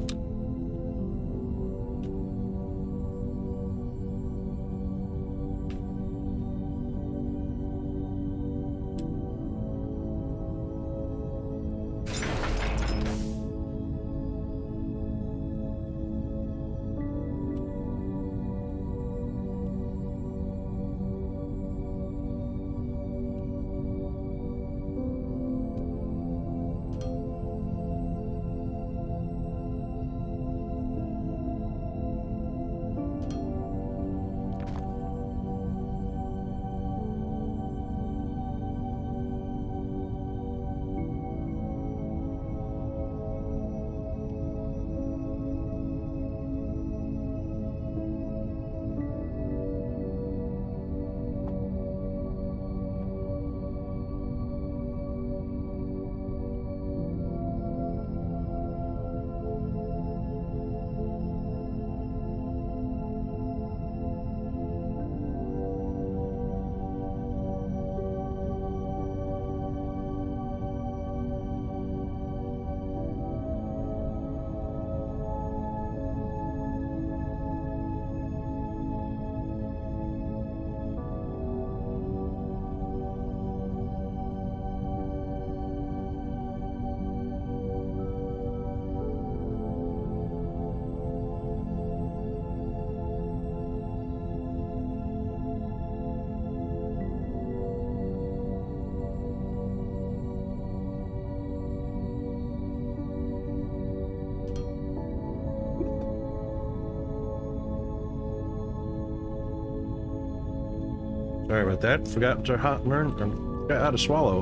Sorry about that. Forgot how to swallow.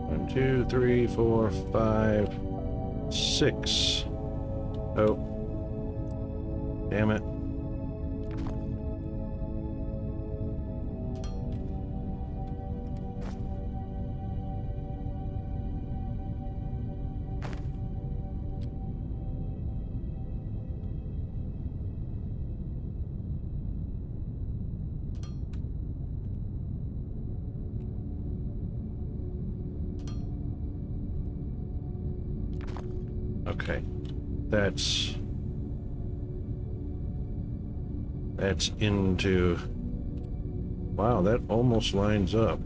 One, two, three, 4, 5, 6. Oh. Damn it. Okay. That's into... Wow, that almost lines up.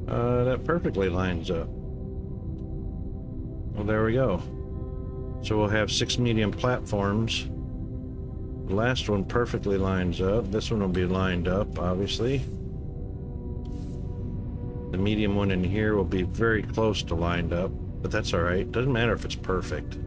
That perfectly lines up. Well, there we go. So we'll have 6 medium platforms. The last one perfectly lines up. This one will be lined up, obviously. The medium one in here will be very close to lined up, but that's all right. Doesn't matter if it's perfect.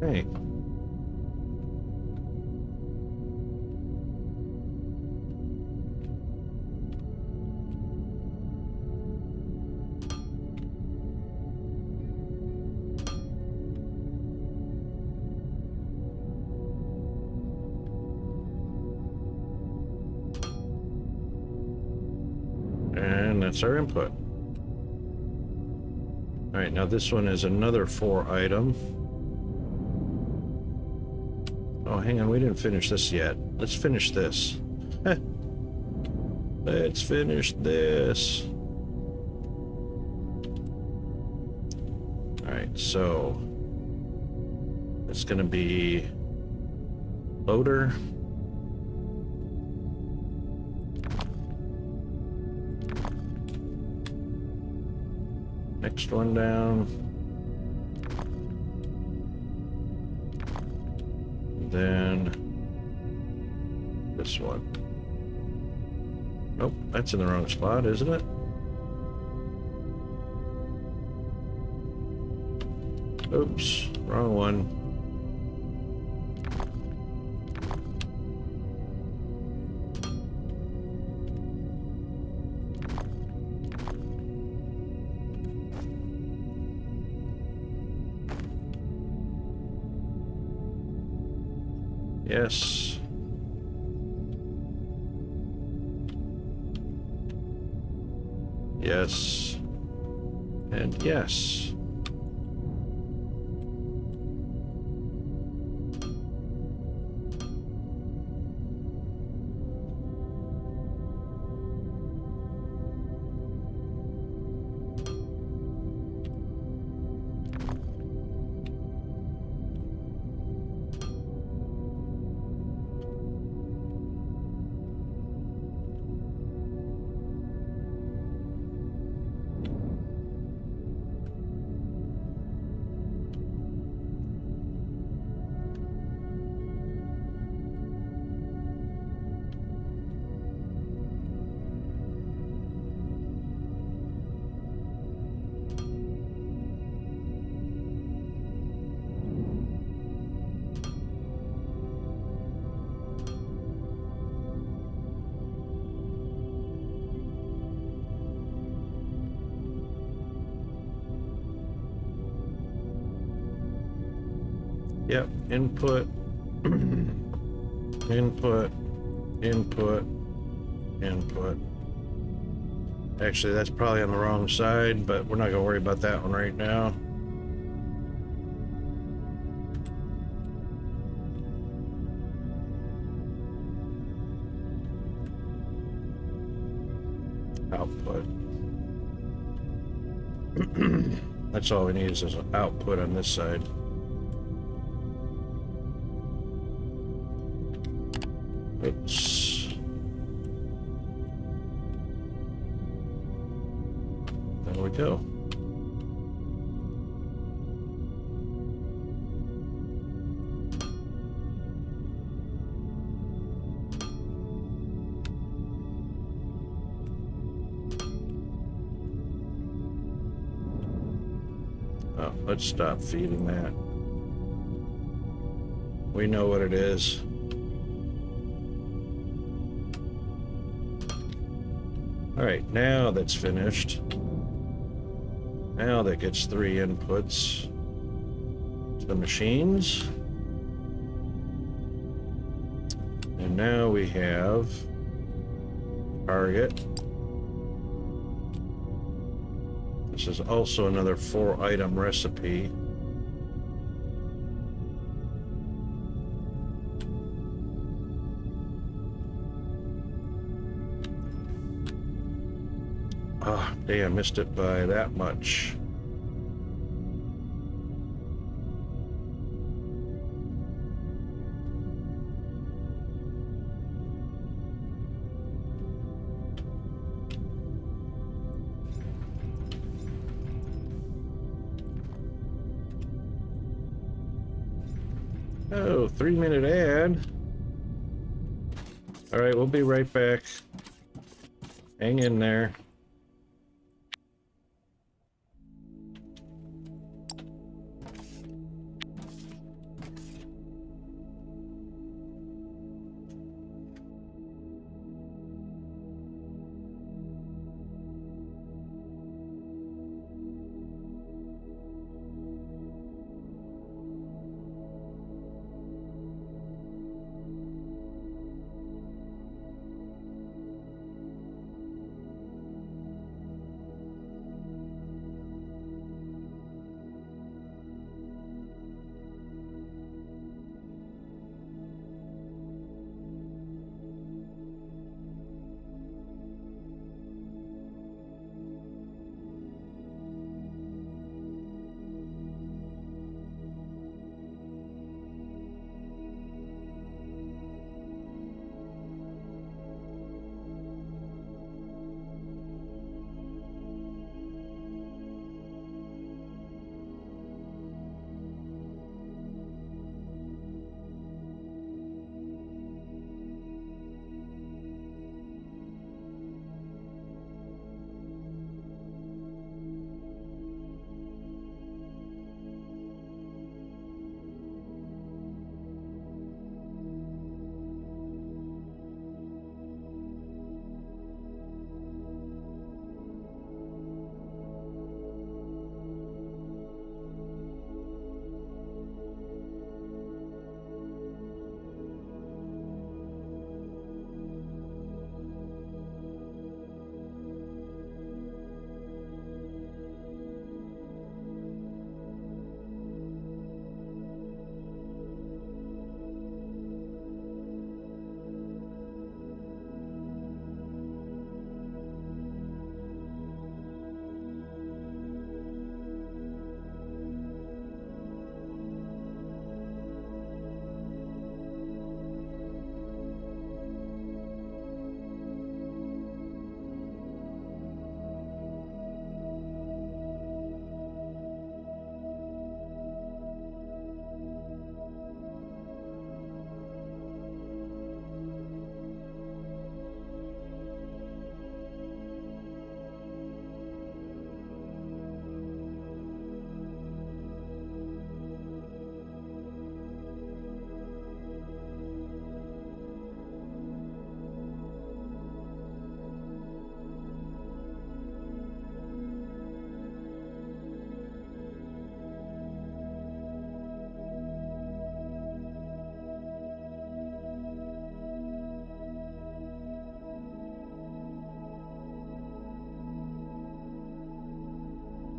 Hey. And that's our input. All right, now this one is another 4 item. Oh, hang on, we didn't finish this yet. Let's finish this. Let's finish this. All right, so it's gonna be loader. Next one down. Then this one. Nope, that's in the wrong spot, isn't it? Oops, wrong one. Yes. Yes. And yes. Yep, input, input, input, input. Actually, that's probably on the wrong side, but we're not going to worry about that one right now. Output. That's all we need is an output on this side. Oops. There we go. Oh, let's stop feeding that. We know what it is. All right, now that's finished. Now that gets 3 inputs to the machines. And now we have target. This is also another 4-item recipe. Ah, damn, missed it by that much. Oh, 3-minute ad. All right, we'll be right back. Hang in there.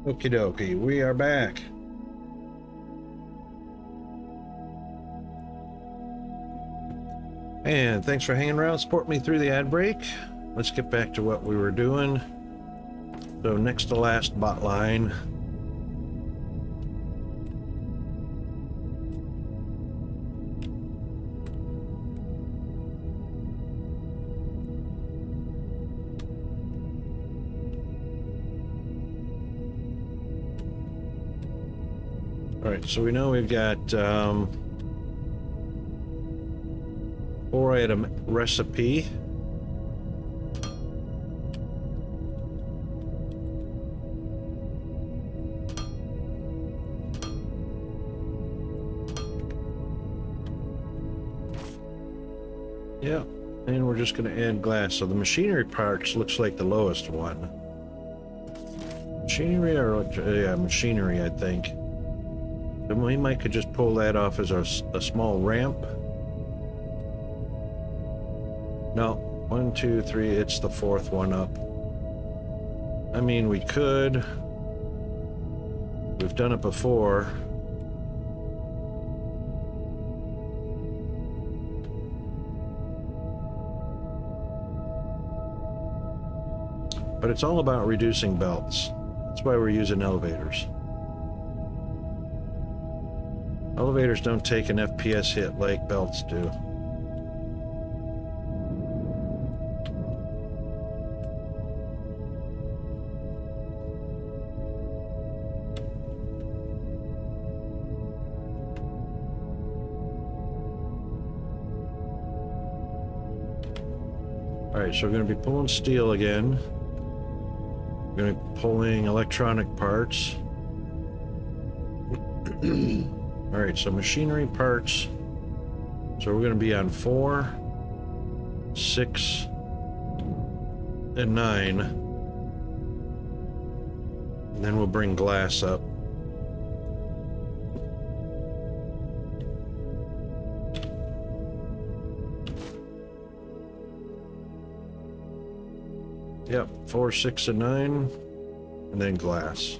Okie dokie, we are back. And thanks for hanging around, support me through the ad break. Let's get back to what we were doing. So next to last bot line. All right, so we know we've got 4-item recipe. Yeah, and we're just going to add glass. So the machinery parts looks like the lowest one. Machinery or yeah, machinery, I think. So we might could just pull that off as a small ramp. No, 1, 2, 3. It's the fourth one up. I mean, we could. We've done it before. But it's all about reducing belts. That's why we're using elevators. Elevators don't take an FPS hit like belts do. Alright, so we're going to be pulling steel again. We're going to be pulling electronic parts. Alright, so machinery parts. So we're going to be on 4, 6, and 9. And then we'll bring glass up. Yep, 4, 6, and 9, and then glass.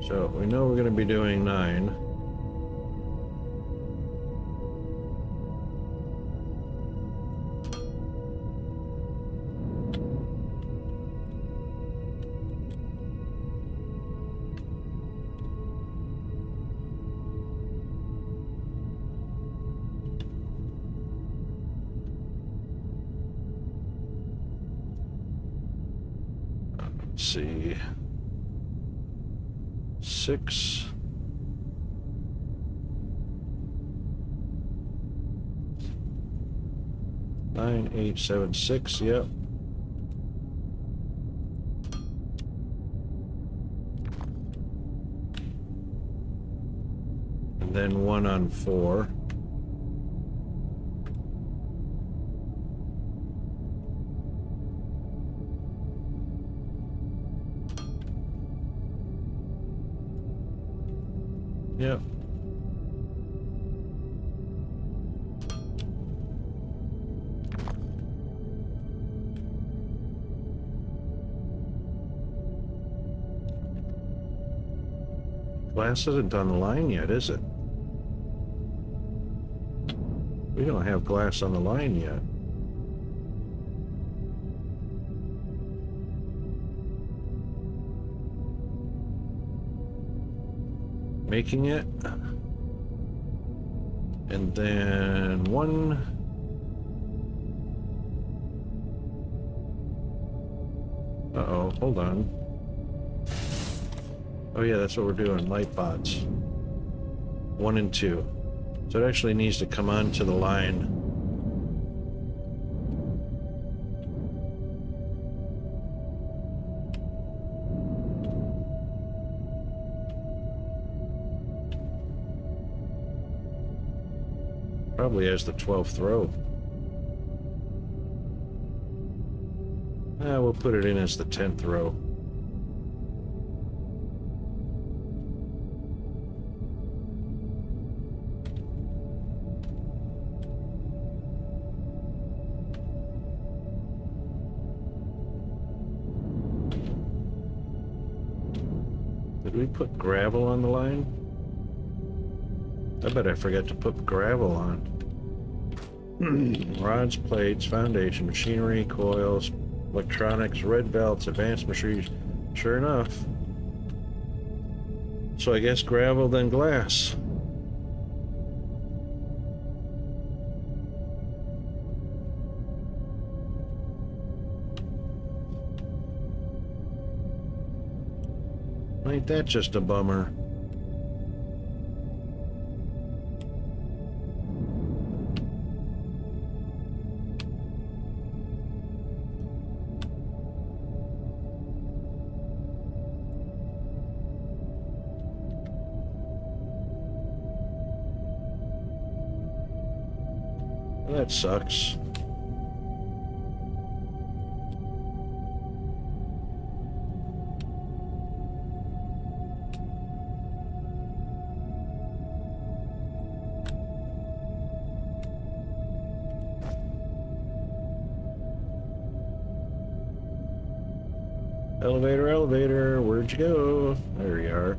So we know we're going to be doing 9. Let's see. 6. Nine, 8, 7, 6, yep. And then 1 on 4. Yep. Glass isn't on the line yet, is it? We don't have glass on the line yet. Making it. And then 1. Uh-oh, hold on. Oh yeah, that's what we're doing, light bots. 1 and 2. So it actually needs to come onto the line. Probably as the 12th row. We'll put it in as the 10th row. Did we put gravel on the line? I bet I forgot to put gravel on. Rods, plates, foundation, machinery, coils, electronics, red belts, advanced machinery. Sure enough. So I guess gravel, then glass. Ain't that just a bummer? That sucks. Elevator, elevator, where'd you go? There you are.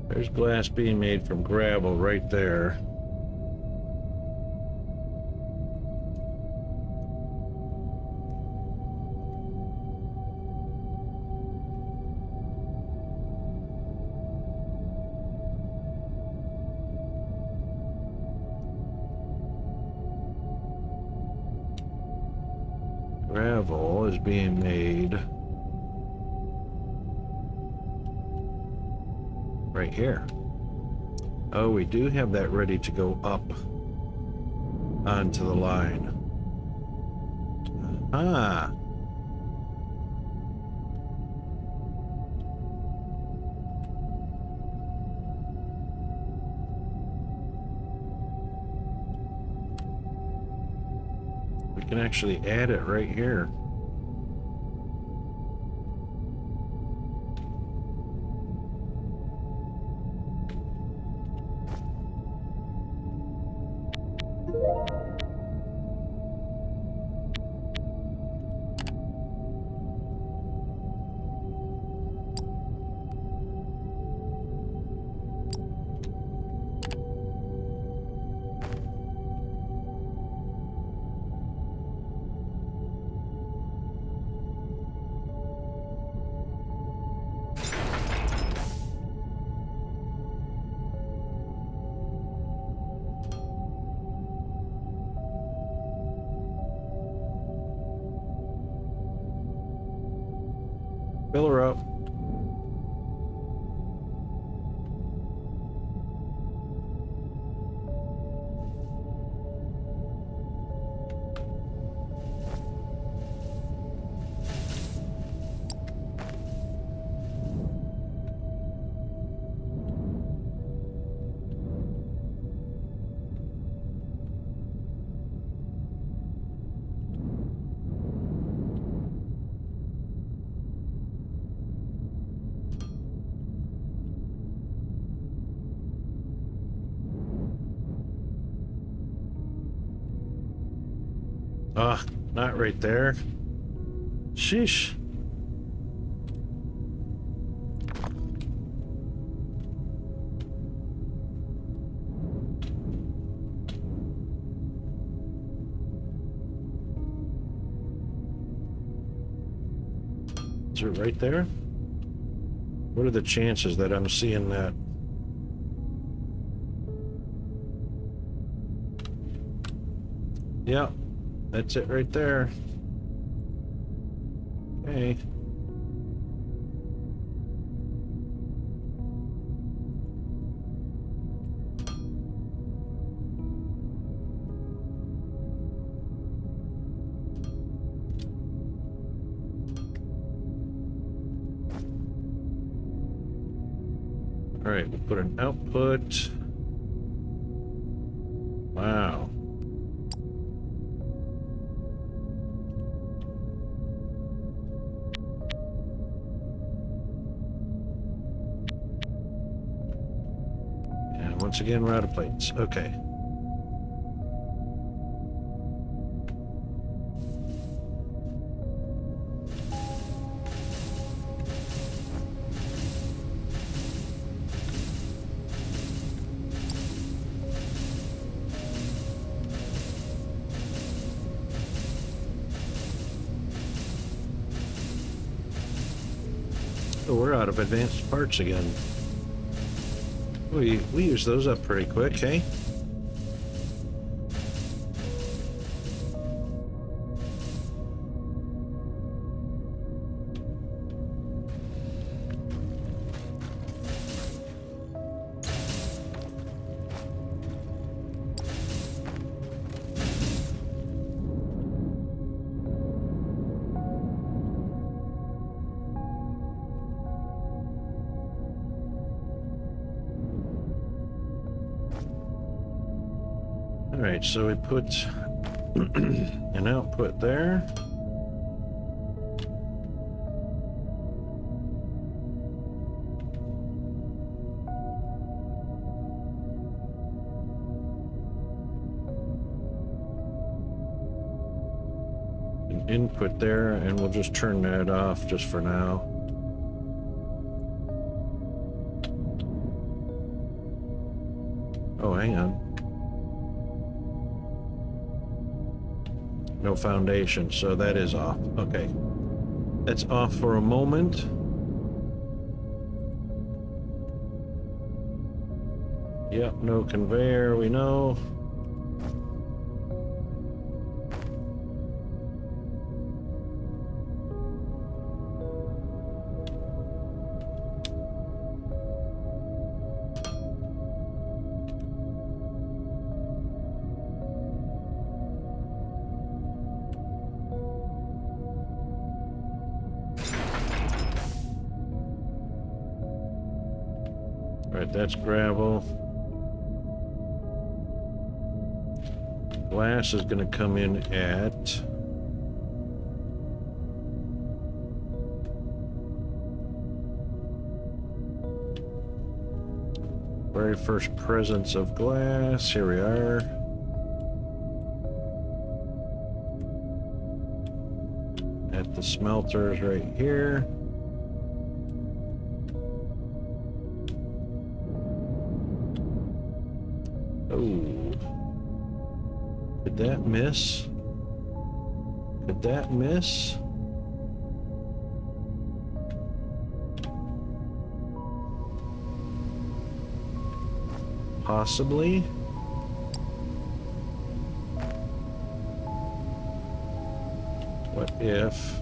There's glass being made from gravel right there. Gravel is being made right here. Oh, we do have that ready to go up onto the line. Ah. We can actually add it right here. Fill her up. Ah, not right there. Sheesh. Is it right there? What are the chances that I'm seeing that? Yep. That's it right there. Okay. Alright, we'll put an output. Wow. And once again, router plates. Okay. Oh, we're out of advanced parts again. We use those up pretty quick, hey? Alright, so we put an output there. An input there, and we'll just turn that off just for now. Oh, hang on. No foundation, so that is off. Okay. That's off for a moment. Yep, no conveyor, we know. Right, that's gravel. Glass is going to come in at very first presence of glass. Here we are. At the smelters right here. Oh, could that miss? Could that miss? Possibly. What if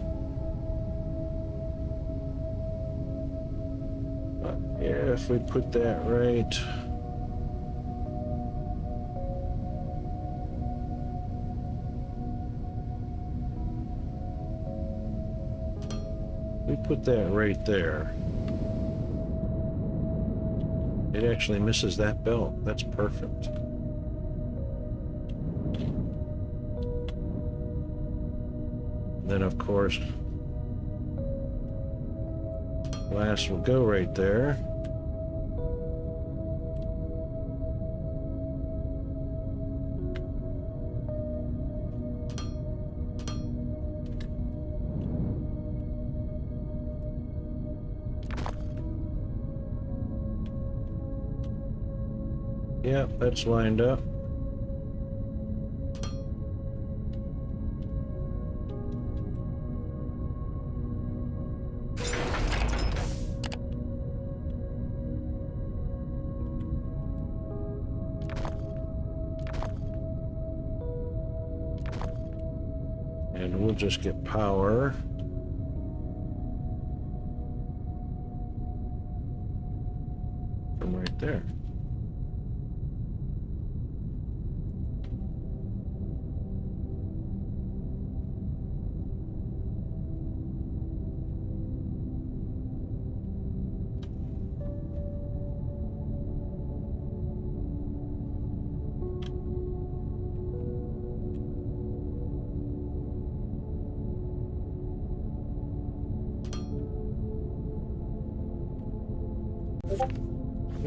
we put that right? We put that right there. It actually misses that belt. That's perfect. Then, of course, glass will go right there. Yep, that's lined up. And we'll just get power. From right there.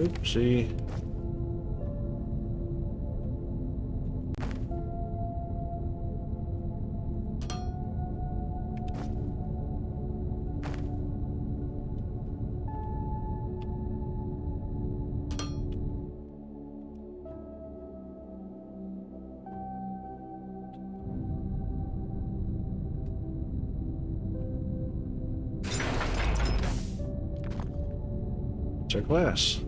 Oopsie. It's our glass.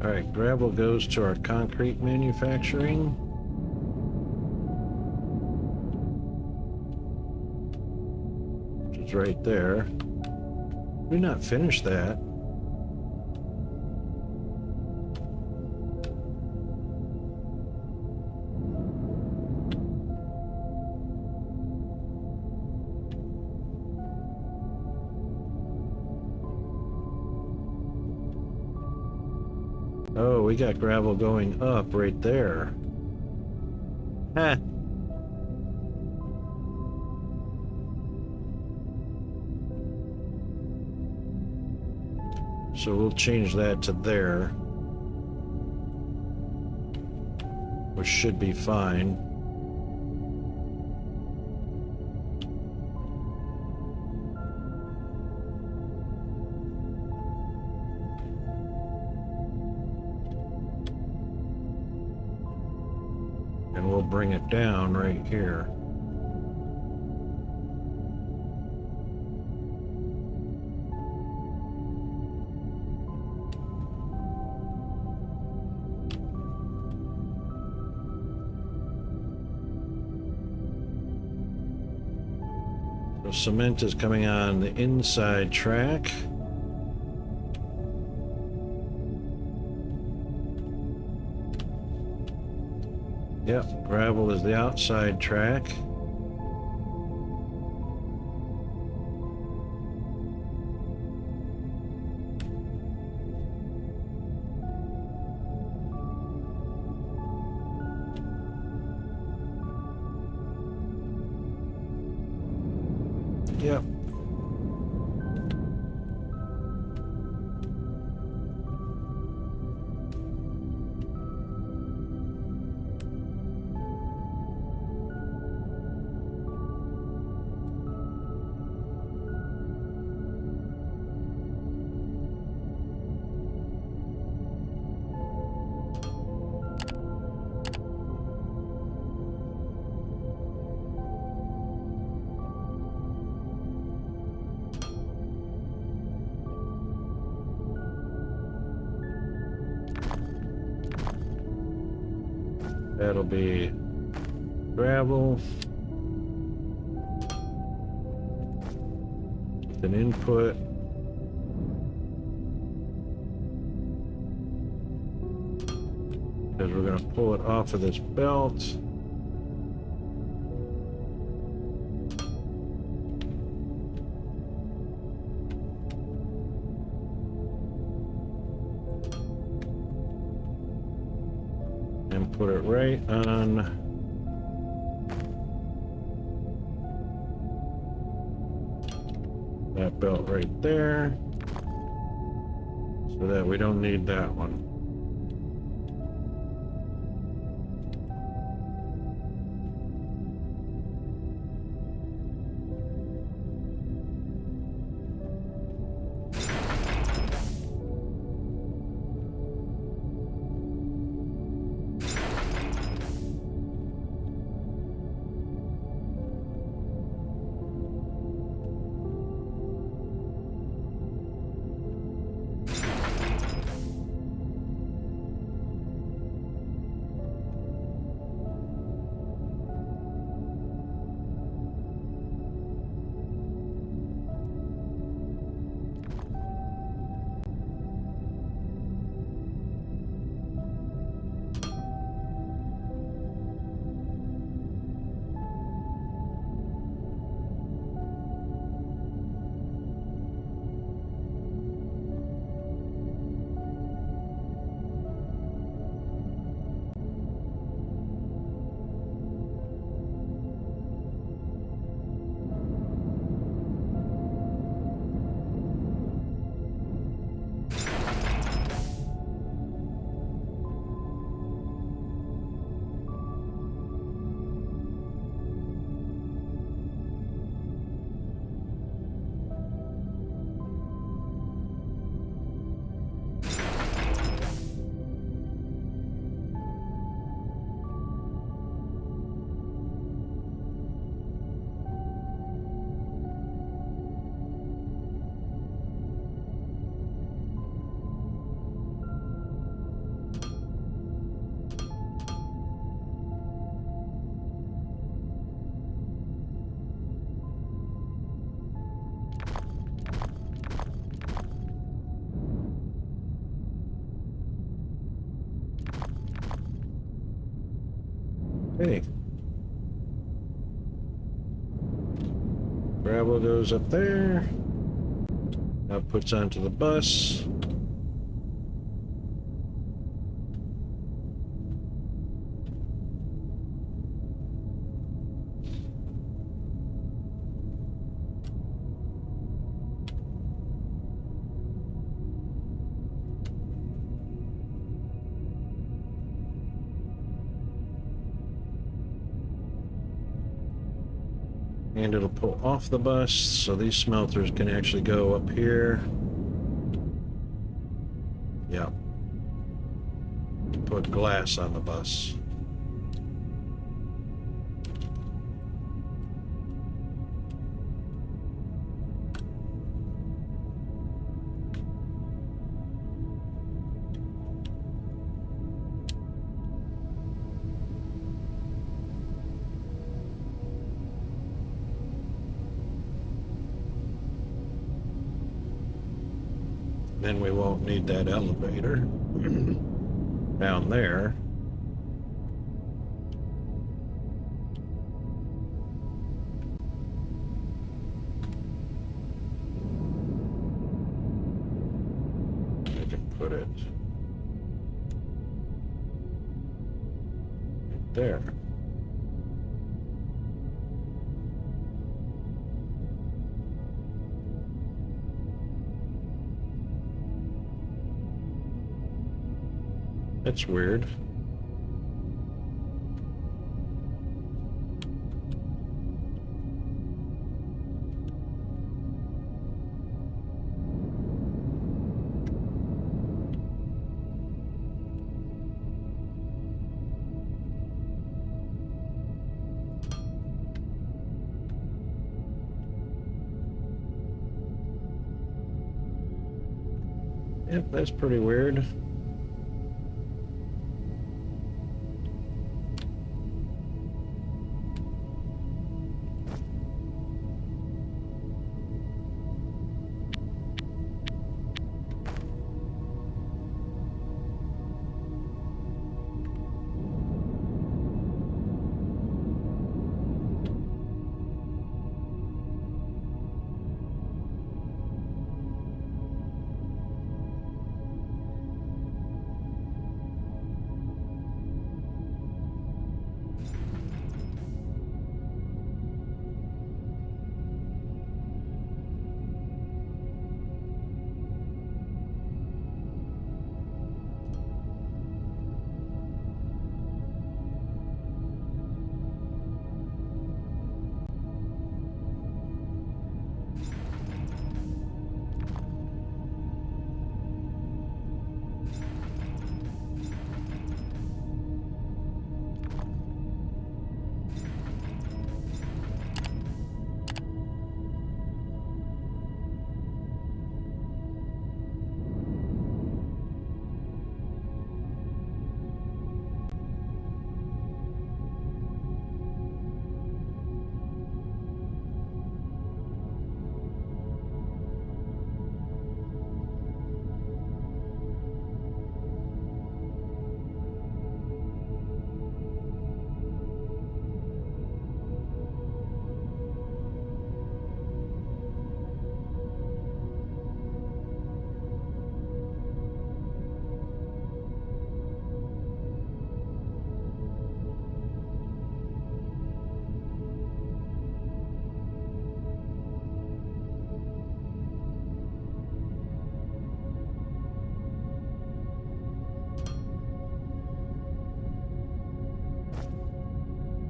All right, gravel goes to our concrete manufacturing. Which is right there. Did not finish that. Oh, we got gravel going up right there. Heh. So we'll change that to there, which should be fine. And we'll bring it down right here. So cement is coming on the inside track. Yep, gravel is the outside track. Yep. That'll be gravel. With an input. Because we're going to pull it off of this belt. And put it right on that belt right there, so that we don't need that one. Okay. Gravel goes up there. Outputs onto the bus. And it'll pull off the bus, so these smelters can actually go up here. Yeah. Put glass on the bus. Then we won't need that elevator down there. I can put it right there. That's weird. Yep, that's pretty weird.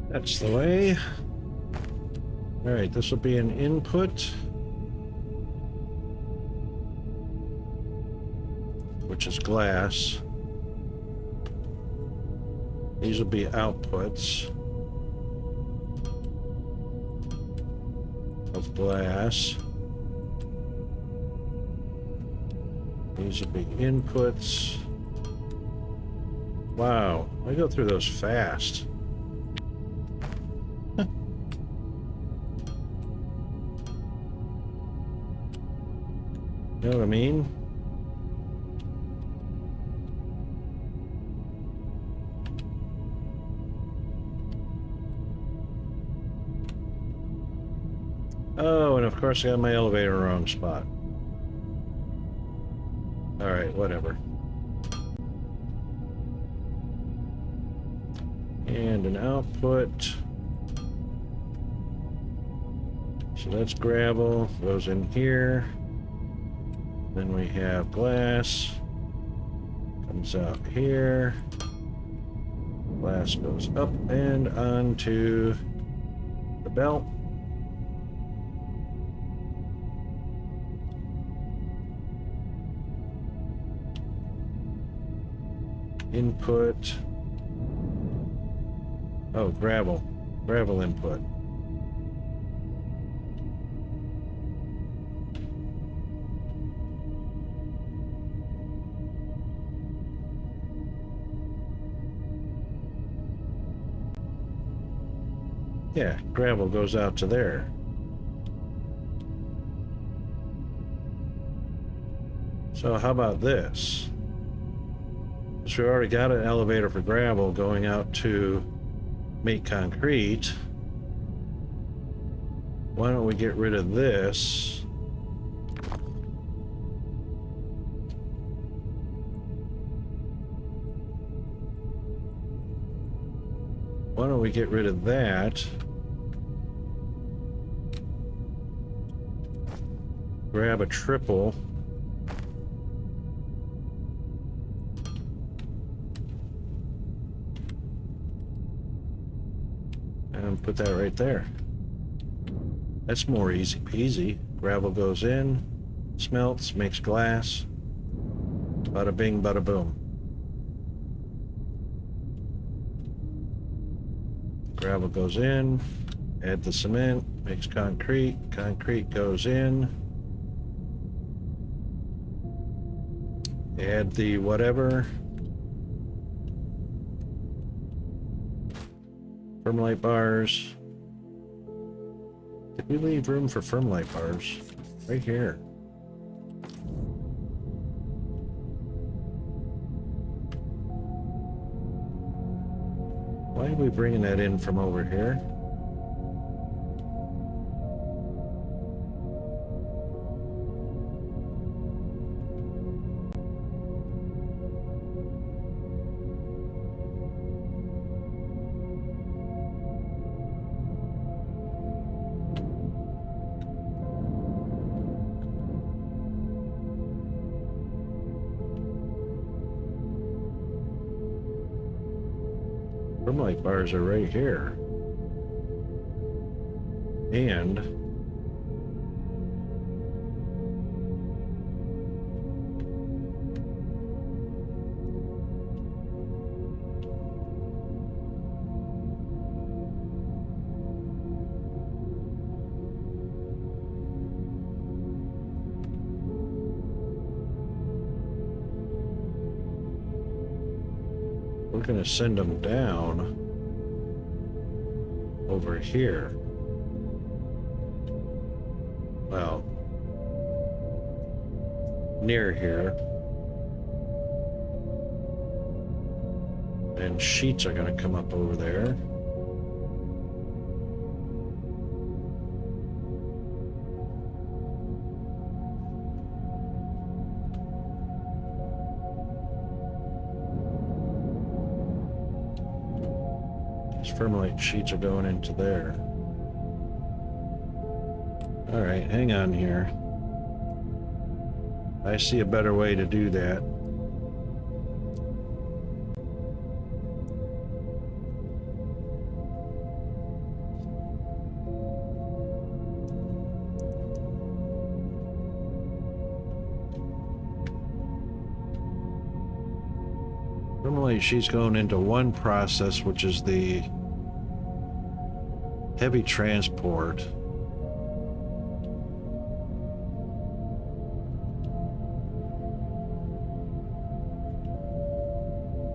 That's the way. All right, this will be an input, which is glass. These will be outputs of glass. These will be inputs. Wow, I go through those fast. You know what I mean? Oh, and of course I got my elevator wrong spot. Alright, whatever. And an output. So that's gravel, goes in here. Then we have glass. Comes out here. Glass goes up and onto the belt. Input. Oh, gravel. Gravel input. Yeah, gravel goes out to there. So how about this? So we already got an elevator for gravel going out to make concrete. Why don't we get rid of this? Why don't we get rid of that? Grab a triple. And put that right there. That's more easy peasy. Gravel goes in, smelts, makes glass. Bada bing, bada boom. Gravel goes in, add the cement, makes concrete. Concrete goes in. Add the whatever. Firmlight bars. Did we leave room for firmlight bars? Right here. Why are we bringing that in from over here? Firmlight bars are right here. And we're going to send them down over here. Well, near here. And sheets are going to come up over there. Firmlight sheets are going into there. All right, hang on here. I see a better way to do that. Firmlight sheets going into one process, which is the heavy transport.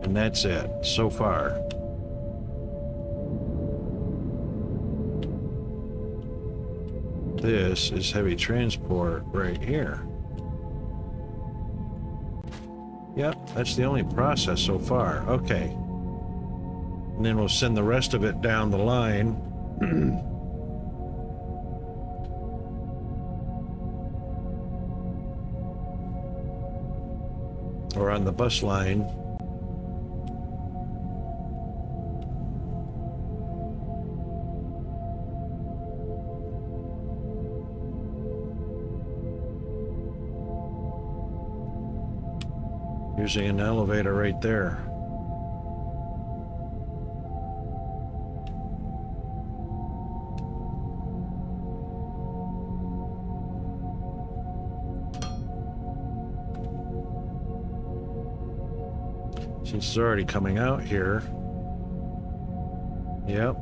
And that's it so far. This is heavy transport right here. Yep, that's the only process so far. Okay. And then we'll send the rest of it down the line. or on the bus line. Using an elevator right there. Since it's already coming out here. Yep.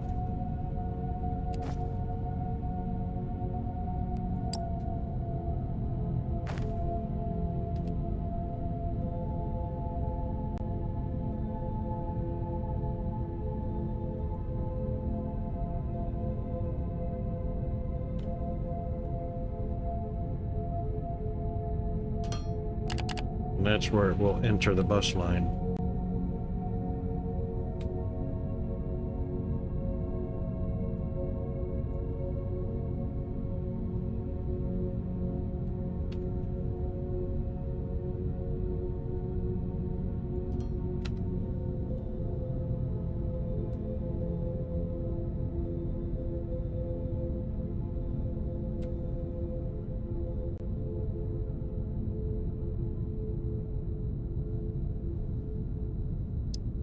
And that's where it will enter the bus line.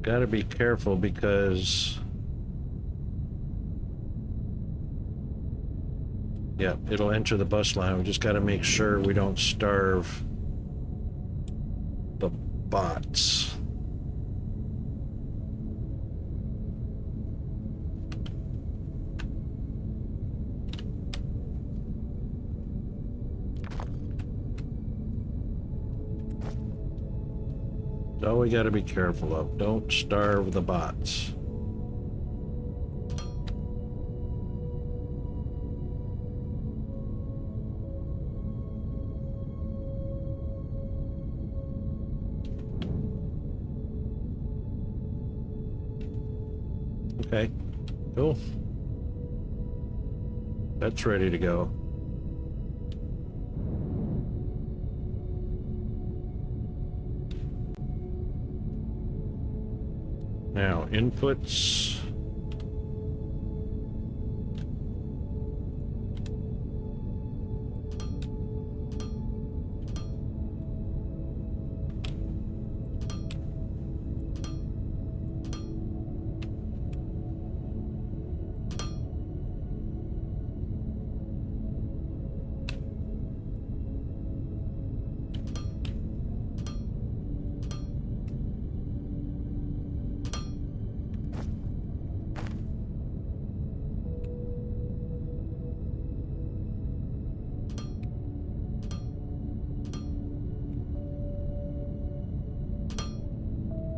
Got to be careful because, yeah, it'll enter the bus line. We just got to make sure we don't starve the bots. That's all we got to be careful of. Don't starve the bots. Okay, cool. That's ready to go. Now, inputs.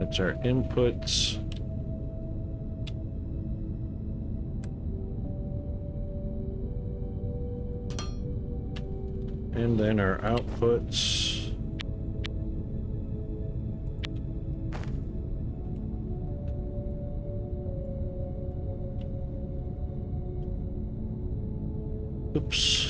That's our inputs. And then our outputs. Oops.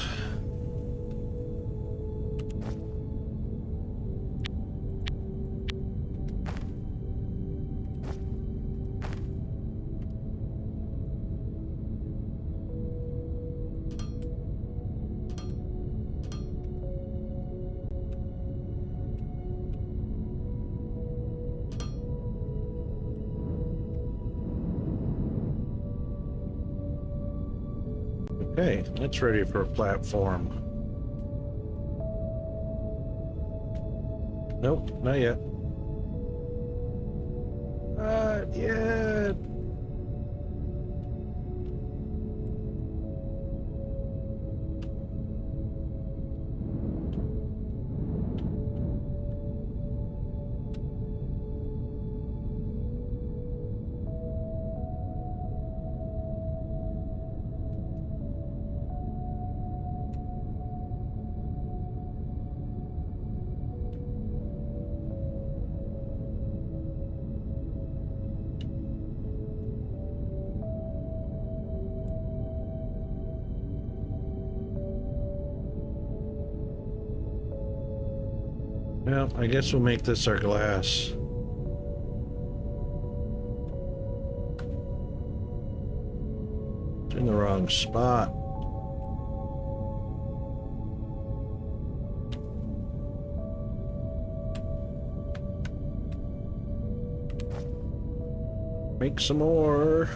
Okay, that's ready for a platform. Nope, not yet. Not yet. Well, I guess we'll make this our glass. It's in the wrong spot. Make some more.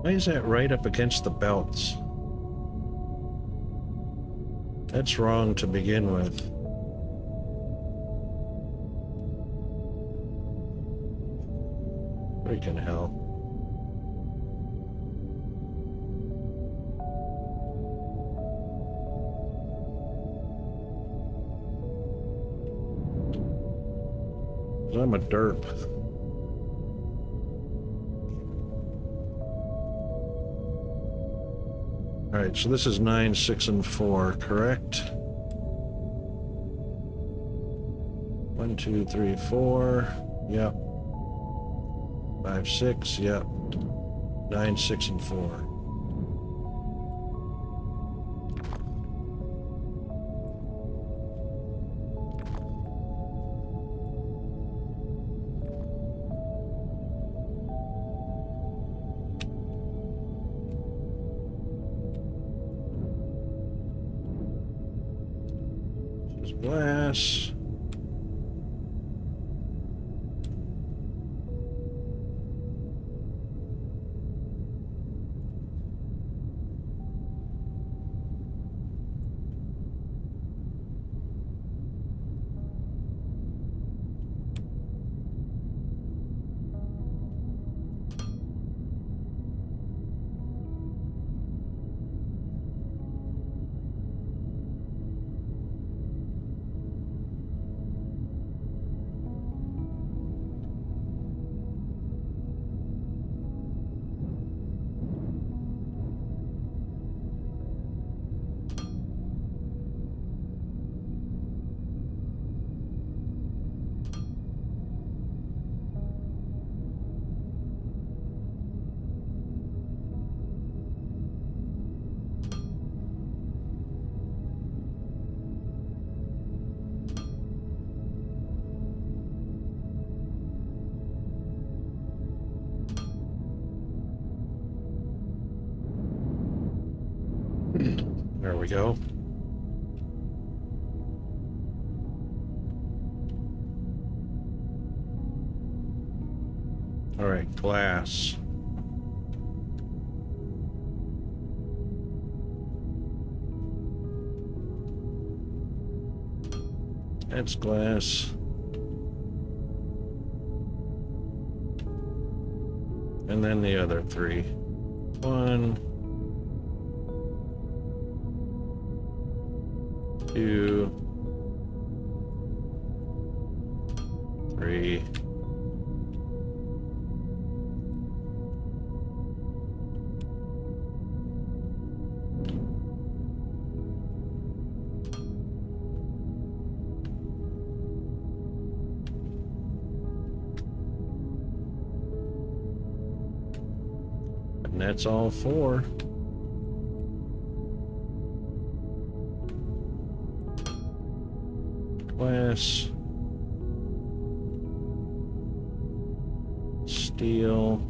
Why is that right up against the belts? That's wrong to begin with. Freaking hell. I'm a derp. All right, so this is 9, 6, and 4, correct? 1, 2, 3, 4. Yep. 5, 6. Yep. 9, 6, and 4. Glass. There we go. All right, glass. That's glass. And then the other 3. 1, 2, 3. And that's all 4. Glass, steel,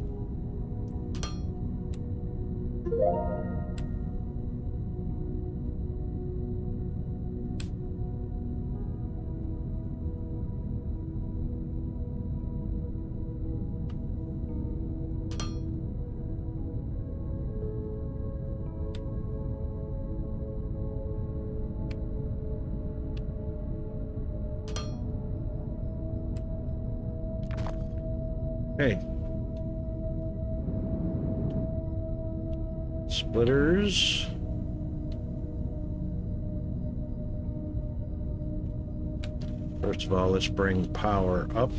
Okay. Splitters. First of all, let's bring power up.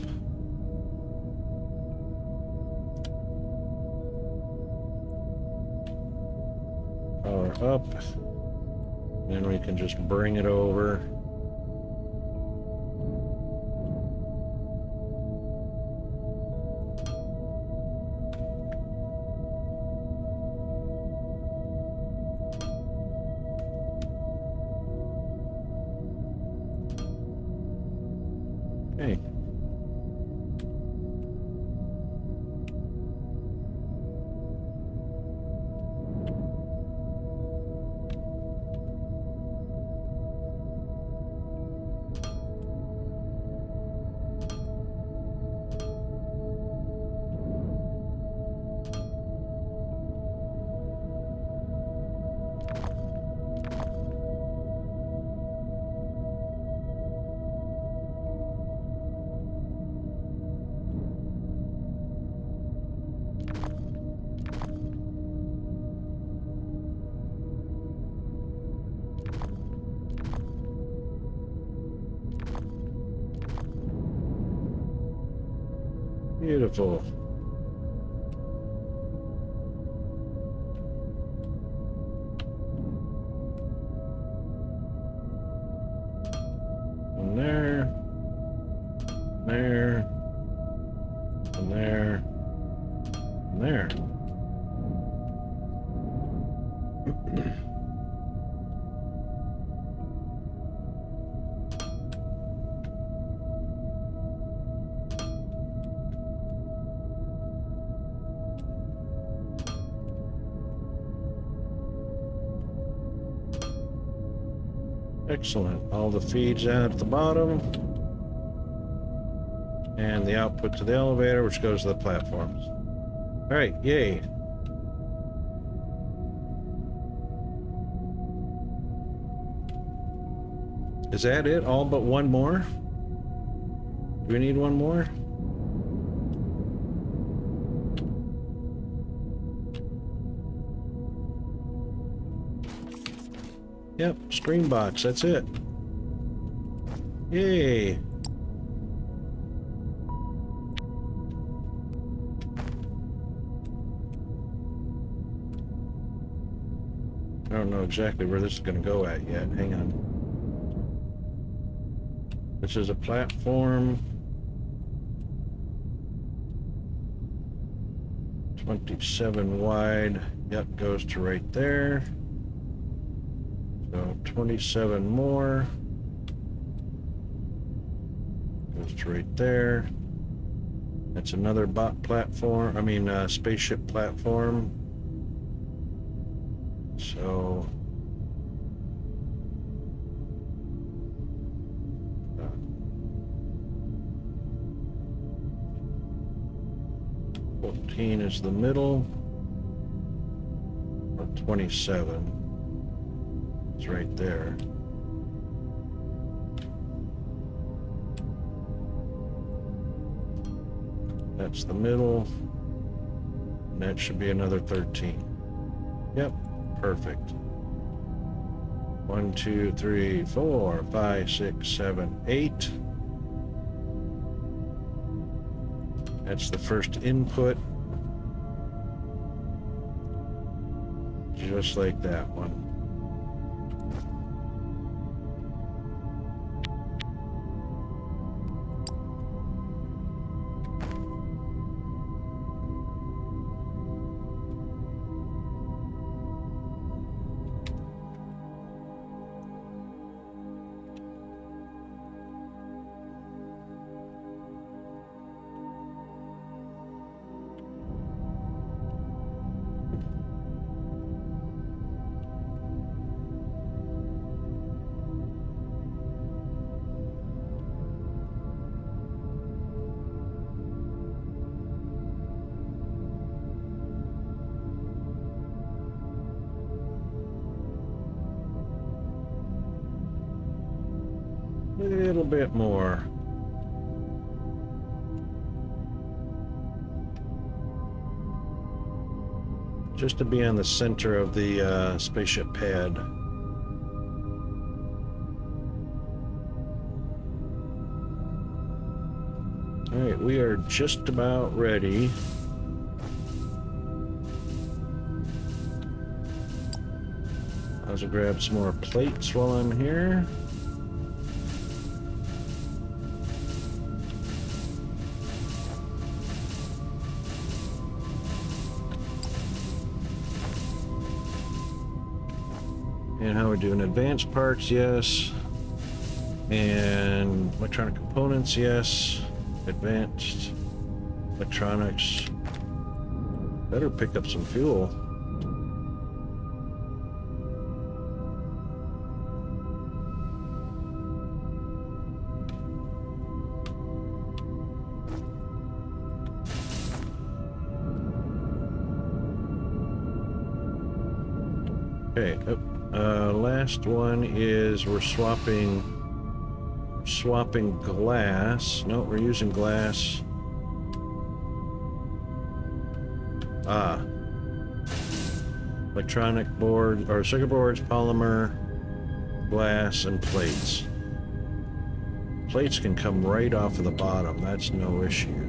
Power up. Then we can just bring it over. Okay. Beautiful. And there, there, and there, and there. Excellent. All the feeds out at the bottom. And the output to the elevator, which goes to the platforms. All right, yay. Is that it? All but one more? Do we need one more? Yep, screen box, that's it. Yay. I don't know exactly where this is going to go at yet. Hang on. This is a platform. 27 wide. Yep, goes to right there. So 27 more. Goes to right there. That's another bot platform. I mean, spaceship platform. So. 14 is the middle. Or 27. It's right there. That's the middle. And that should be another 13. Yep, perfect. 1, 2, 3, 4, 5, 6, 7, 8. That's the first input. Just like that one. A little bit more. Just to be on the center of the spaceship pad. Alright, we are just about ready. I'll just grab some more plates while I'm here. And how we're doing advanced parts, yes. And electronic components, yes. Advanced electronics. Better pick up some fuel. Okay, last one is we're swapping glass. No, we're using glass. Electronic board or circuit boards, polymer, glass, and plates. Plates can come right off of the bottom. That's no issue.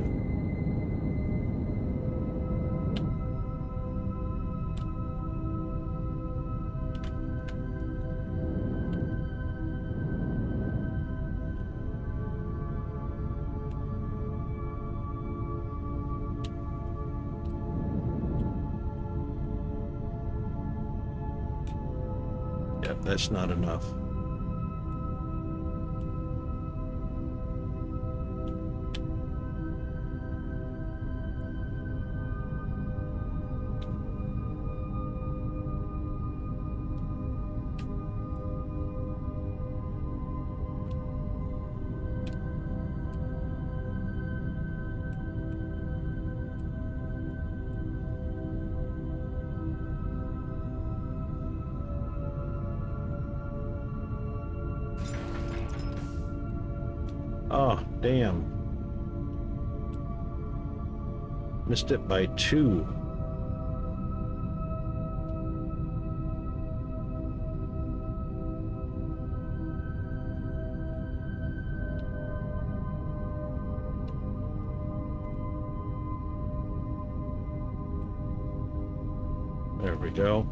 Yep, that's not enough. Oh, damn. Missed it by 2. There we go.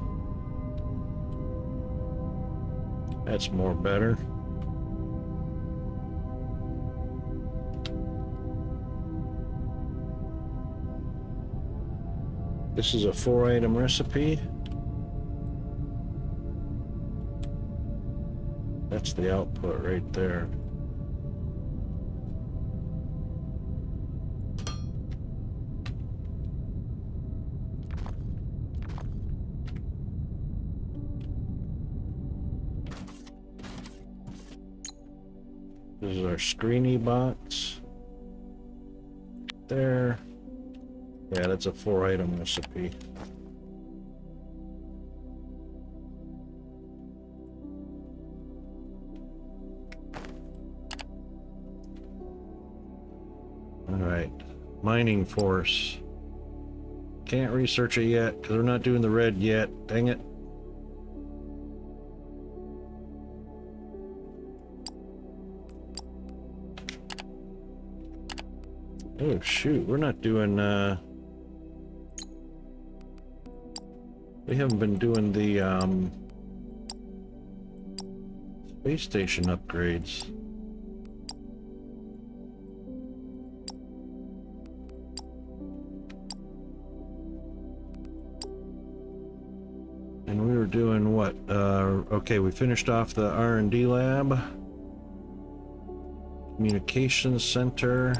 That's more better. This is a 4-item recipe. That's the output right there. This is our screeny box. There. Yeah, that's a 4-item recipe. Alright. Mining force. Can't research it yet, because we're not doing the red yet. Dang it. Oh, shoot. We're not doing, we haven't been doing the, space station upgrades. And we were doing what? Okay, we finished off the R&D lab. Communications center.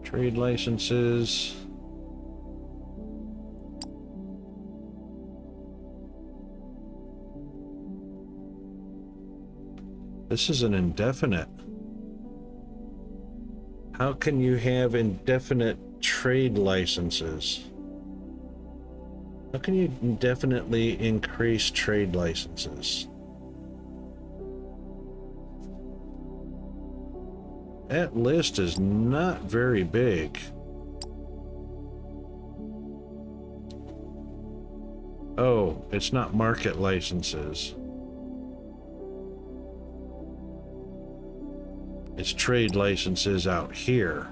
Trade licenses. This is an indefinite. How can you have indefinite trade licenses? How can you indefinitely increase trade licenses? That list is not very big. Oh, it's not market licenses. It's trade licenses out here.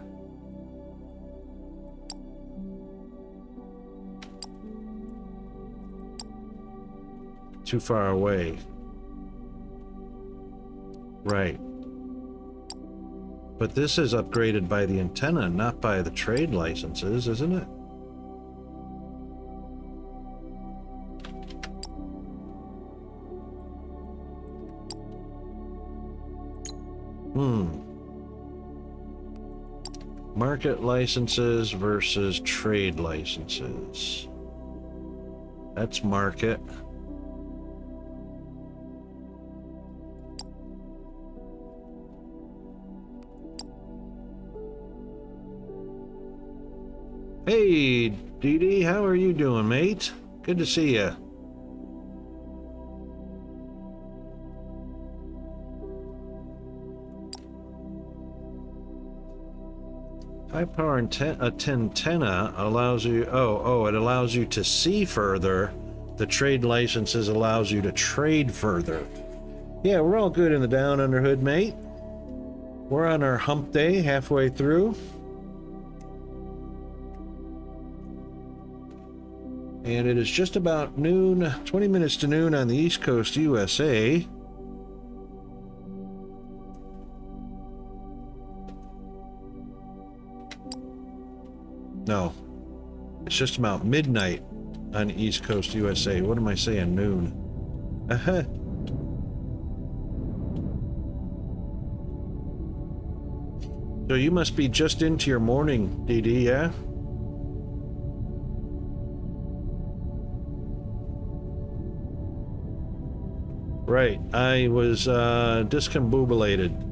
Too far away. Right. But this is upgraded by the antenna, not by the trade licenses, isn't it? Market licenses versus trade licenses. That's market. Hey, Dee Dee, how are you doing, mate? Good to see you. High power antenna allows you, it allows you to see further. The trade licenses allows you to trade further. Yeah, we're all good in the down under hood, mate. We're on our hump day, halfway through. And it is just about noon, 20 minutes to noon on the East Coast, USA. No, it's just about midnight on the East Coast, USA. What am I saying? Noon. So you must be just into your morning, Dee Dee, yeah? Right, I was discombobulated.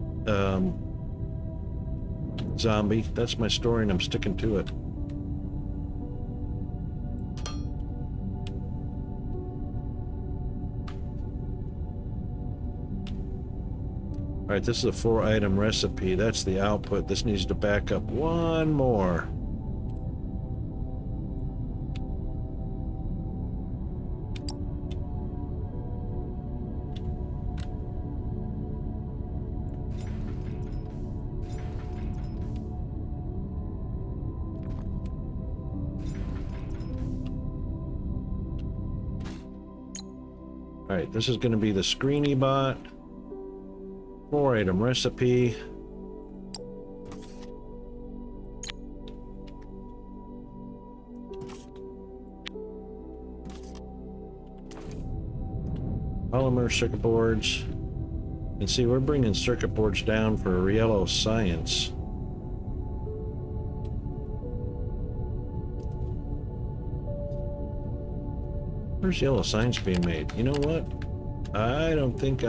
Zombie. That's my story and I'm sticking to it. Alright, this is a 4-item recipe. That's the output. This needs to back up one more. Alright, this is going to be the Screeny bot. 4-item recipe. Polymer circuit boards. And see, we're bringing circuit boards down for Yellow Science. Where's Yellow Science being made? You know what? I don't think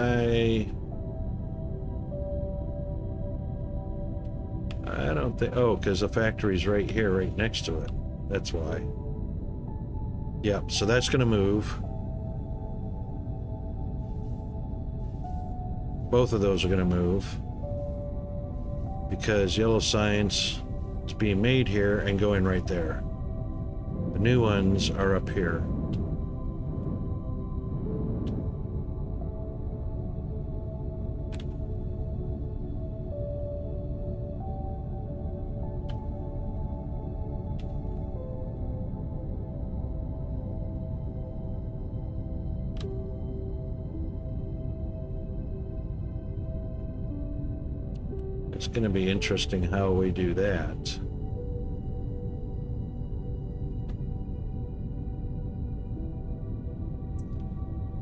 oh, because the factory's right here, right next to it. That's why. Yep, so that's going to move. Both of those are going to move. Because Yellow Science is being made here and going right there. The new ones are up here. It's going to be interesting how we do that.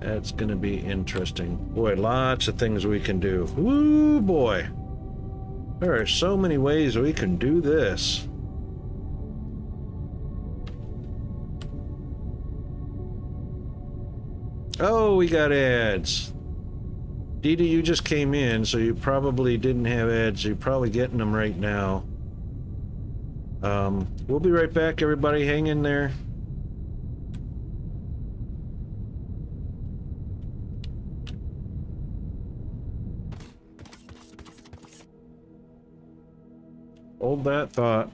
That's going to be interesting. Boy, lots of things we can do. Woo, boy. There are so many ways we can do this. Oh, we got ads. Dee Dee, you just came in, so you probably didn't have ads. You're probably getting them right now. We'll be right back, everybody. Hang in there. Hold that thought.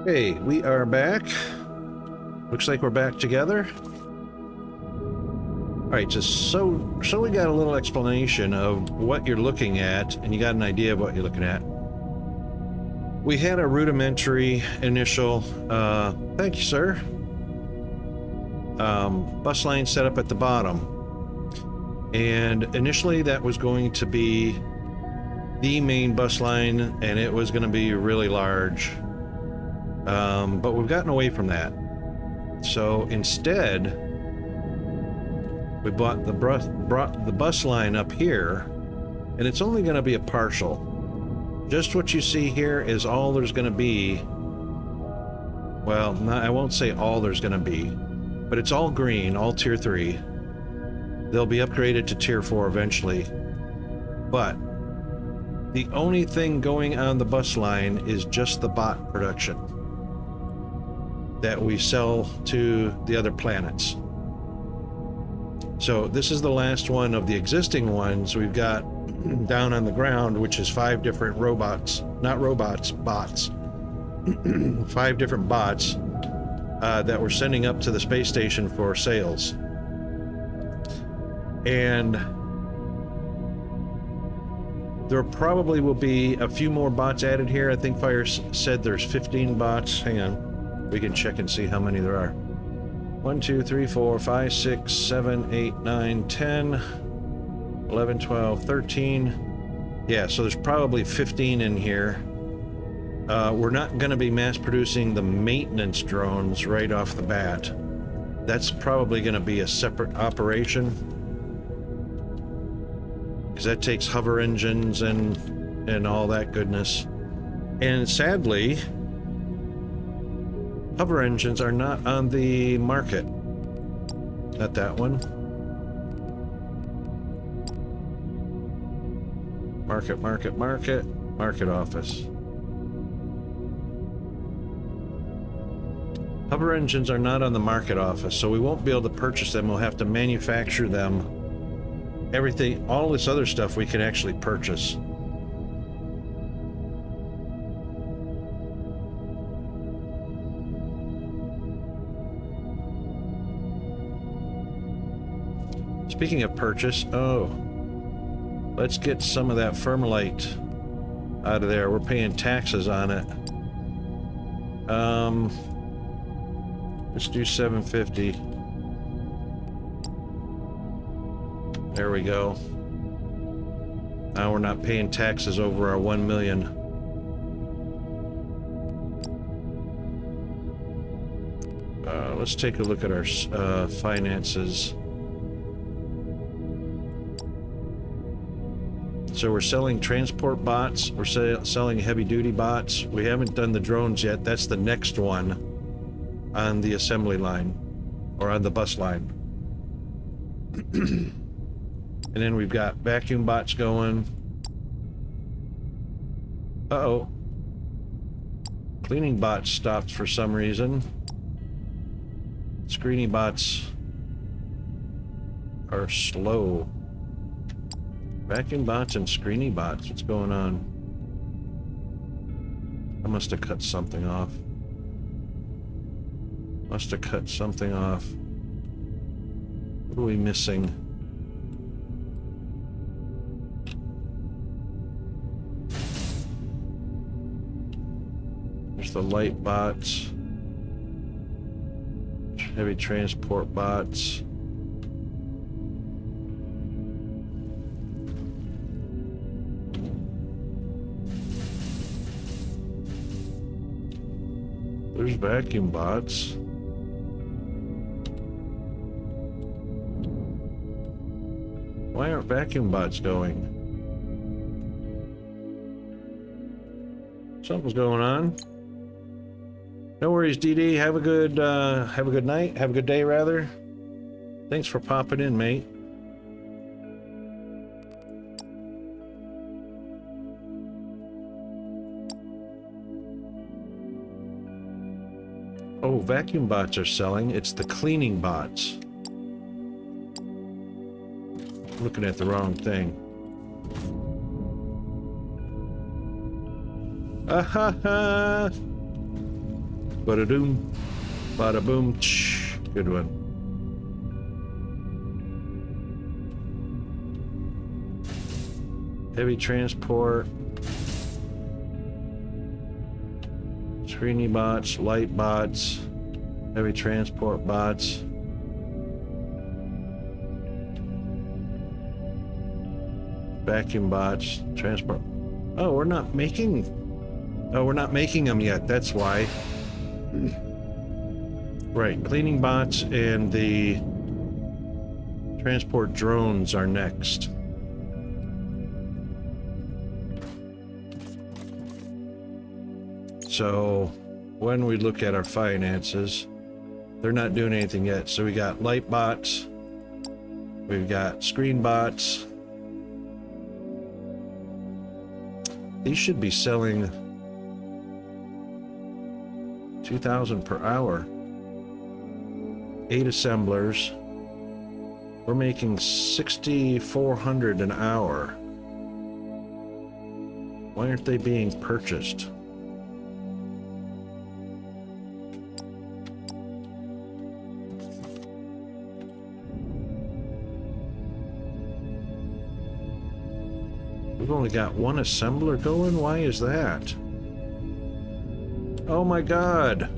Okay, we are back. Looks like we're back together. All right, so we got a little explanation of what you're looking at, and you got an idea of what you're looking at. We had a rudimentary initial, thank you, sir, bus line set up at the bottom. And initially that was going to be the main bus line, and it was going to be really large. But we've gotten away from that. So instead, we brought the bus line up here, and it's only going to be a partial. Just what you see here is all there's going to be. Well, I won't say all there's going to be, but it's all green, all tier 3. They'll be upgraded to tier 4 eventually. But the only thing going on the bus line is just the bot production that we sell to the other planets. So this is the last one of the existing ones we've got down on the ground, which is 5 different robots, not robots, bots. 5 different bots that we're sending up to the space station for sales. And there probably will be a few more bots added here. I think Fire said there's 15 bots. Hang on. We can check and see how many there are. 1, 2, 3, 4, 5, 6, 7, 8, 9, 10, 11, 12, 13. Yeah, so there's probably 15 in here. We're not going to be mass producing the maintenance drones right off the bat. That's probably going to be a separate operation, because that takes hover engines and all that goodness. And sadly, hover engines are not on the market. Not that one. Market, market, market. Market office. Hover engines are not on the market office, so we won't be able to purchase them. We'll have to manufacture them. Everything, all this other stuff we can actually purchase. Speaking of purchase, let's get some of that Fermalite out of there. We're paying taxes on it. Let's do 750. There we go. Now we're not paying taxes over our 1 million. Let's take a look at our finances. So we're selling transport bots. We're selling heavy-duty bots. We haven't done the drones yet. That's the next one on the assembly line, or on the bus line. And then we've got vacuum bots going. Uh-oh. Cleaning bots stopped for some reason. Screening bots are slow. Vacuum bots and screening bots, what's going on? I must have cut something off. Must have cut something off. What are we missing? There's the light bots. Heavy transport bots. There's vacuum bots. Why aren't vacuum bots going? Something's going on. No worries, DD. Have a good night. Have a good day, rather. Thanks for popping in, mate. Oh, vacuum bots are selling. It's the cleaning bots. Looking at the wrong thing. Ah ha ha! Bada doom, bada boom. Good one. Heavy transport. Screening bots, light bots, heavy transport bots. Vacuum bots, transport. Oh, we're not making them yet. That's why. Right, cleaning bots and the transport drones are next. So when we look at our finances, they're not doing anything yet. So we got light bots, we've got screen bots. These should be selling 2,000 per hour. 8 assemblers. We're making 6,400 an hour. Why aren't they being purchased? We've only got one assembler going? Why is that? Oh my god!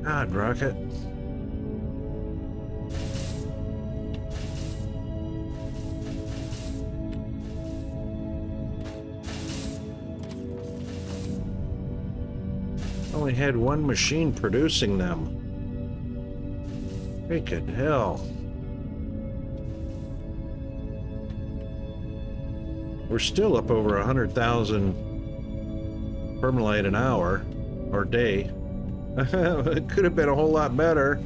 God, Rocket. Only had one machine producing them. Freaking hell. We're still up over 100,000 permalite an hour or day. It could have been a whole lot better.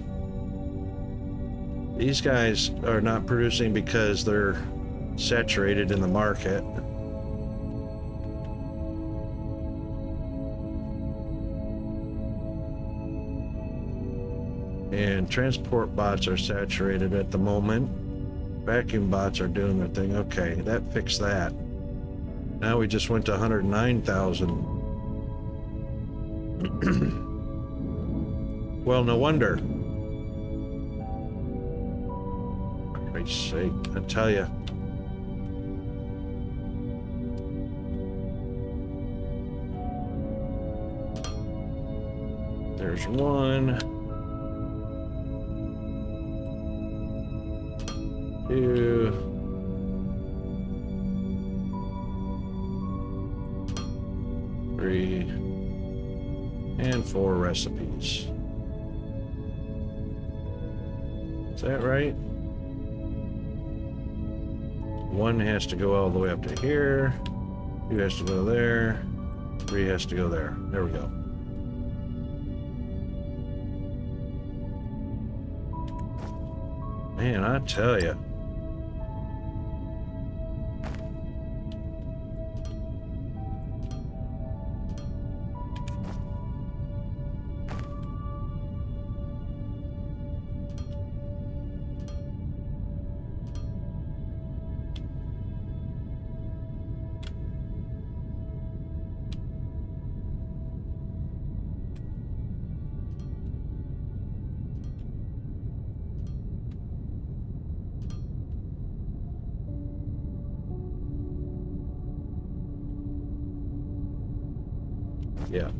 These guys are not producing because they're saturated in the market. And transport bots are saturated at the moment. Vacuum bots are doing their thing. Okay, that fixed that. Now we just went to 109,000. Well, no wonder. For Christ's sake, I tell you. There's one. Two. Three. And 4 recipes. Is that right? One has to go all the way up to here. 2 has to go there. 3 has to go there. There we go. Man, I tell you. Yeah.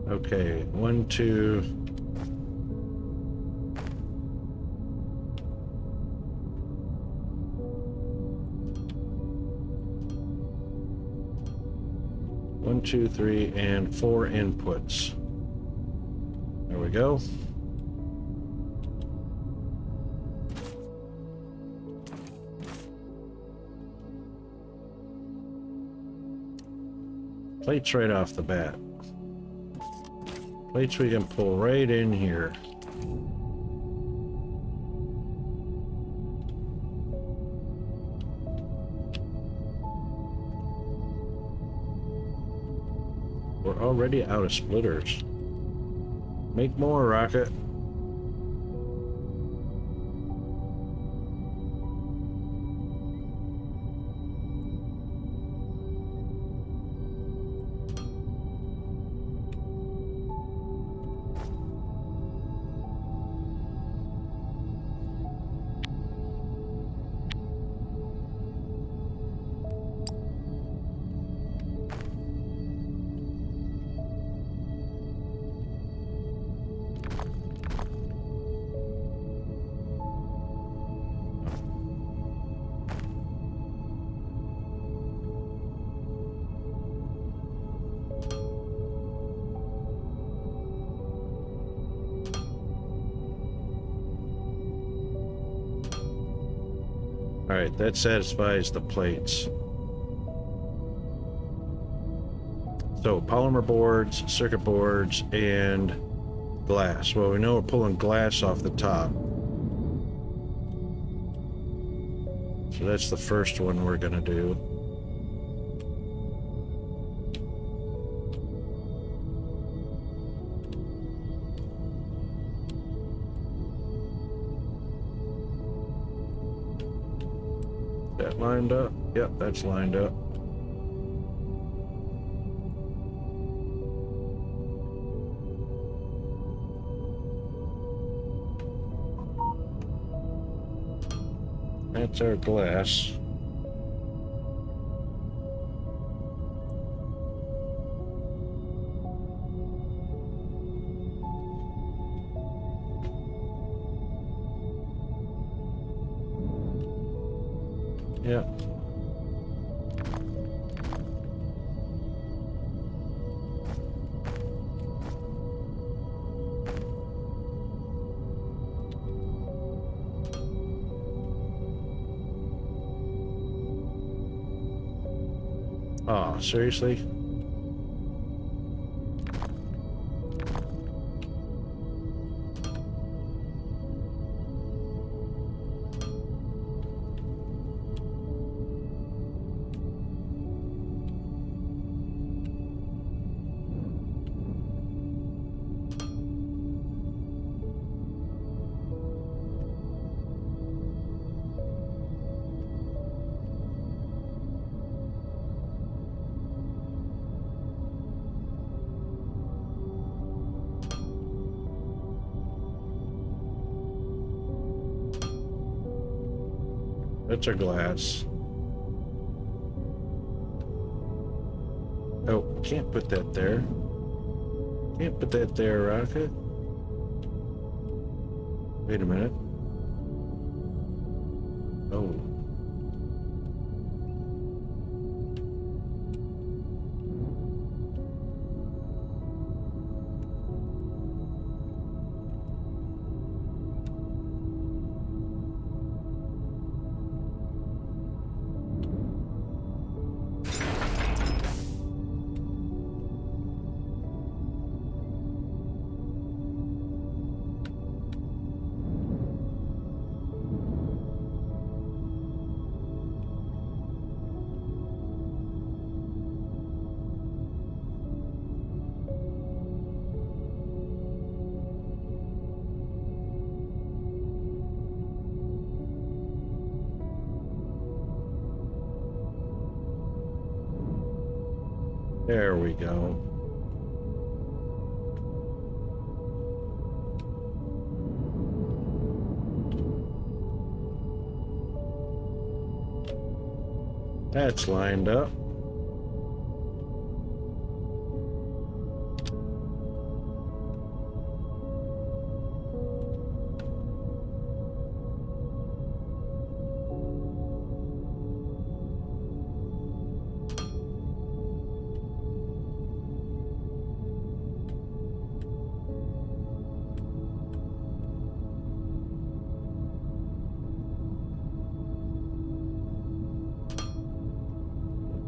Okay, 1, 2. One, 2, 3, and 4 inputs. There we go. Plates right off the bat. Plates we can pull right in here. We're already out of splitters. Make more, Rocket. All right, that satisfies the plates. So polymer boards, circuit boards, and glass. Well, we know we're pulling glass off the top. So that's the first one we're gonna do. That lined up? Yep, that's lined up. That's our glass. Yeah. Oh, seriously? That's a glass. Oh, can't put that there. Can't put that there, Rocket. Wait a minute. Oh. There we go. That's lined up.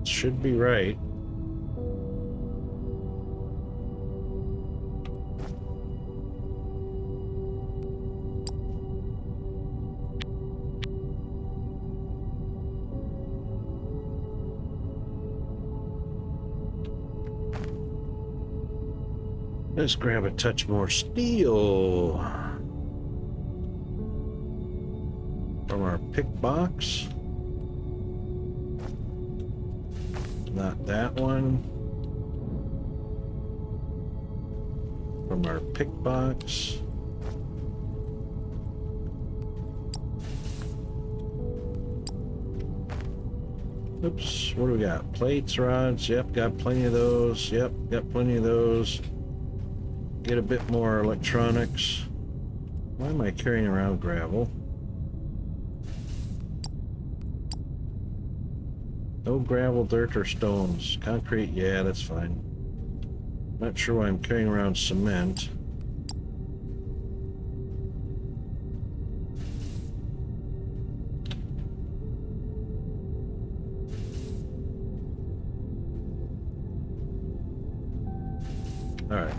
Should be right. Let's grab a touch more steel from our pick box. Not that one. From our pick box. Oops, what do we got? Plates, rods, yep, got plenty of those. Yep, got plenty of those. Get a bit more electronics. Why am I carrying around gravel? No gravel, dirt, or stones. Concrete, yeah, that's fine. Not sure why I'm carrying around cement. All right.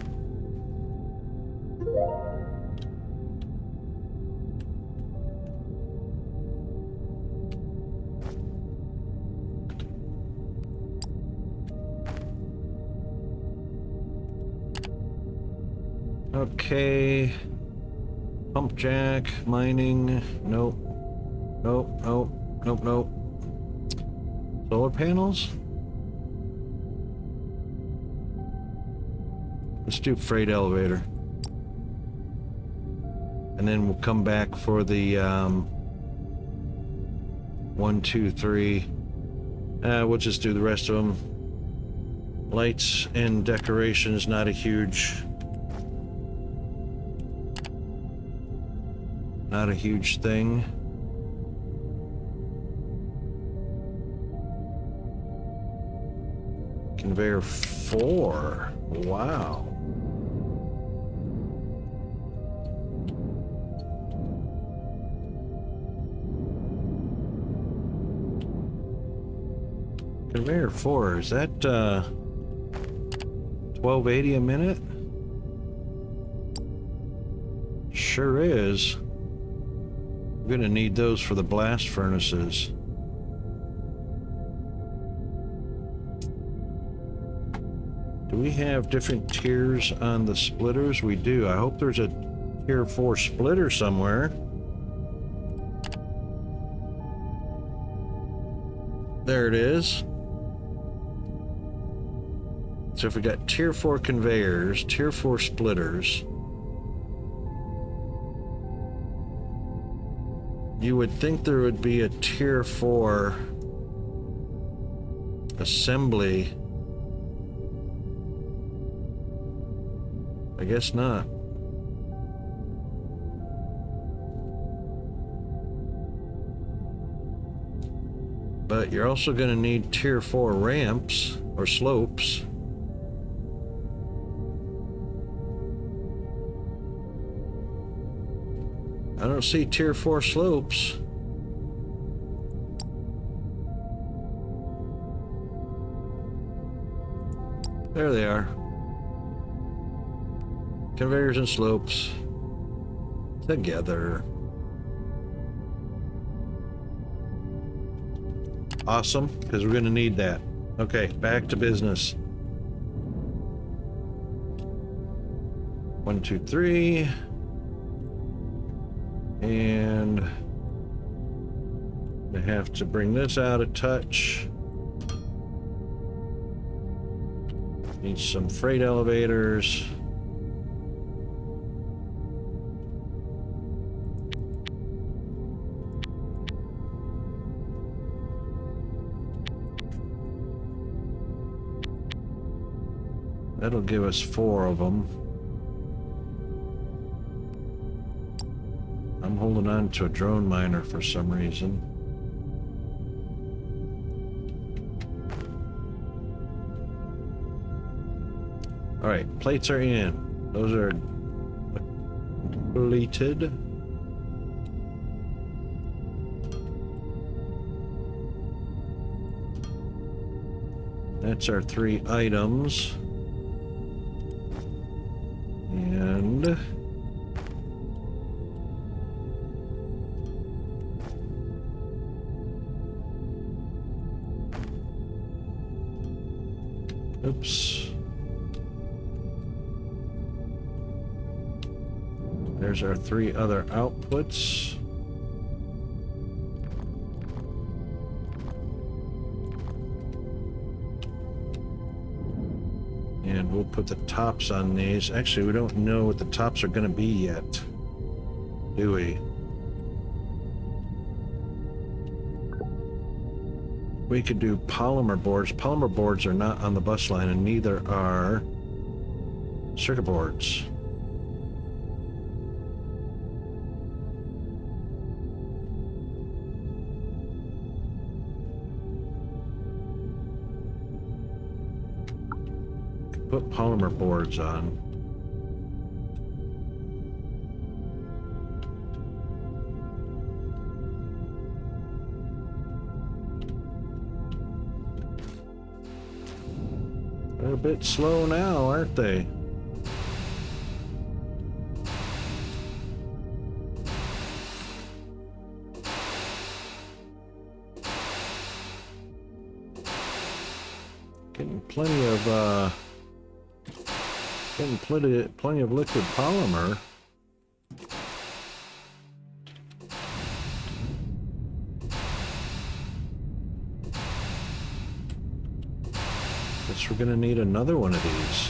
Okay. Pump jack, mining. Nope. Nope, nope, nope, nope. Solar panels? Let's do freight elevator. And then we'll come back for the 1, 2, 3. We'll just do the rest of them. Lights and decorations, not a huge thing. Conveyor 4. Wow. Conveyor 4, is that 1280 a minute? Sure is. We're gonna need those for the blast furnaces. Do we have different tiers on the splitters? We do. I hope there's a tier 4 splitter somewhere. There it is. So if we got tier 4 conveyors, tier 4 splitters, you would think there would be a tier 4 assembly. I guess not. But you're also going to need tier 4 ramps or slopes. I don't see tier 4 slopes. There they are. Conveyors and slopes together. Awesome, because we're going to need that. Okay, back to business. 1, 2, 3. And I have to bring this out a touch. Need some freight elevators. That'll give us 4 of them. I'm holding on to a drone miner for some reason. All right, plates are in. Those are completed. That's our 3 items. And oops. There's our 3 other outputs. And we'll put the tops on these. Actually, we don't know what the tops are going to be yet, do we? We could do polymer boards. Polymer boards are not on the bus line, and neither are circuit boards. Put polymer boards on. They're a bit slow now, aren't they? Getting plenty of liquid polymer. Guess we're gonna need another one of these.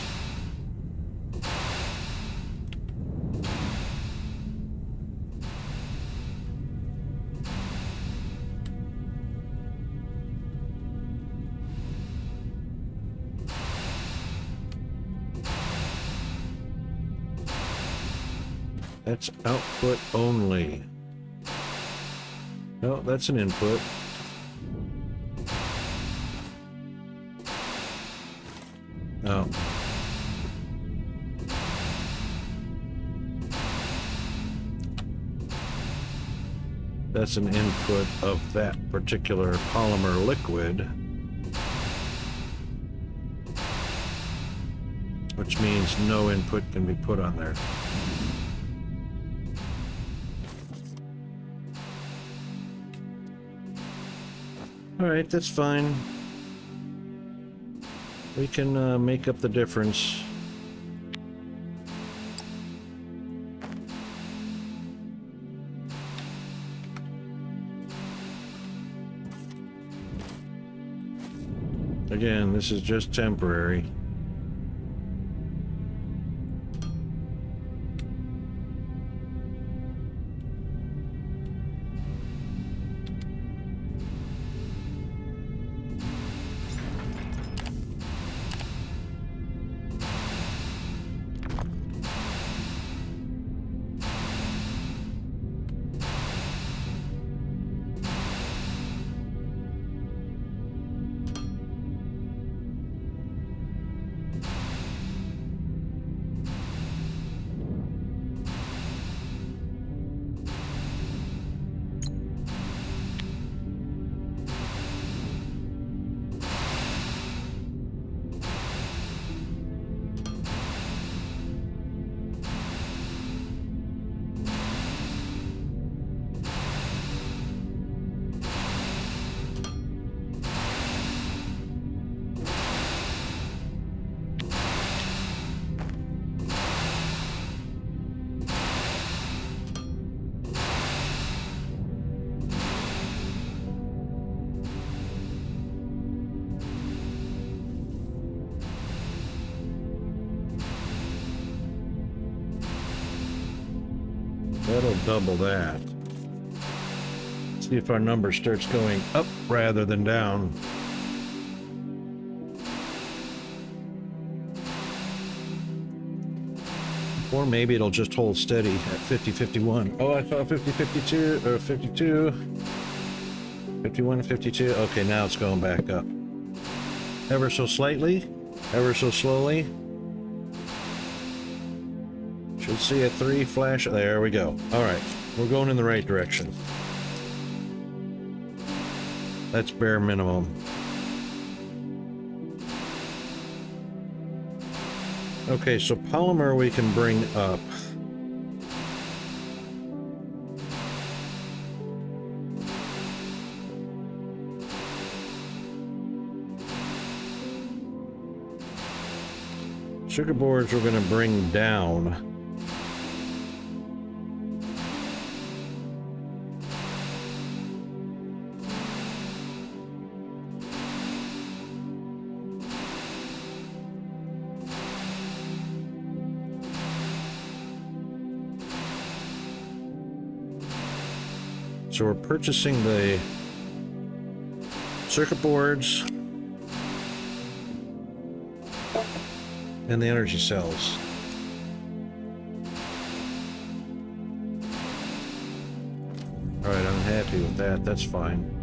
That's output only. No, that's an input. Oh. That's an input of that particular polymer liquid. which means no input can be put on there. Alright, that's fine. We can make up the difference. Again, this is just temporary. That'll double that. See if our number starts going up rather than down. Or maybe it'll just hold steady at 50-51. Oh, I saw 50-52, or 52. 51-52. Okay, now it's going back up. Ever so slightly, ever so slowly. Should see a 3 flash. There we go. All right, we're going in the right direction. That's bare minimum. Okay, so polymer we can bring up. Circuit boards we're going to bring down. So we're purchasing the circuit boards and the energy cells. All right, I'm happy with that. That's fine.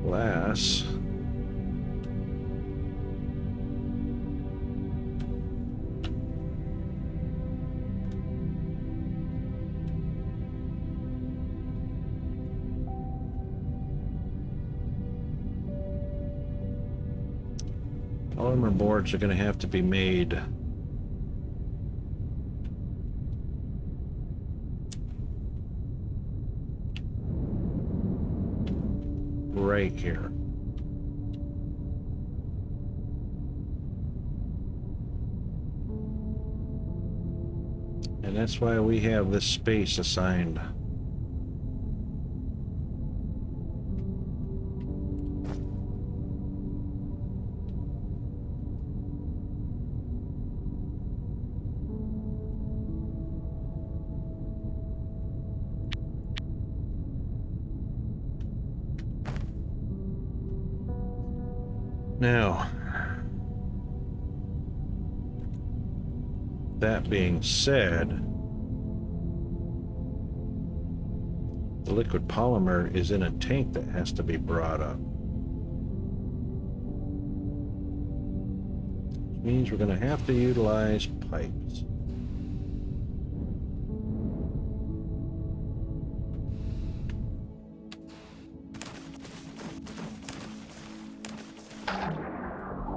Glass. Polymer boards are going to have to be made right here. And that's why we have this space assigned. Now, that being said, the liquid polymer is in a tank that has to be brought up. Which means we're going to have to utilize pipes.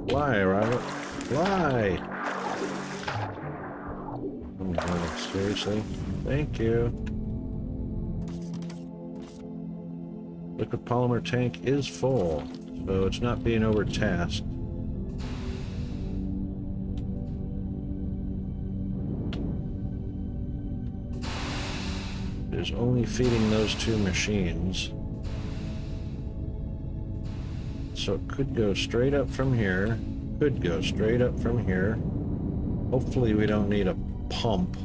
Fly, Robert. Fly! Oh my God, seriously? Thank you. Liquid polymer tank is full, so it's not being overtasked. It is only feeding those two machines. So it could go straight up from here. Could go straight up from here. Hopefully we don't need a pump.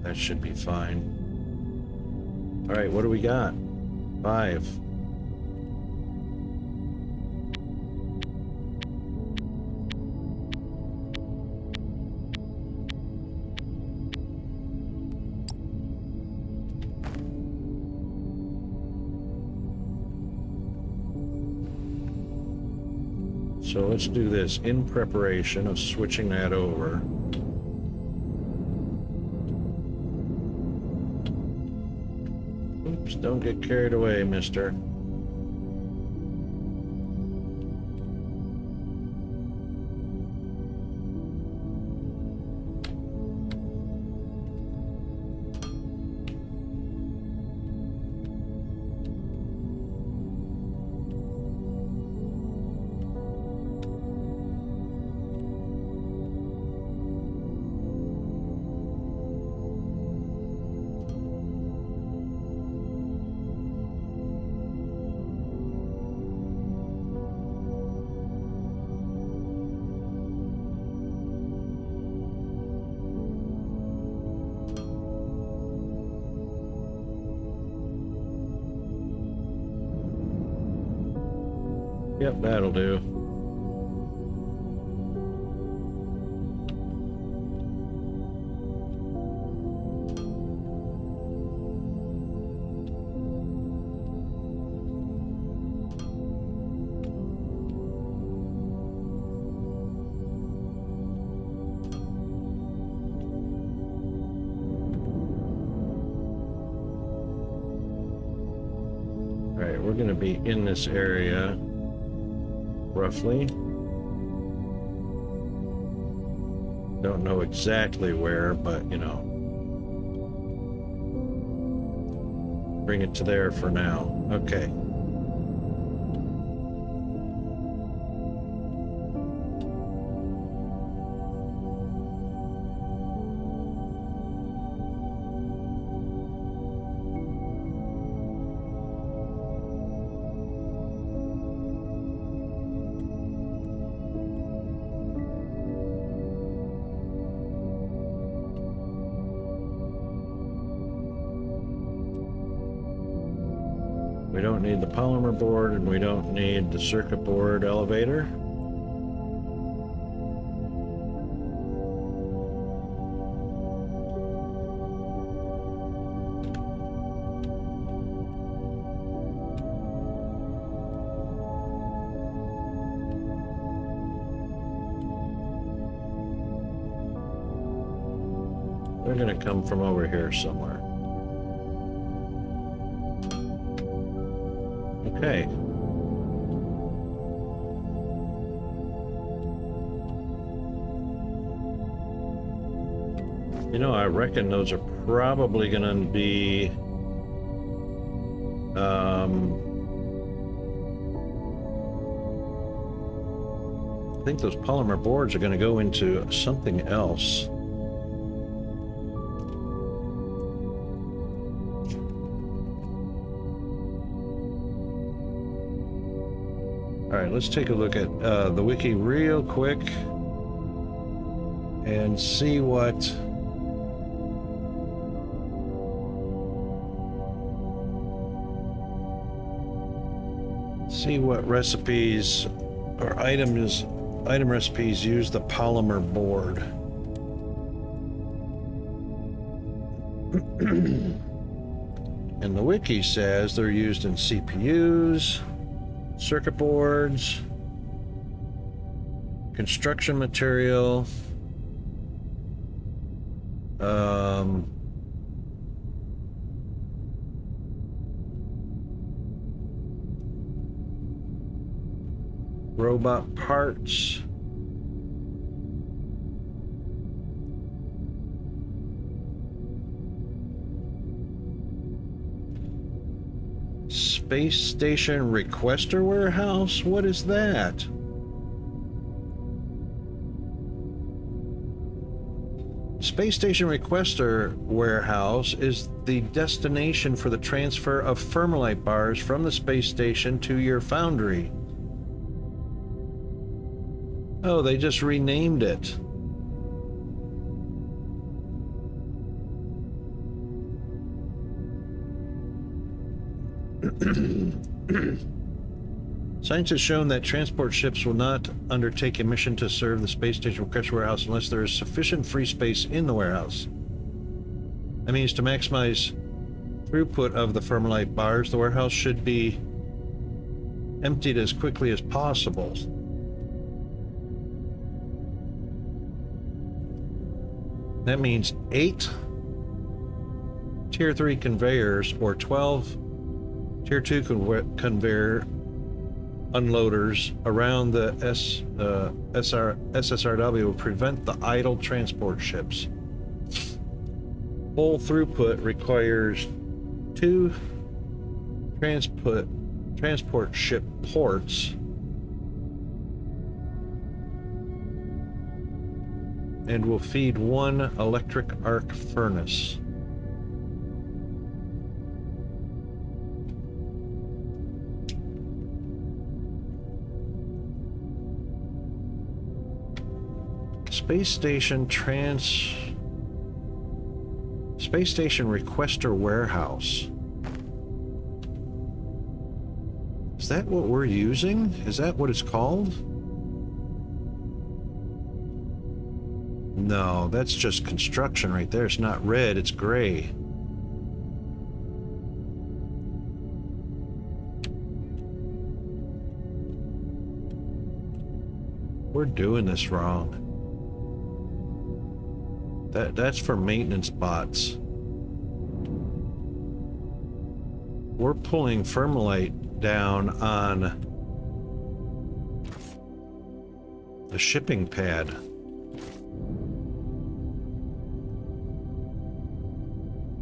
That should be fine. All right, what do we got? 5. So let's do this in preparation of switching that over. Oops, don't get carried away, mister. Yep, that'll do. All right, we're going to be in this area. Roughly. Don't know exactly where, but you know. Bring it to there for now. Okay. We don't need the polymer board, and we don't need the circuit board elevator. They're going to come from over here somewhere. Okay. You know, I reckon those are probably going to be I think those polymer boards are going to go into something else. All right, let's take a look at the wiki real quick and see what recipes or item recipes use the polymer board. And the wiki says they're used in CPUs, circuit boards, construction material, robot parts, space station requester warehouse. What is that? Space Station Requester Warehouse is the destination for the transfer of Thermalite bars from the space station to your foundry. Oh, they just renamed it. Science has shown that transport ships will not undertake a mission to serve the Space Station Requester Warehouse unless there is sufficient free space in the warehouse. That means to maximize throughput of the Thermalite bars, the warehouse should be emptied as quickly as possible. That means 8 Tier 3 conveyors or 12 Tier 2 conveyor unloaders around the SSRW will prevent the idle transport ships. Full throughput requires 2 transport ship ports and will feed 1 electric arc furnace. Space Station Requester Warehouse. Is that what we're using? Is that what it's called? No, that's just construction right there. It's not red, it's gray. We're doing this wrong. That's for maintenance bots. We're pulling Thermalite down on the shipping pad.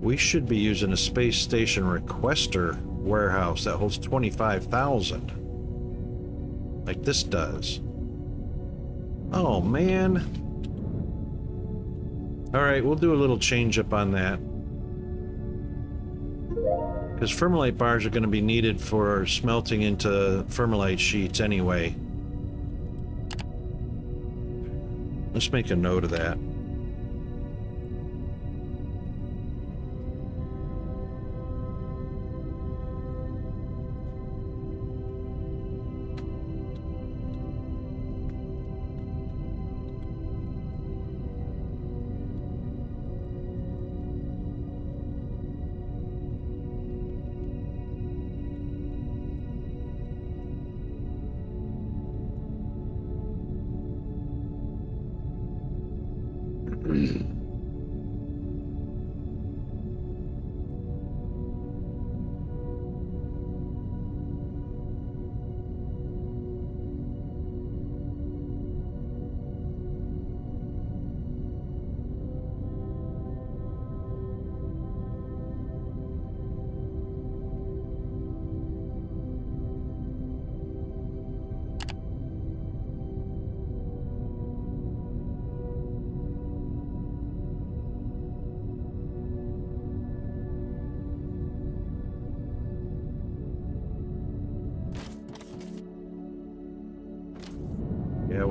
We should be using a Space Station Requester warehouse that holds 25,000. Like this does. Oh, man. Alright, we'll do a little change up on that. Because Thermalite bars are going to be needed for smelting into Thermalite sheets anyway. Let's make a note of that.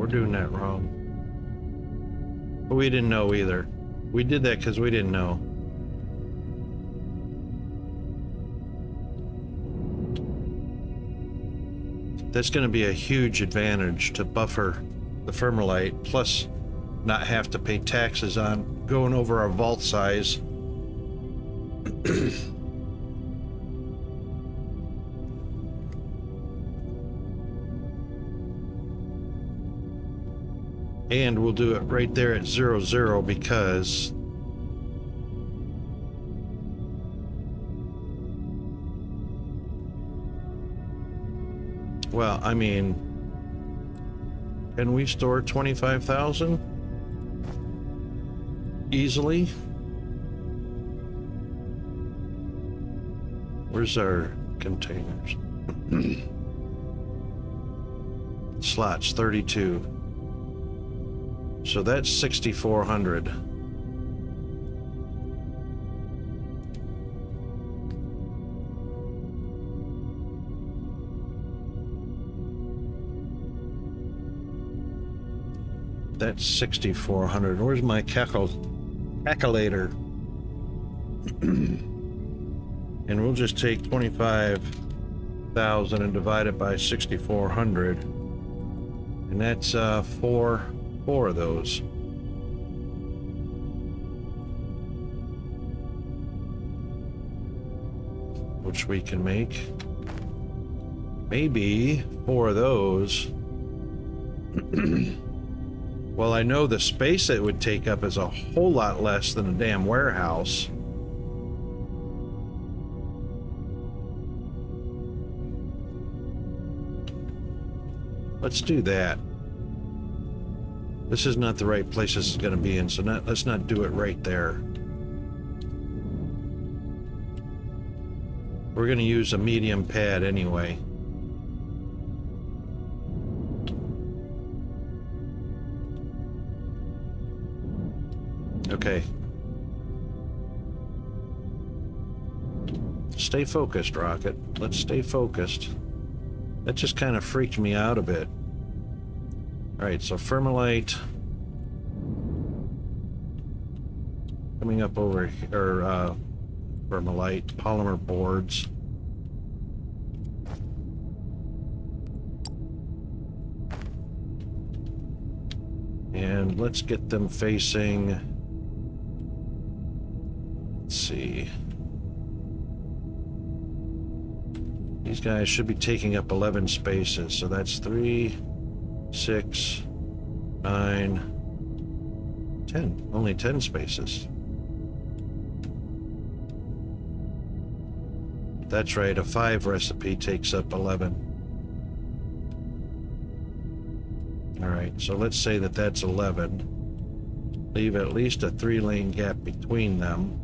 we're doing that wrong. But we didn't know either. We did that because we didn't know. That's going to be a huge advantage to buffer the Thermalite, plus not have to pay taxes on going over our vault size. And we'll do it right there at 0, because well, I mean, can we store 25,000 easily? Where's our containers? Slots 32. So that's 6,400. That's 6,400. Where's my calculator? And we'll just take 25,000 and divide it by 6,400. And that's four of those. Which we can make. Maybe 4 of those. Well, I know the space it would take up is a whole lot less than a damn warehouse. Let's do that. This is not the right place this is going to be in, so let's not do it right there. We're going to use a medium pad anyway. Okay. Stay focused, Rocket. Let's stay focused. That just kind of freaked me out a bit. Alright, so Thermalite coming up over here, Thermalite, polymer boards. And let's get them facing, let's see. These guys should be taking up 11 spaces, so that's 3, 6, 9, 10. Only 10 spaces. That's right, a 5 recipe takes up 11. Alright, so let's say that that's 11. Leave at least a 3-lane gap between them.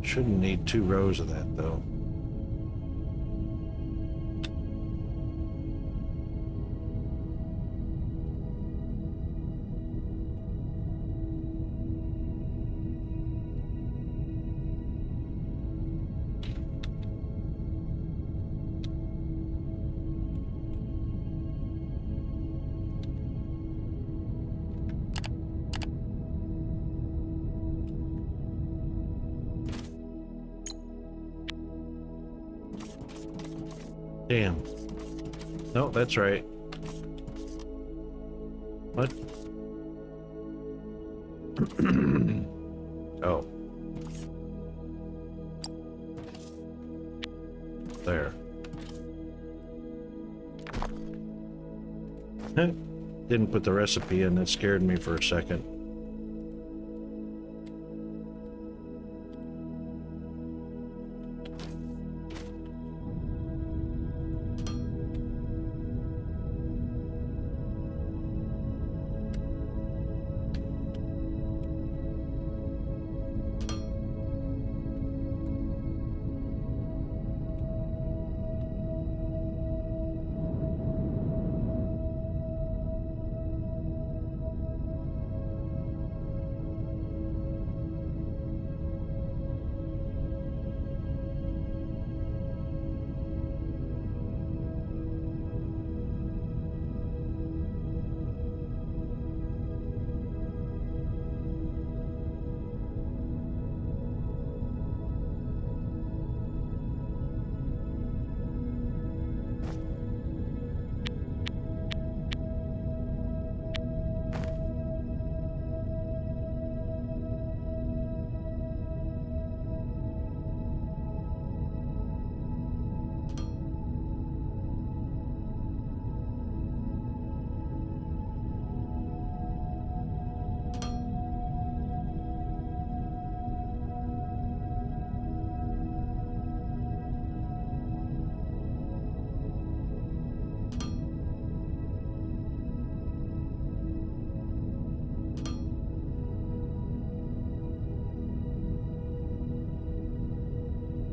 Shouldn't need 2 rows of that, though. Damn. No, that's right. What? Oh. There. Didn't put the recipe in. That scared me for a second.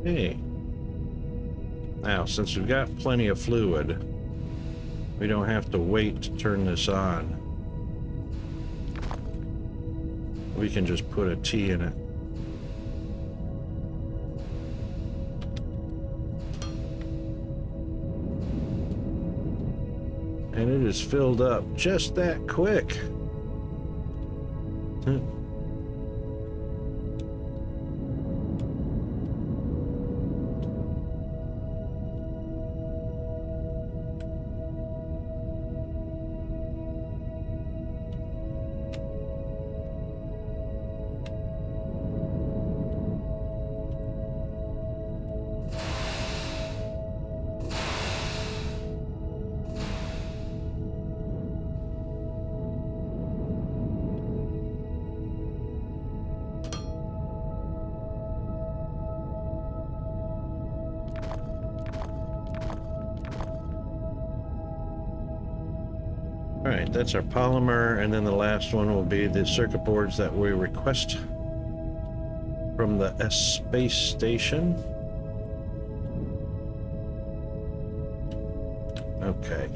Hey. Now, since we've got plenty of fluid, we don't have to wait to turn this on. We can just put a T in it. And it is filled up just that quick. All right, that's our polymer, and then the last one will be the circuit boards that we request from the space station. Okay.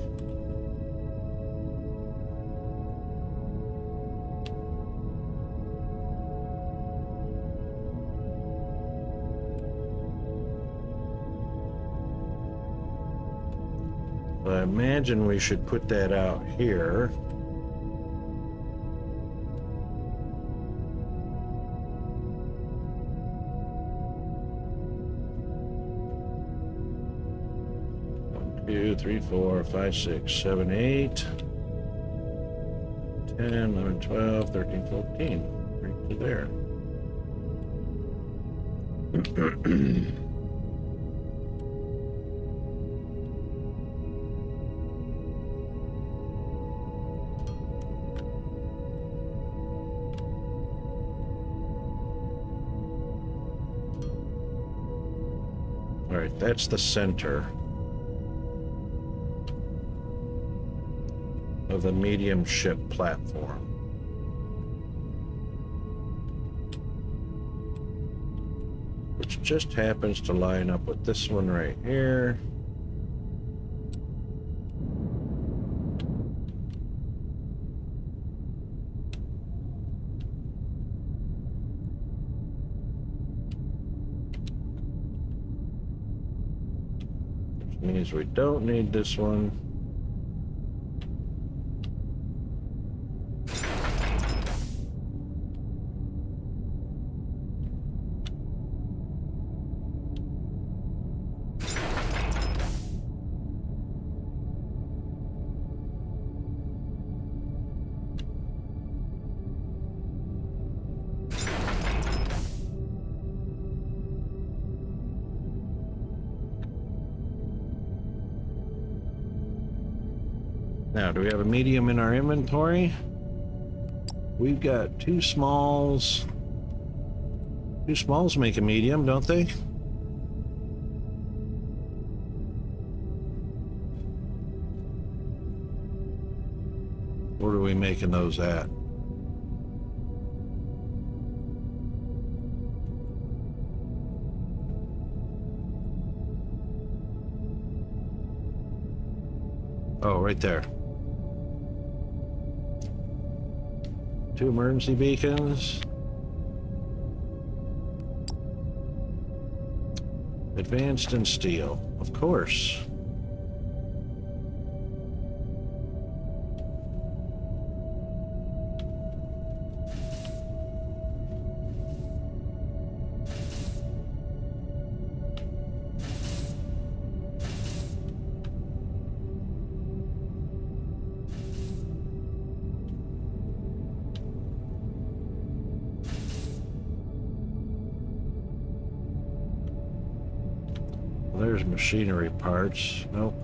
I imagine we should put that out here. One, 2, 3, 4, 5, 6, 7, 8, 10, 11, 12, 13, 14. Right to there. All right, that's the center of the medium ship platform. Which just happens to line up with this one right here. Means we don't need this one. Now, do we have a medium in our inventory? We've got two smalls. Two smalls make a medium, don't they? Where are we making those at? Oh, right there. Two emergency beacons. Advanced in steel, of course. There's machinery parts. Nope.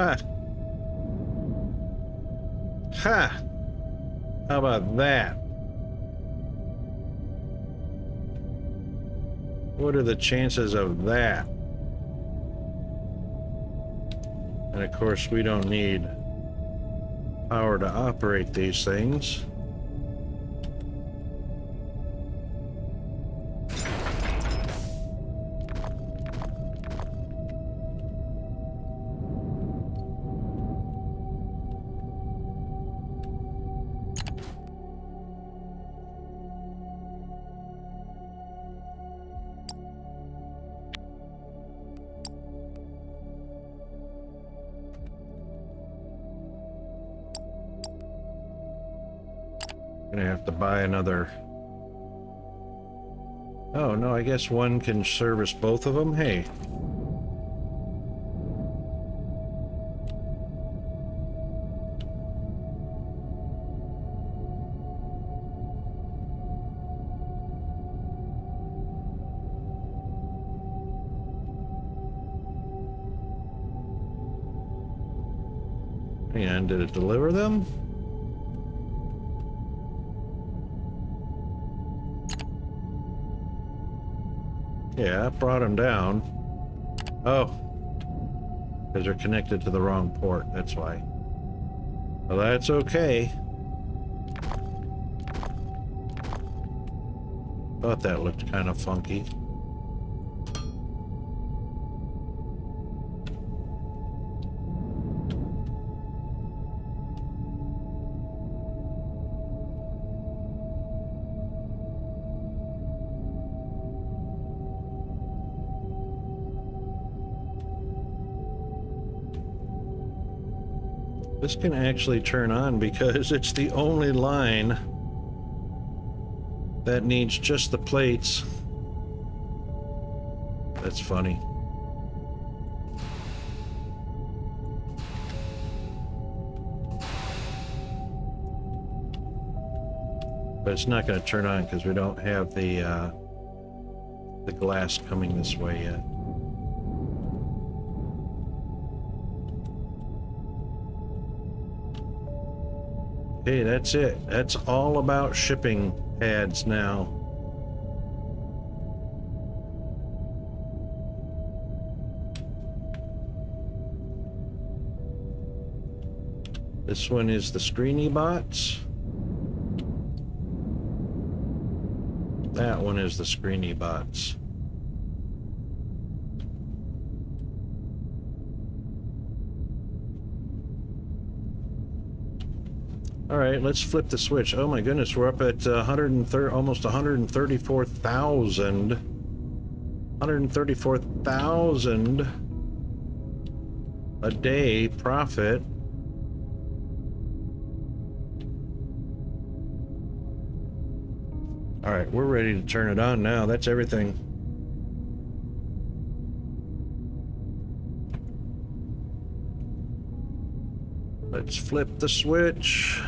Ha! Ha! How about that? What are the chances of that? And of course, we don't need power to operate these things. Gonna have to buy another. Oh, no, I guess one can service both of them. Hey. And did it deliver them? Yeah, it brought them down. Oh. Because they're connected to the wrong port, that's why. Well, that's okay. Thought that looked kind of funky. This can actually turn on because it's the only line that needs just the plates. That's funny. But it's not going to turn on because we don't have the glass coming this way yet. Okay, that's it. That's all about shipping pads now. This one is the screeny bots. That one is the screeny bots. All right, let's flip the switch. Oh my goodness, we're up at almost 134,000. 134,000 a day profit. All right, we're ready to turn it on now. That's everything. Let's flip the switch.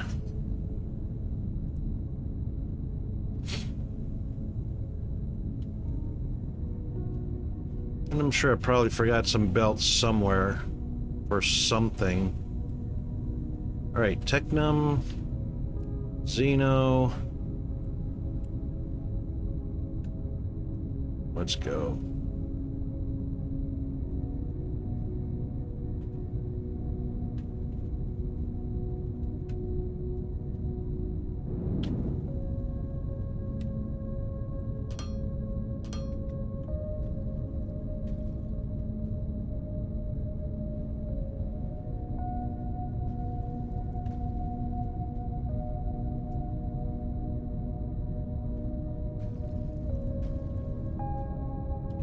And I'm sure I probably forgot some belts somewhere for something. All right, Technum, Xeno. Let's go.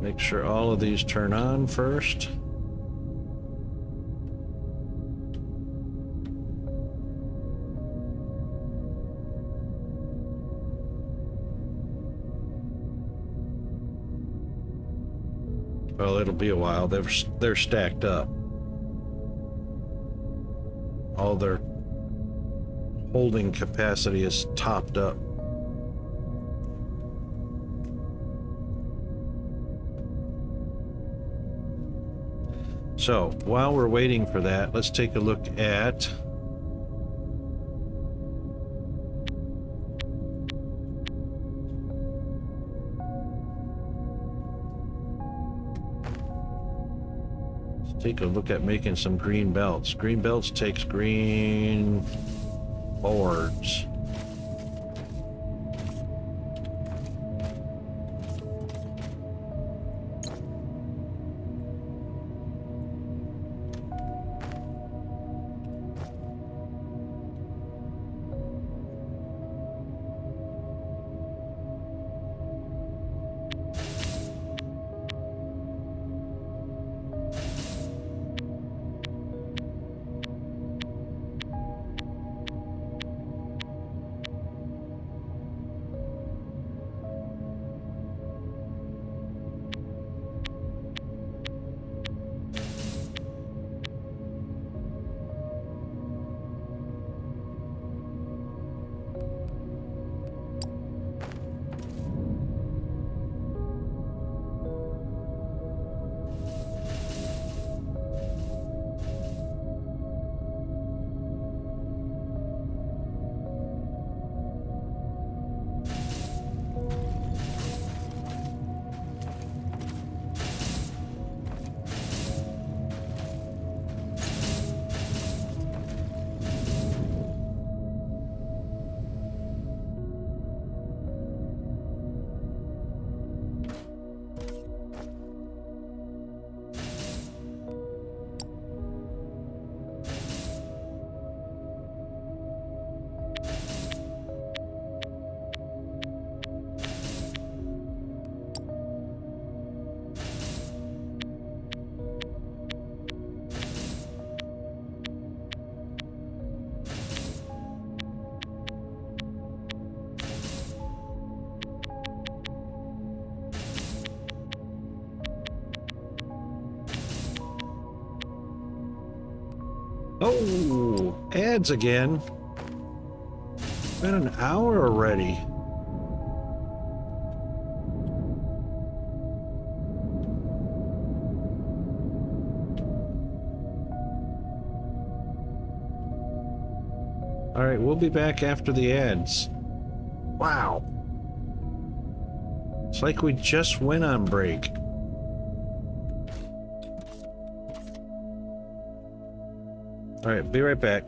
Make sure all of these turn on first. Well, it'll be a while. They're stacked up. All their holding capacity is topped up. So, while we're waiting for that, let's take a look at... Take a look at making some green belts. Green belts takes green boards. Oh, ads again. Been an hour already. All right, we'll be back after the ads. Wow. It's like we just went on break. All right, be right back.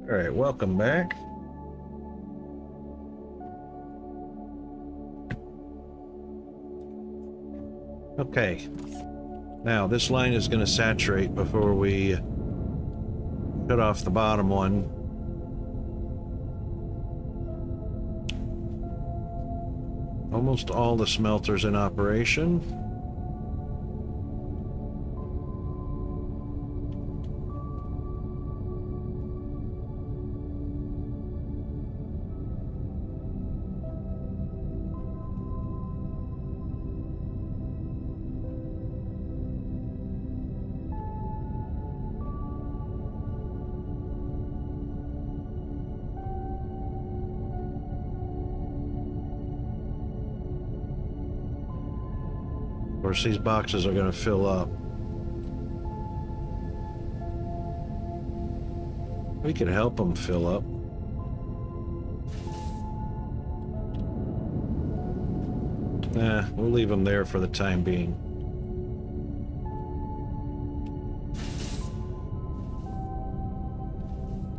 All right, welcome back. Okay. Now, this line is going to saturate before we shut off the bottom one. Almost all the smelters in operation. Of course, these boxes are going to fill up. We could help them fill up. Nah, we'll leave them there for the time being.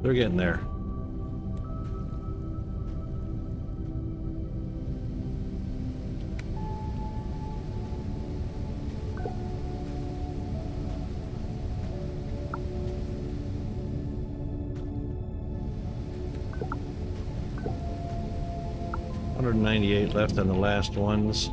They're getting there. $198 left in the last ones.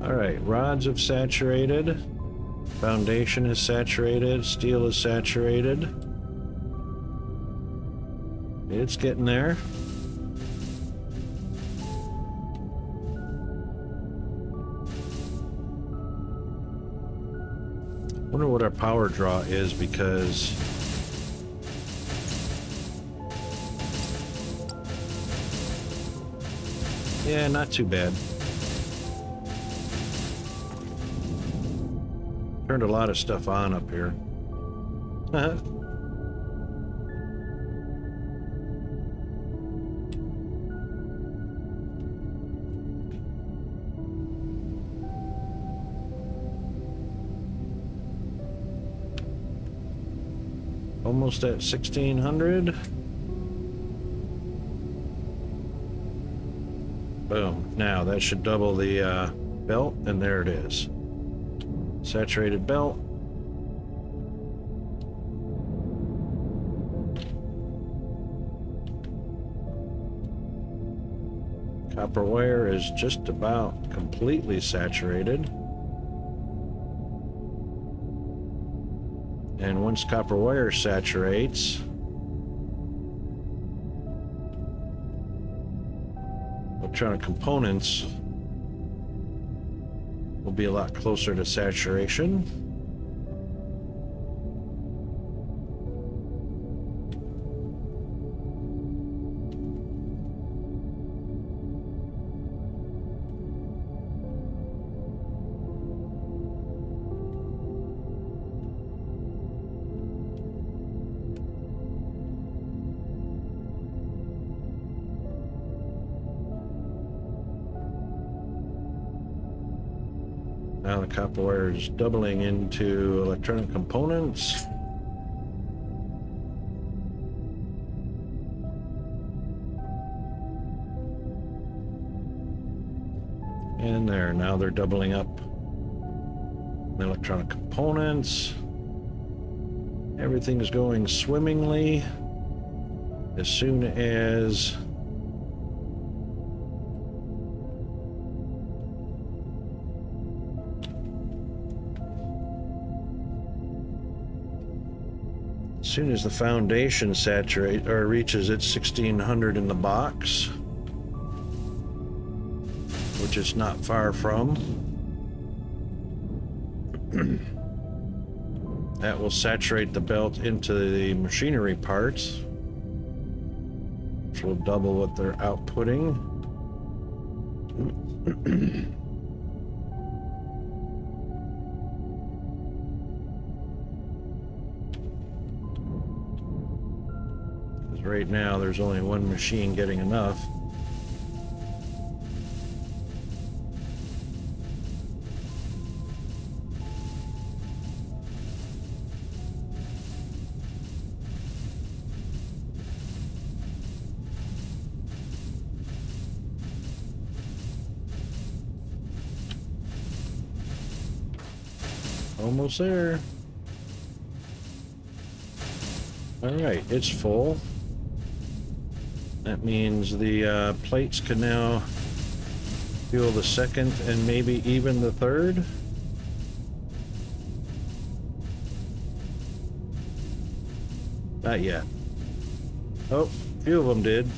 All right, rods have saturated. Foundation is saturated. Steel is saturated. It's getting there. Wonder what our power draw is, because yeah, not too bad. Turned a lot of stuff on up here. Almost at 1600. Boom. Now that should double the belt, and there it is. Saturated belt. Copper wire is just about completely saturated. And once copper wire saturates, electronic components will be a lot closer to saturation. Now the copper wire is doubling into electronic components. And there, now they're doubling up the electronic components. Everything's going swimmingly. As soon as the foundation saturates or reaches its 1600 in the box, which it's not far from, that will saturate the belt into the machinery parts, which will double what they're outputting. 'Cause right now there's only one machine getting enough. Almost there. Alright, it's full. That means the plates can now fuel the second and maybe even the third. Not yet. Oh, a few of them did.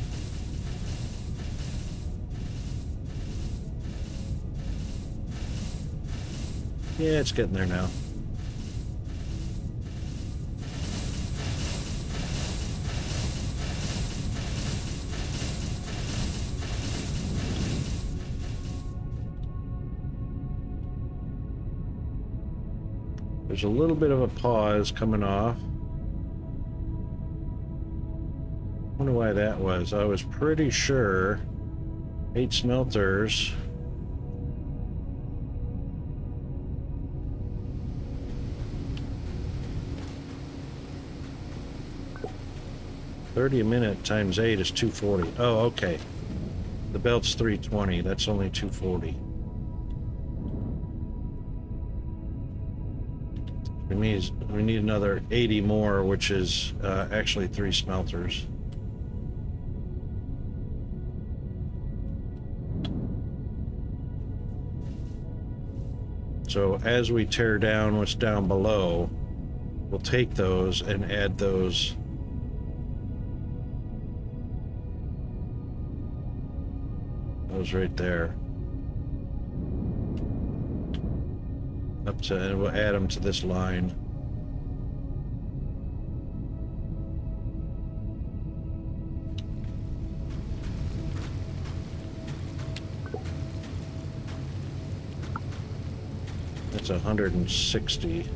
Yeah, it's getting there now. There's a little bit of a pause coming off. Wonder why that was. I was pretty sure 8 smelters. $30 a minute times 8 is 240. Oh, okay. The belt's 320. That's only 240. It means we need another 80 more, which is actually 3 smelters. So as we tear down what's down below, we'll take those and add those. Those right there. Up to, and we'll add them to this line. That's 160.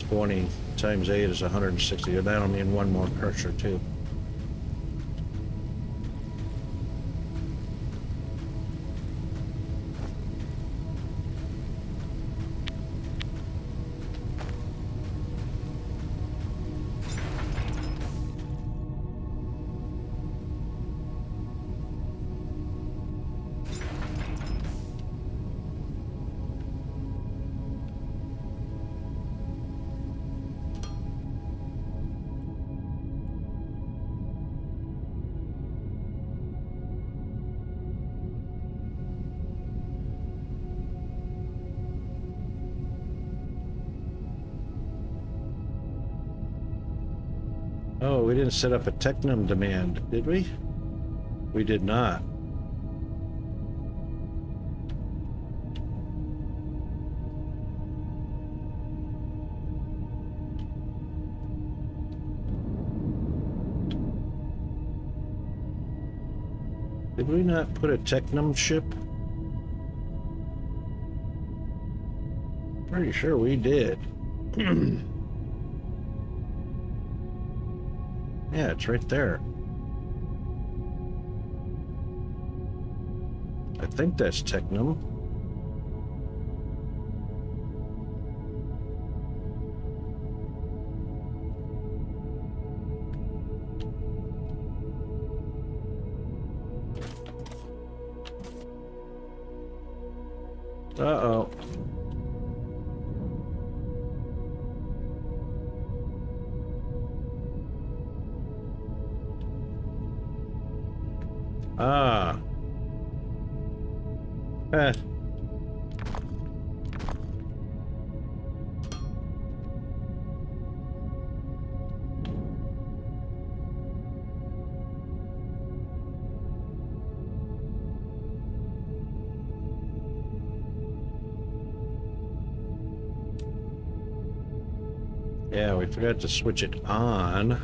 20 times 8 is 160. That'll mean one more crusher too. Oh, we didn't set up a Technum demand, did we? We did not. Did we not put a Technum ship? Pretty sure we did. Yeah, it's right there. I think that's Technum. Uh-oh. Ah. Eh. Yeah, we forgot to switch it on.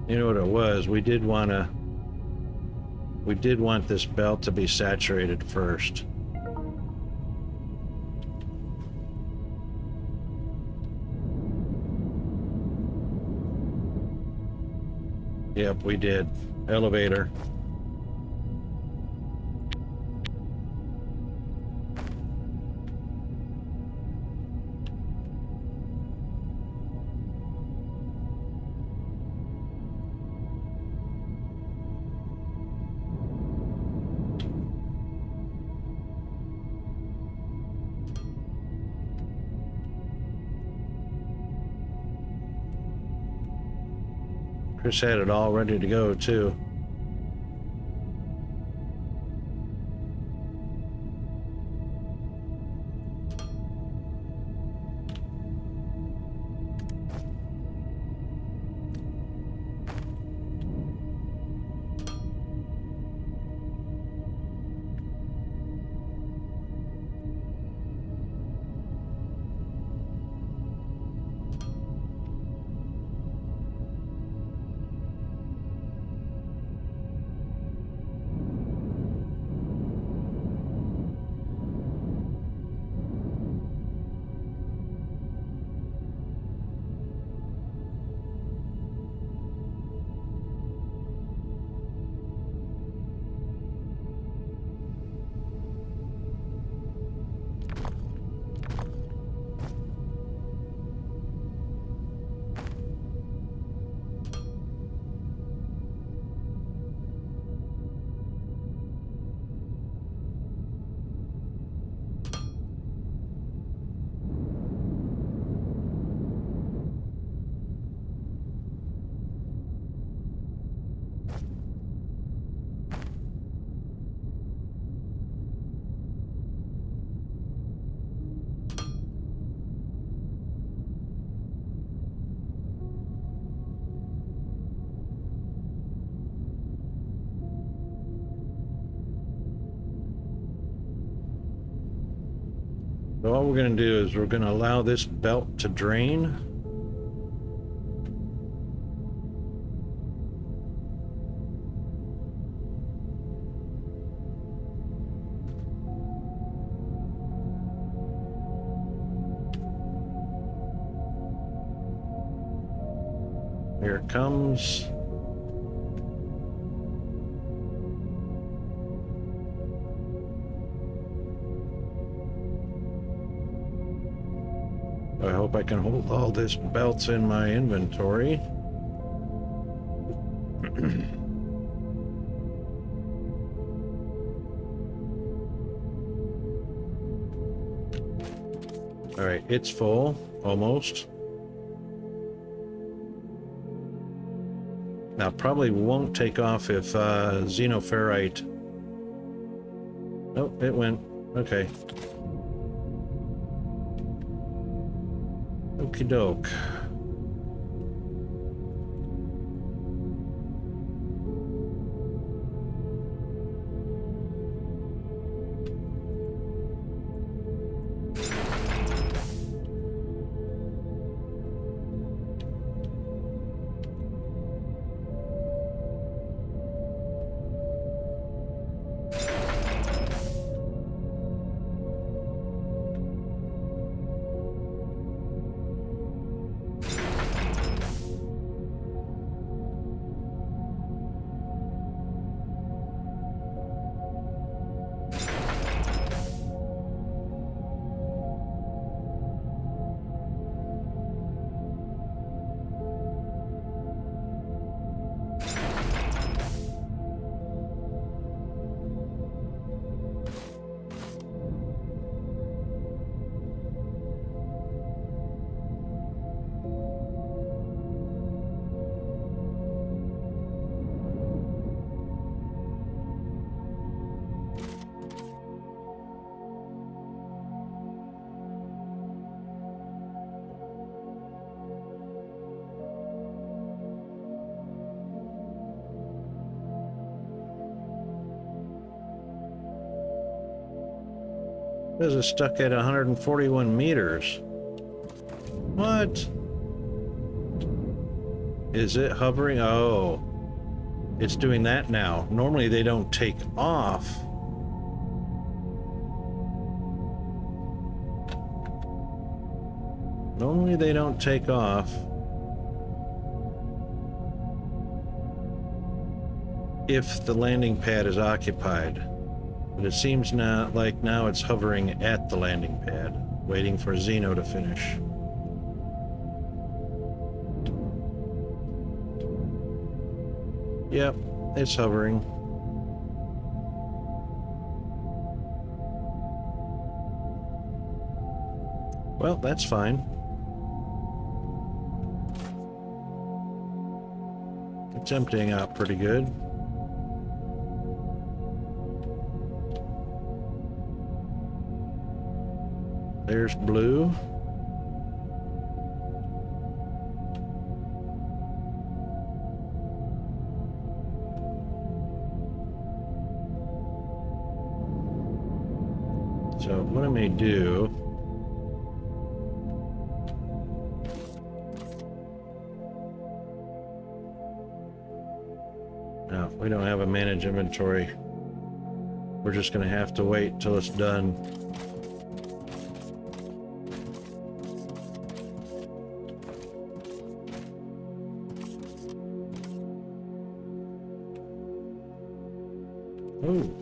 You know what it was? We did want this belt to be saturated first. Yep, we did. Elevator. Chris had it all ready to go, too. So all we're going to do is we're going to allow this belt to drain. Here it comes. I hope I can hold all this belts in my inventory. All right, it's full, almost. Now, probably won't take off if xenoferrite. Nope, it went. Okay. Okie doke. This is stuck at 141 meters. What? Is it hovering? Oh, it's doing that now. Normally they don't take off. Normally they don't take off if the landing pad is occupied. But it seems now like now it's hovering at the landing pad, waiting for Xeno to finish. Yep, it's hovering. Well, that's fine. It's emptying out pretty good. There's blue. So what I may do, no, we don't have a manage inventory. We're just gonna have to wait till it's done. Oh.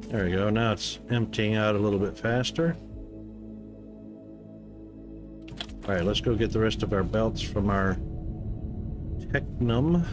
There we go. Now it's emptying out a little bit faster. All right, let's go get the rest of our belts from our Technum.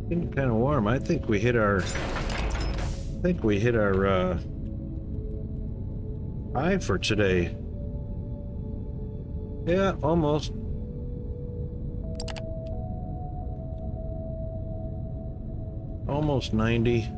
Getting kind of warm. I think we hit our high for today. Yeah, almost. Almost 90.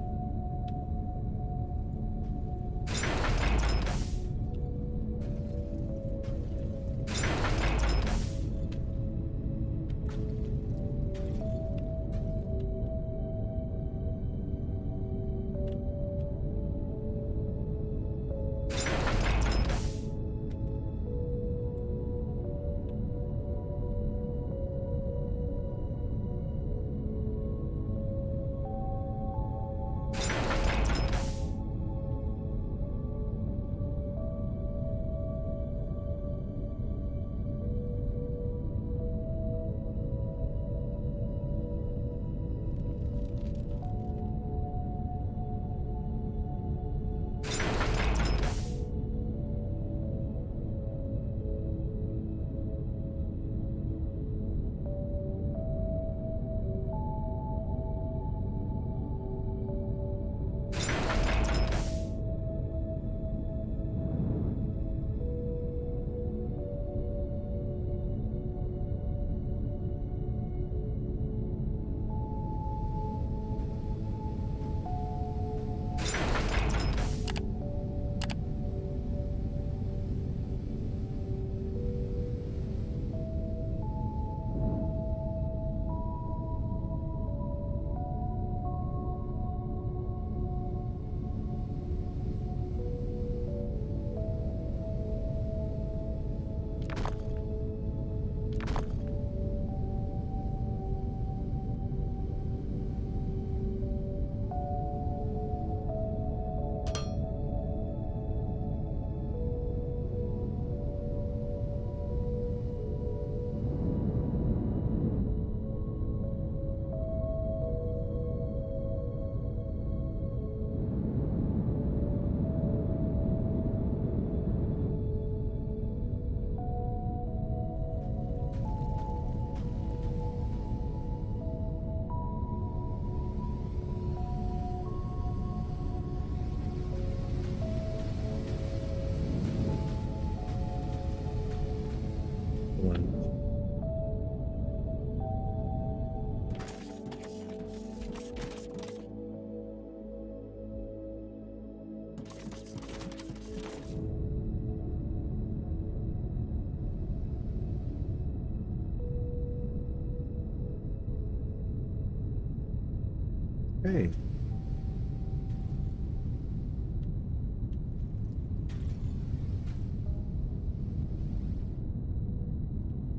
Okay.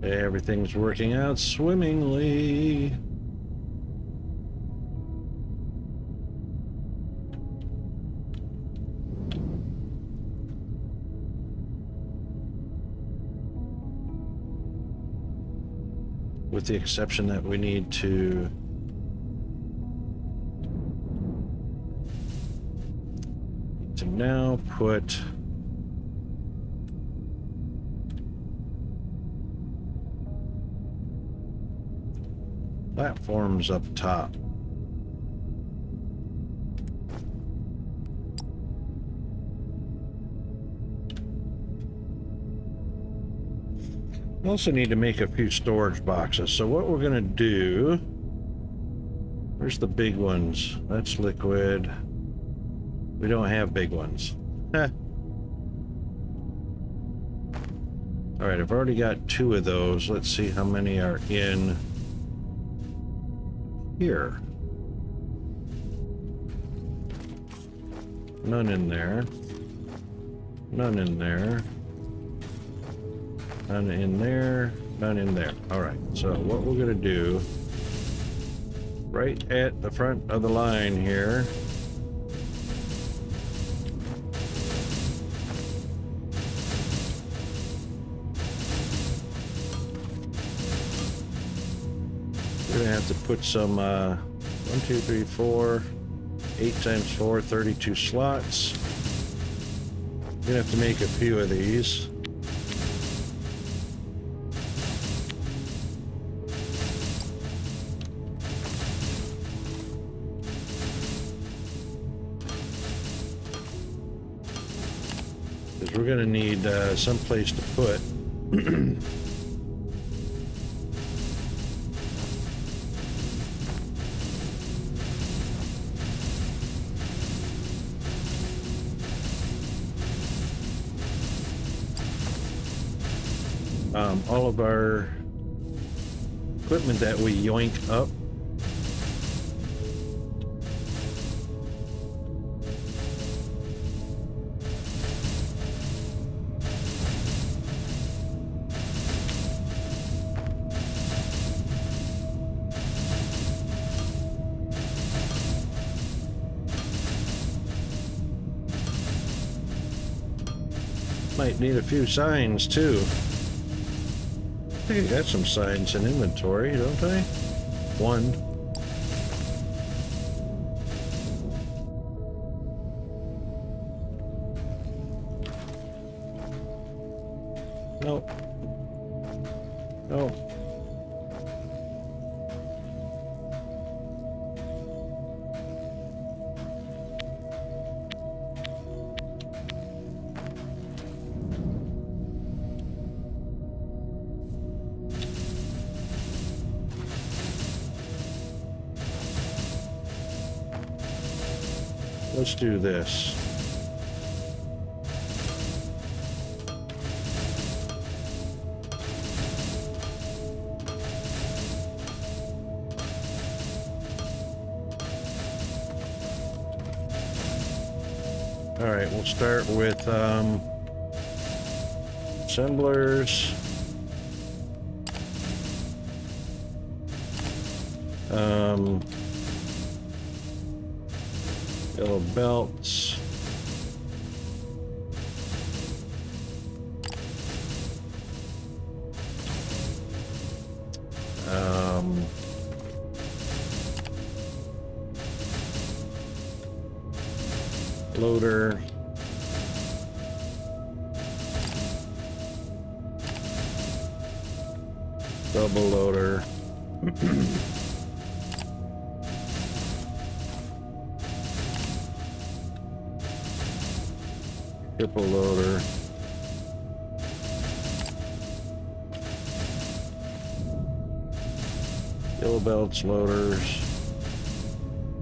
Everything's working out swimmingly. With the exception that we need to now put platforms up top. We also need to make a few storage boxes. So what we're going to do, where's the big ones? That's liquid. We don't have big ones. All right, I've already got 2 of those. Let's see how many are in here. None in there. None in there. None in there. None in there. All right, so what we're gonna do, right at the front of the line here, we're gonna have to put some 1, 2, 3, 4, 8 times 4, 32 slots. We're gonna have to make a few of these. Because we're gonna need some place to put all of our equipment that we yoink up. Might need a few signs too. I think I got some signs in inventory, don't I? 1. Nope. Nope. Let's do this. All right, we'll start with assemblers. Yellow belts. Loader. Double loader. Triple loader. Yellow belts, loaders.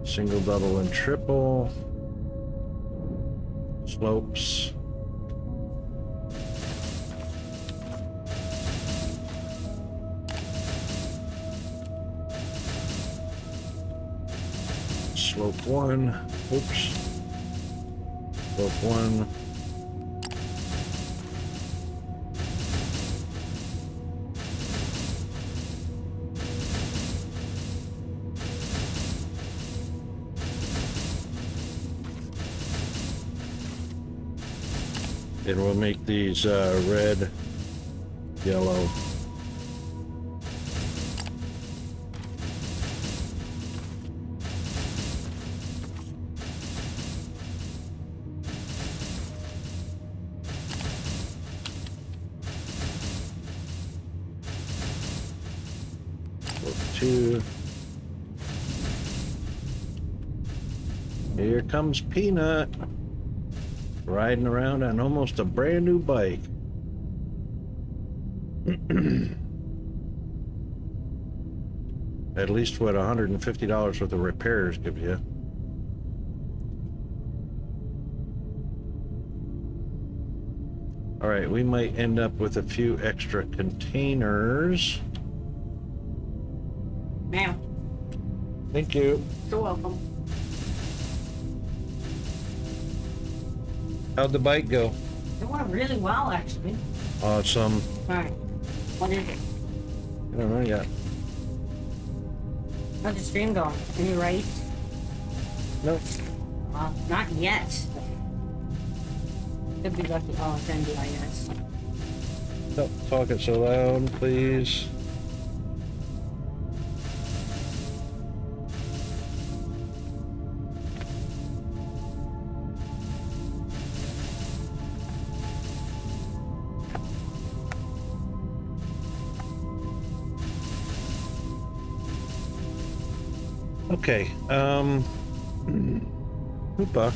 Single, double, and triple. Slopes. Slope 1. Oops. Slope 1. And we'll make these red, yellow. Two. Here comes Peanut. Riding around on almost a brand new bike. At least what $150 worth of repairs give you. All right, we might end up with a few extra containers. Ma'am, Thank you. you're welcome. How'd the bike go? It went really well, actually. Awesome. All right. What is it? I don't know yet. How's the stream going? Any race? Nope. Not yet. Could be lucky. Oh, it's gonna be, I guess. Don't talk it so loud, please. Okay, Hoopa.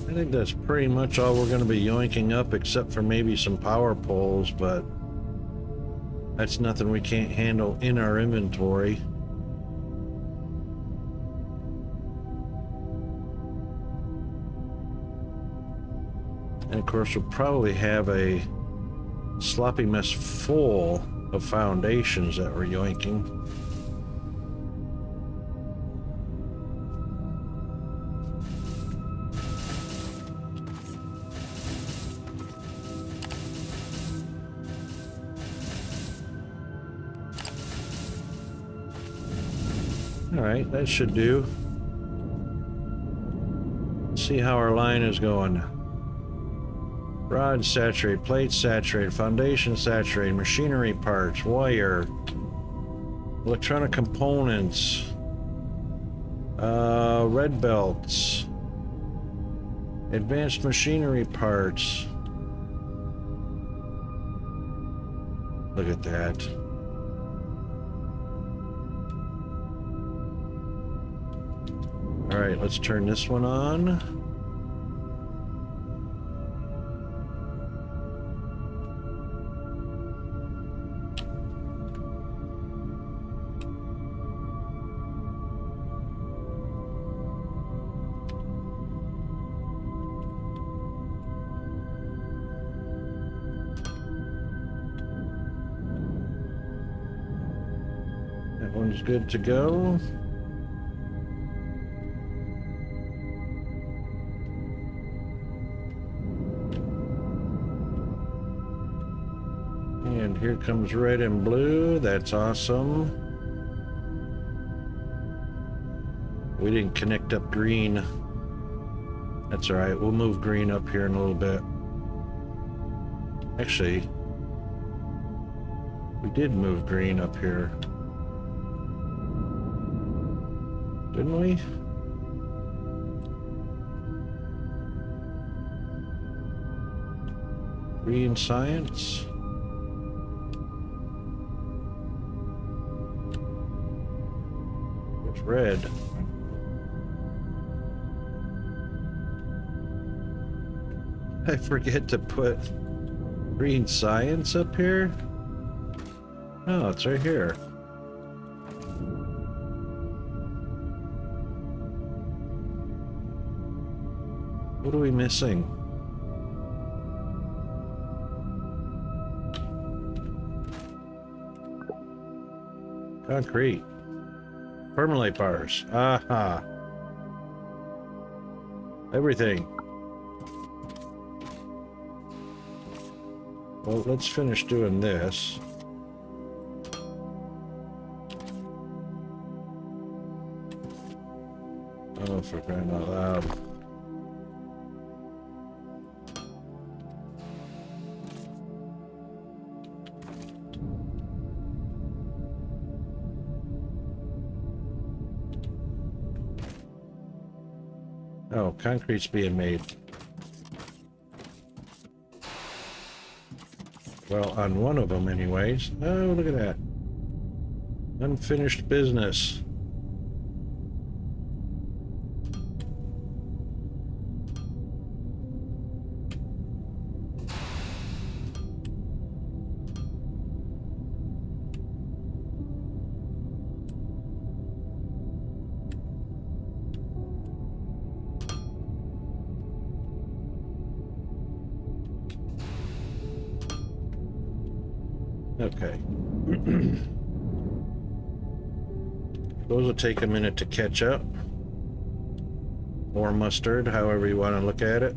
I think that's pretty much all we're going to be yoinking up, except for maybe some power poles, but that's nothing we can't handle in our inventory. And of course, we'll probably have a sloppy mess full of foundations that we're yoinking. All right, that should do. Let's see how our line is going. Rod saturated, plate saturated, foundation saturated, machinery parts, wire, electronic components, red belts, advanced machinery parts. Look at that. All right, let's turn this one on. That one's good to go. And here comes red and blue. That's awesome. We didn't connect up green. That's all right. We'll move green up here in a little bit. Actually, we did move green up here. Didn't we? Green science. There's red. I forget to put green science up here. Oh, it's right here. What are we missing? Concrete. Permalite bars. Aha. Everything. Well, let's finish doing this. Oh, for crying out loud. Oh, concrete's being made. Well, on one of them anyways. Oh, look at that. Unfinished business. Okay. Those will take a minute to catch up. Or mustard, however you want to look at it.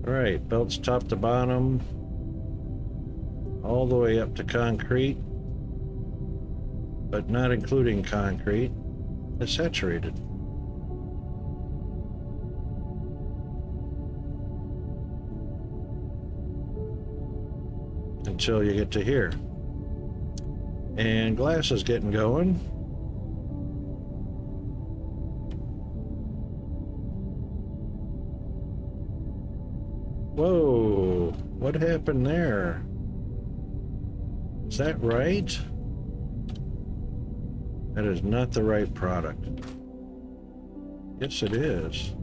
Alright, belts top to bottom. All the way up to concrete. But not including concrete. It's saturated. Until you get to here. And glass is getting going. Whoa, what happened there? Is that right? That is not the right product. Yes, it is.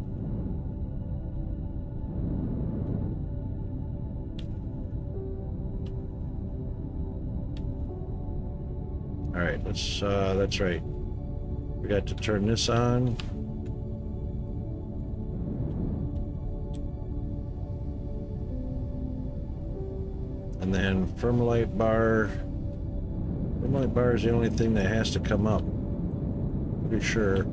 All right, that's right. We got to turn this on. And then Permalite bar is the only thing that has to come up. Pretty sure.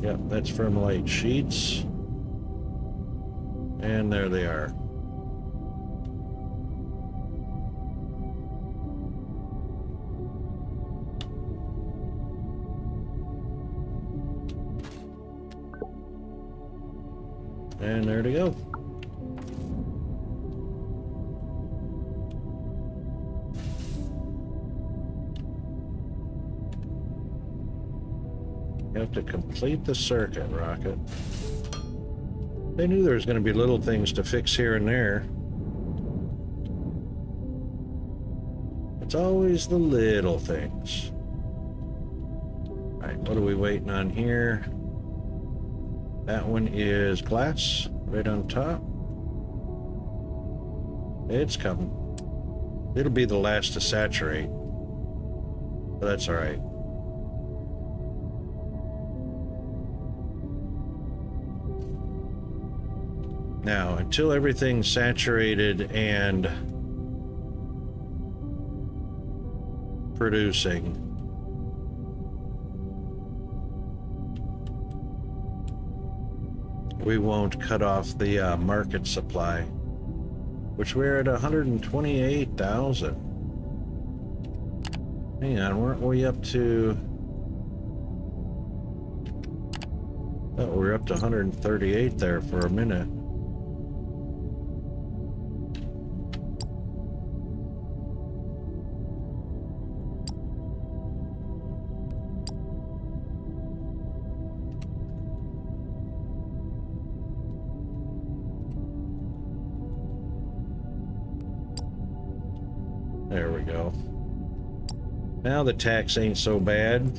Yep, that's Permalite sheets. And there they are. And there they go. You have to complete the circuit, Rocket. They knew there was going to be little things to fix here and there. It's always the little things. Alright, what are we waiting on here? That one is glass, right on top. It's coming. It'll be the last to saturate. But that's alright. Now, until everything's saturated and producing, we won't cut off the market supply, which we're at 128,000. Hang on, weren't we up to... Oh, we were up to 138 there for a minute. There we go. Now the tax ain't so bad.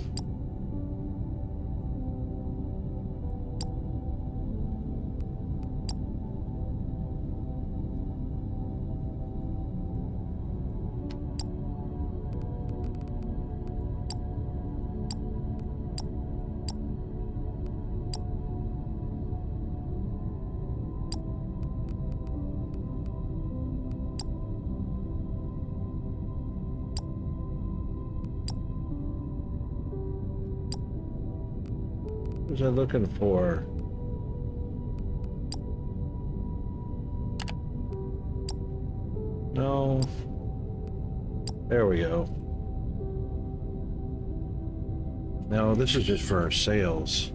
What was I looking for? No. There we go. No, this is just for our sales.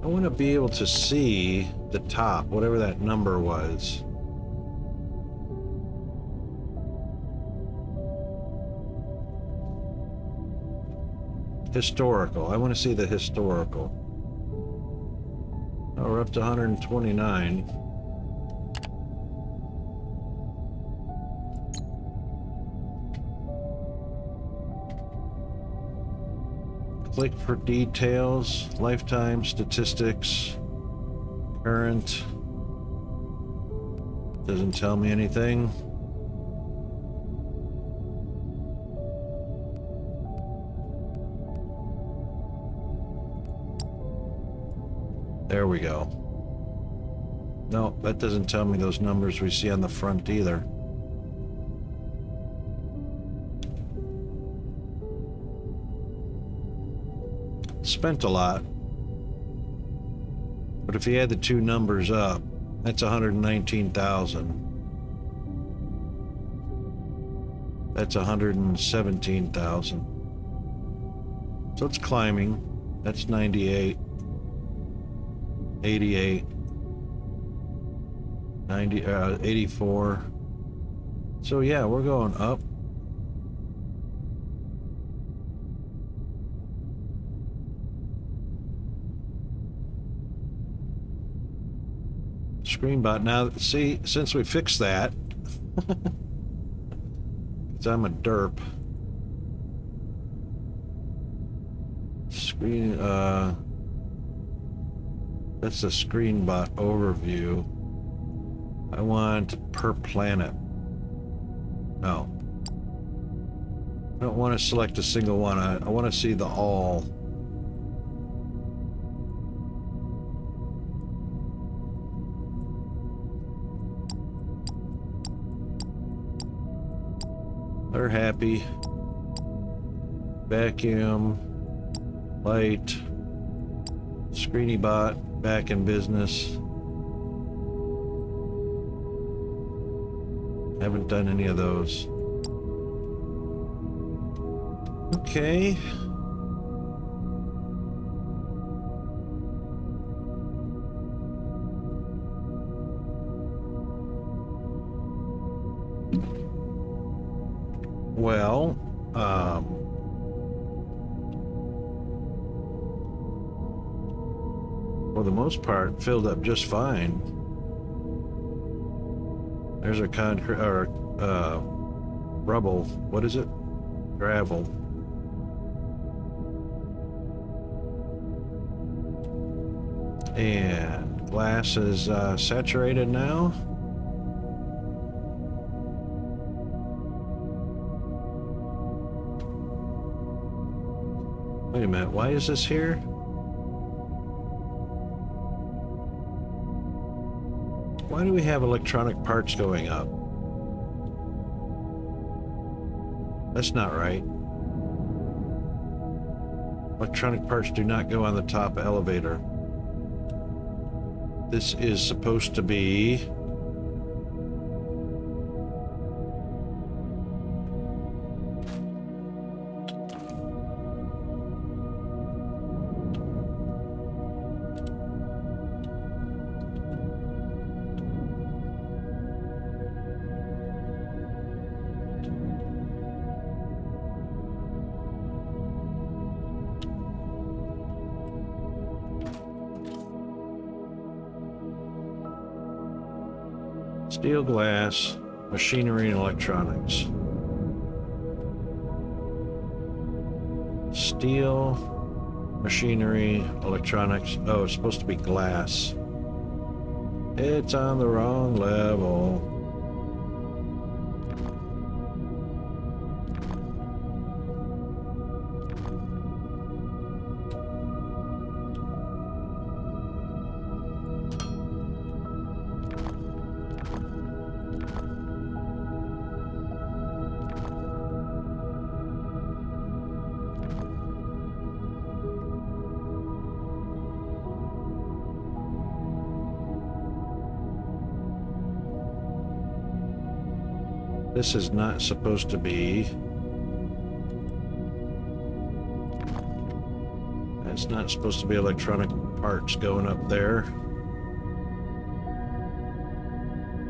I want to be able to see the top, whatever that number was. Historical. I want to see the historical. Oh, we're up to 129. Click for details, lifetime statistics, current. Doesn't tell me anything. There we go. No, that doesn't tell me those numbers we see on the front either. Spent a lot. But if you add the two numbers up, that's 119,000. That's 117,000. So it's climbing. That's 98. 88, 90, 84. So yeah, we're going up. Screenbot. Now, see, since we fixed that, because I'm a derp. Screen, that's the Screenbot overview. I want per planet. No. I don't want to select a single one. I want to see the all. They're happy. Vacuum. Light. Screenybot. Back in business. Haven't done any of those. Okay. Well, for the most part, filled up just fine. There's a concrete or rubble. What is it? Gravel. And glass is saturated now. Wait a minute, why is this here? Why do we have electronic parts going up? That's not right. Electronic parts do not go on the top elevator. This is supposed to be... Steel, glass, machinery, and electronics. Steel, machinery, electronics. Oh, it's supposed to be glass. It's on the wrong level. This is not supposed to be. That's not supposed to be electronic parts going up there.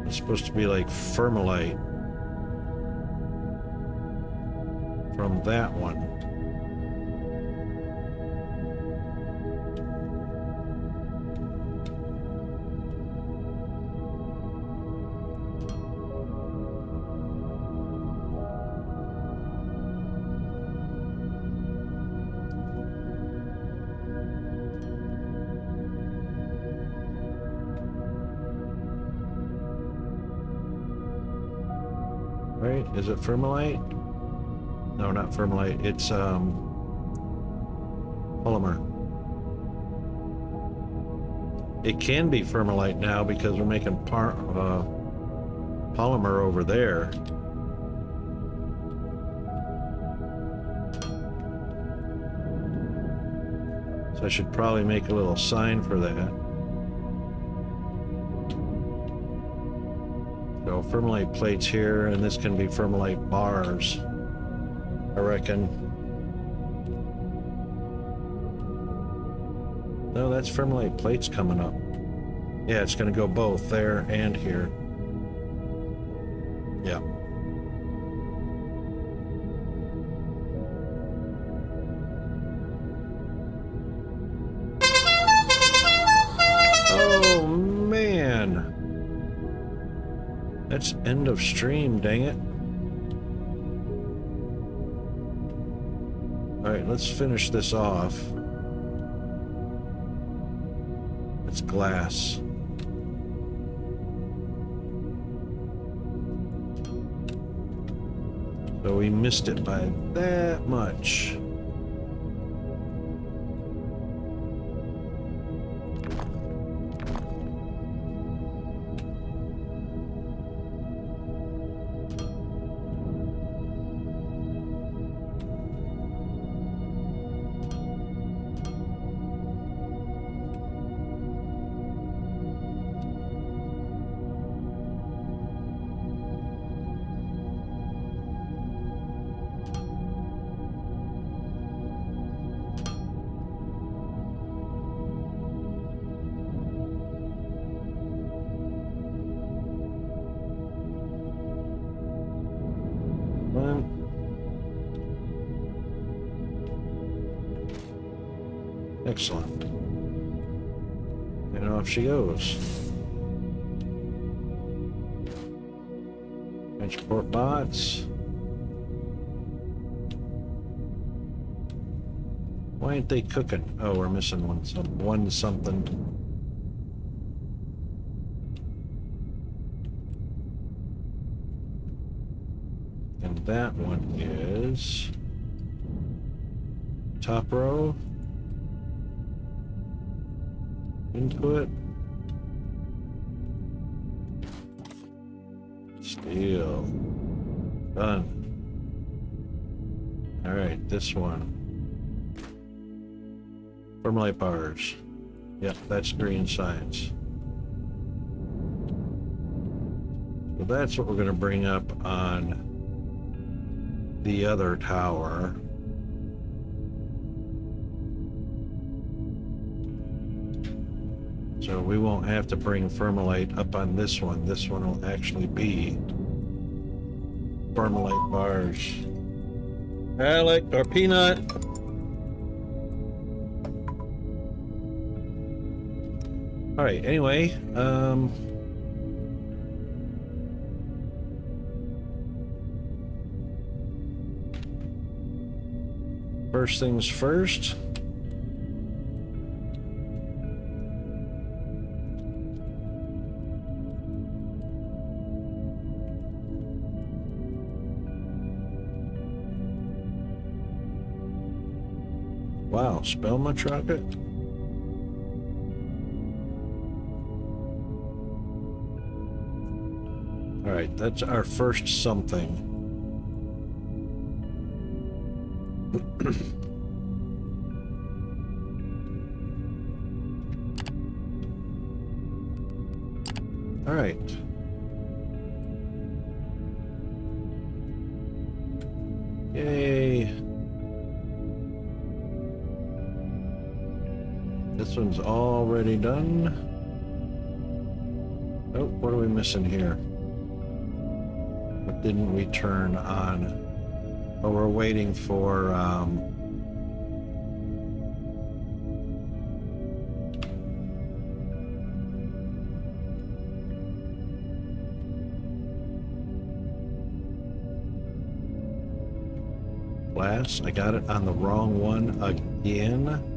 It's supposed to be like Thermalite from that one. Right? Is it Thermalite? No, not Thermalite. It's polymer. It can be Thermalite now because we're making polymer over there. So I should probably make a little sign for that. So Thermalite plates here, and this can be Thermalite bars, I reckon. No, that's Thermalite plates coming up. Yeah, it's going to go both there and here. Yeah. Oh, man. That's end of stream, dang it. Alright, let's finish this off. It's glass. So we missed it by that much. Excellent. And off she goes. Transport bots. Why ain't they cooking? Oh, we're missing one. One something. And that one is top row. Input. Steel. Done. Alright, this one. Thermalite bars. Yep, that's green science. So that's what we're going to bring up on the other tower. So we won't have to bring Thermalite up on this one. This one will actually be Thermalite bars. Alec, or Peanut. Alright, anyway, first things first. Wow, spell much rocket? Alright, that's our first something. Alright. Yay. This one's already done. Oh, what are we missing here? What didn't we turn on? Oh, we're waiting for, glass. I got it on the wrong one again.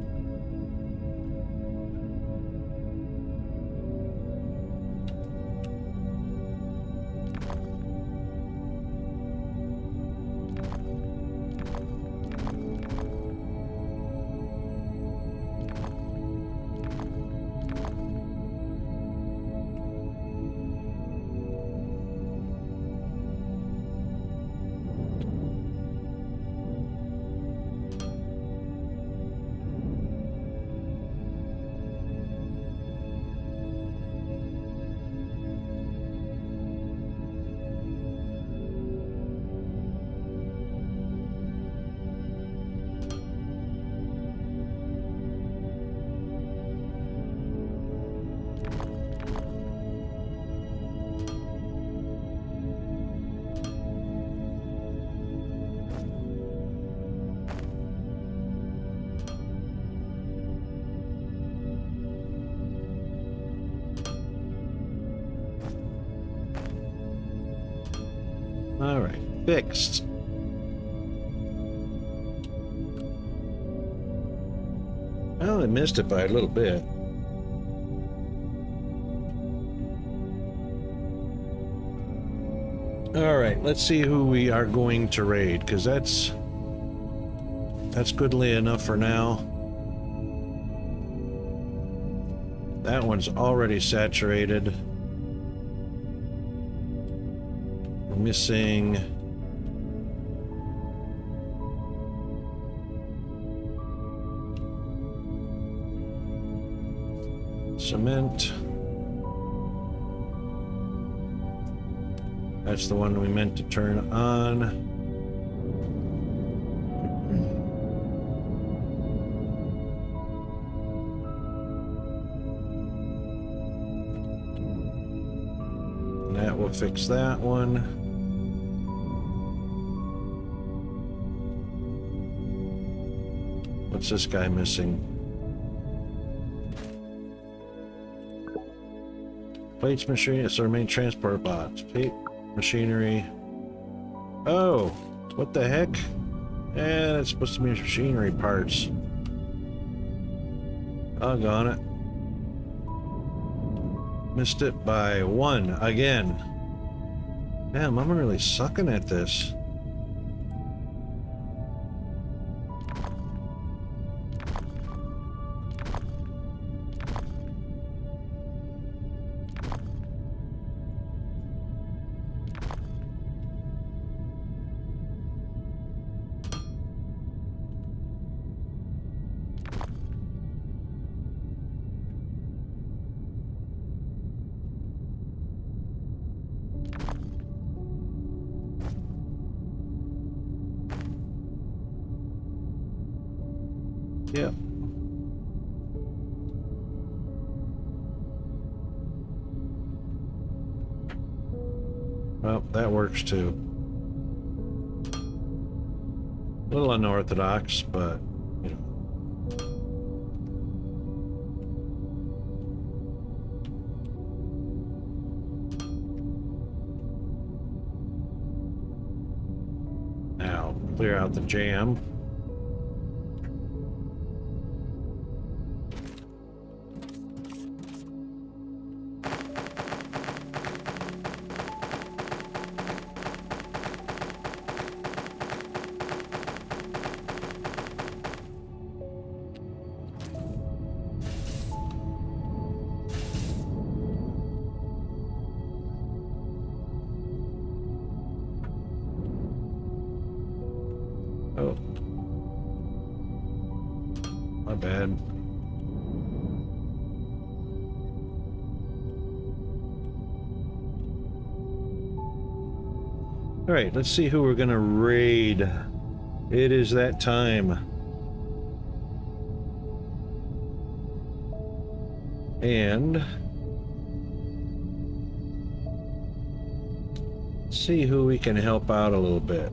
All right, fixed. Well, I missed it by a little bit. All right, let's see who we are going to raid, because that's goodly enough for now. That one's already saturated. We're missing cement. That's the one we meant to turn on. And that will fix that one. What's this guy missing? Plates, machinery, it's our main transport bots. Plate, machinery. Oh, what the heck? Yeah, that's supposed to be machinery parts. Doggone it. Missed it by one again. Damn, I'm really sucking at this. Yeah. Well, that works too. A little unorthodox, but you know. Now, clear out the jam. ahead. All right, let's see who we're gonna raid. It is that time. And see who we can help out a little bit.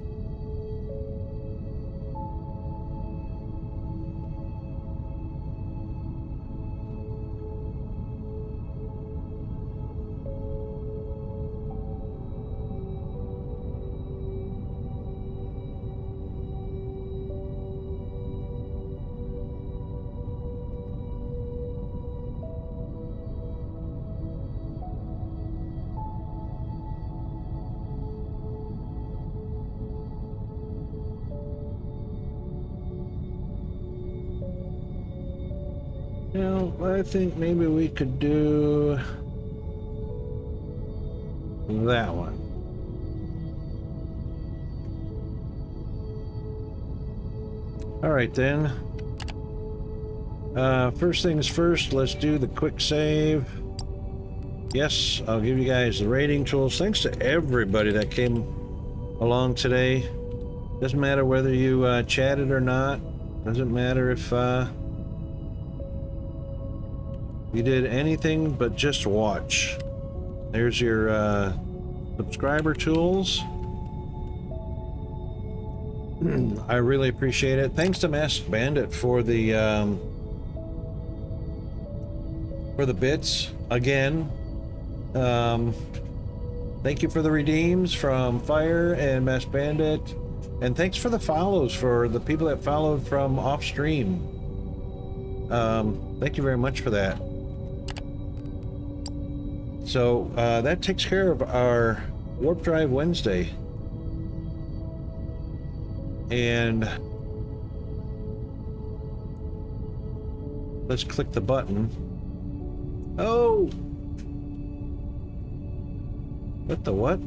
Now, I think maybe we could do that one. All right, then. First things first, let's do the quick save. Yes, I'll give you guys the rating tools. Thanks to everybody that came along today. Doesn't matter whether you chatted or not. Doesn't matter if you did anything but just watch. There's your subscriber tools. I really appreciate it. Thanks to Masked Bandit for the bits again. Thank you for the redeems from Fire and Masked Bandit, and thanks for the follows for the people that followed from off stream. Thank you very much for that. So that takes care of our Warpdrive Wednesday. And let's click the button. Oh! What the what?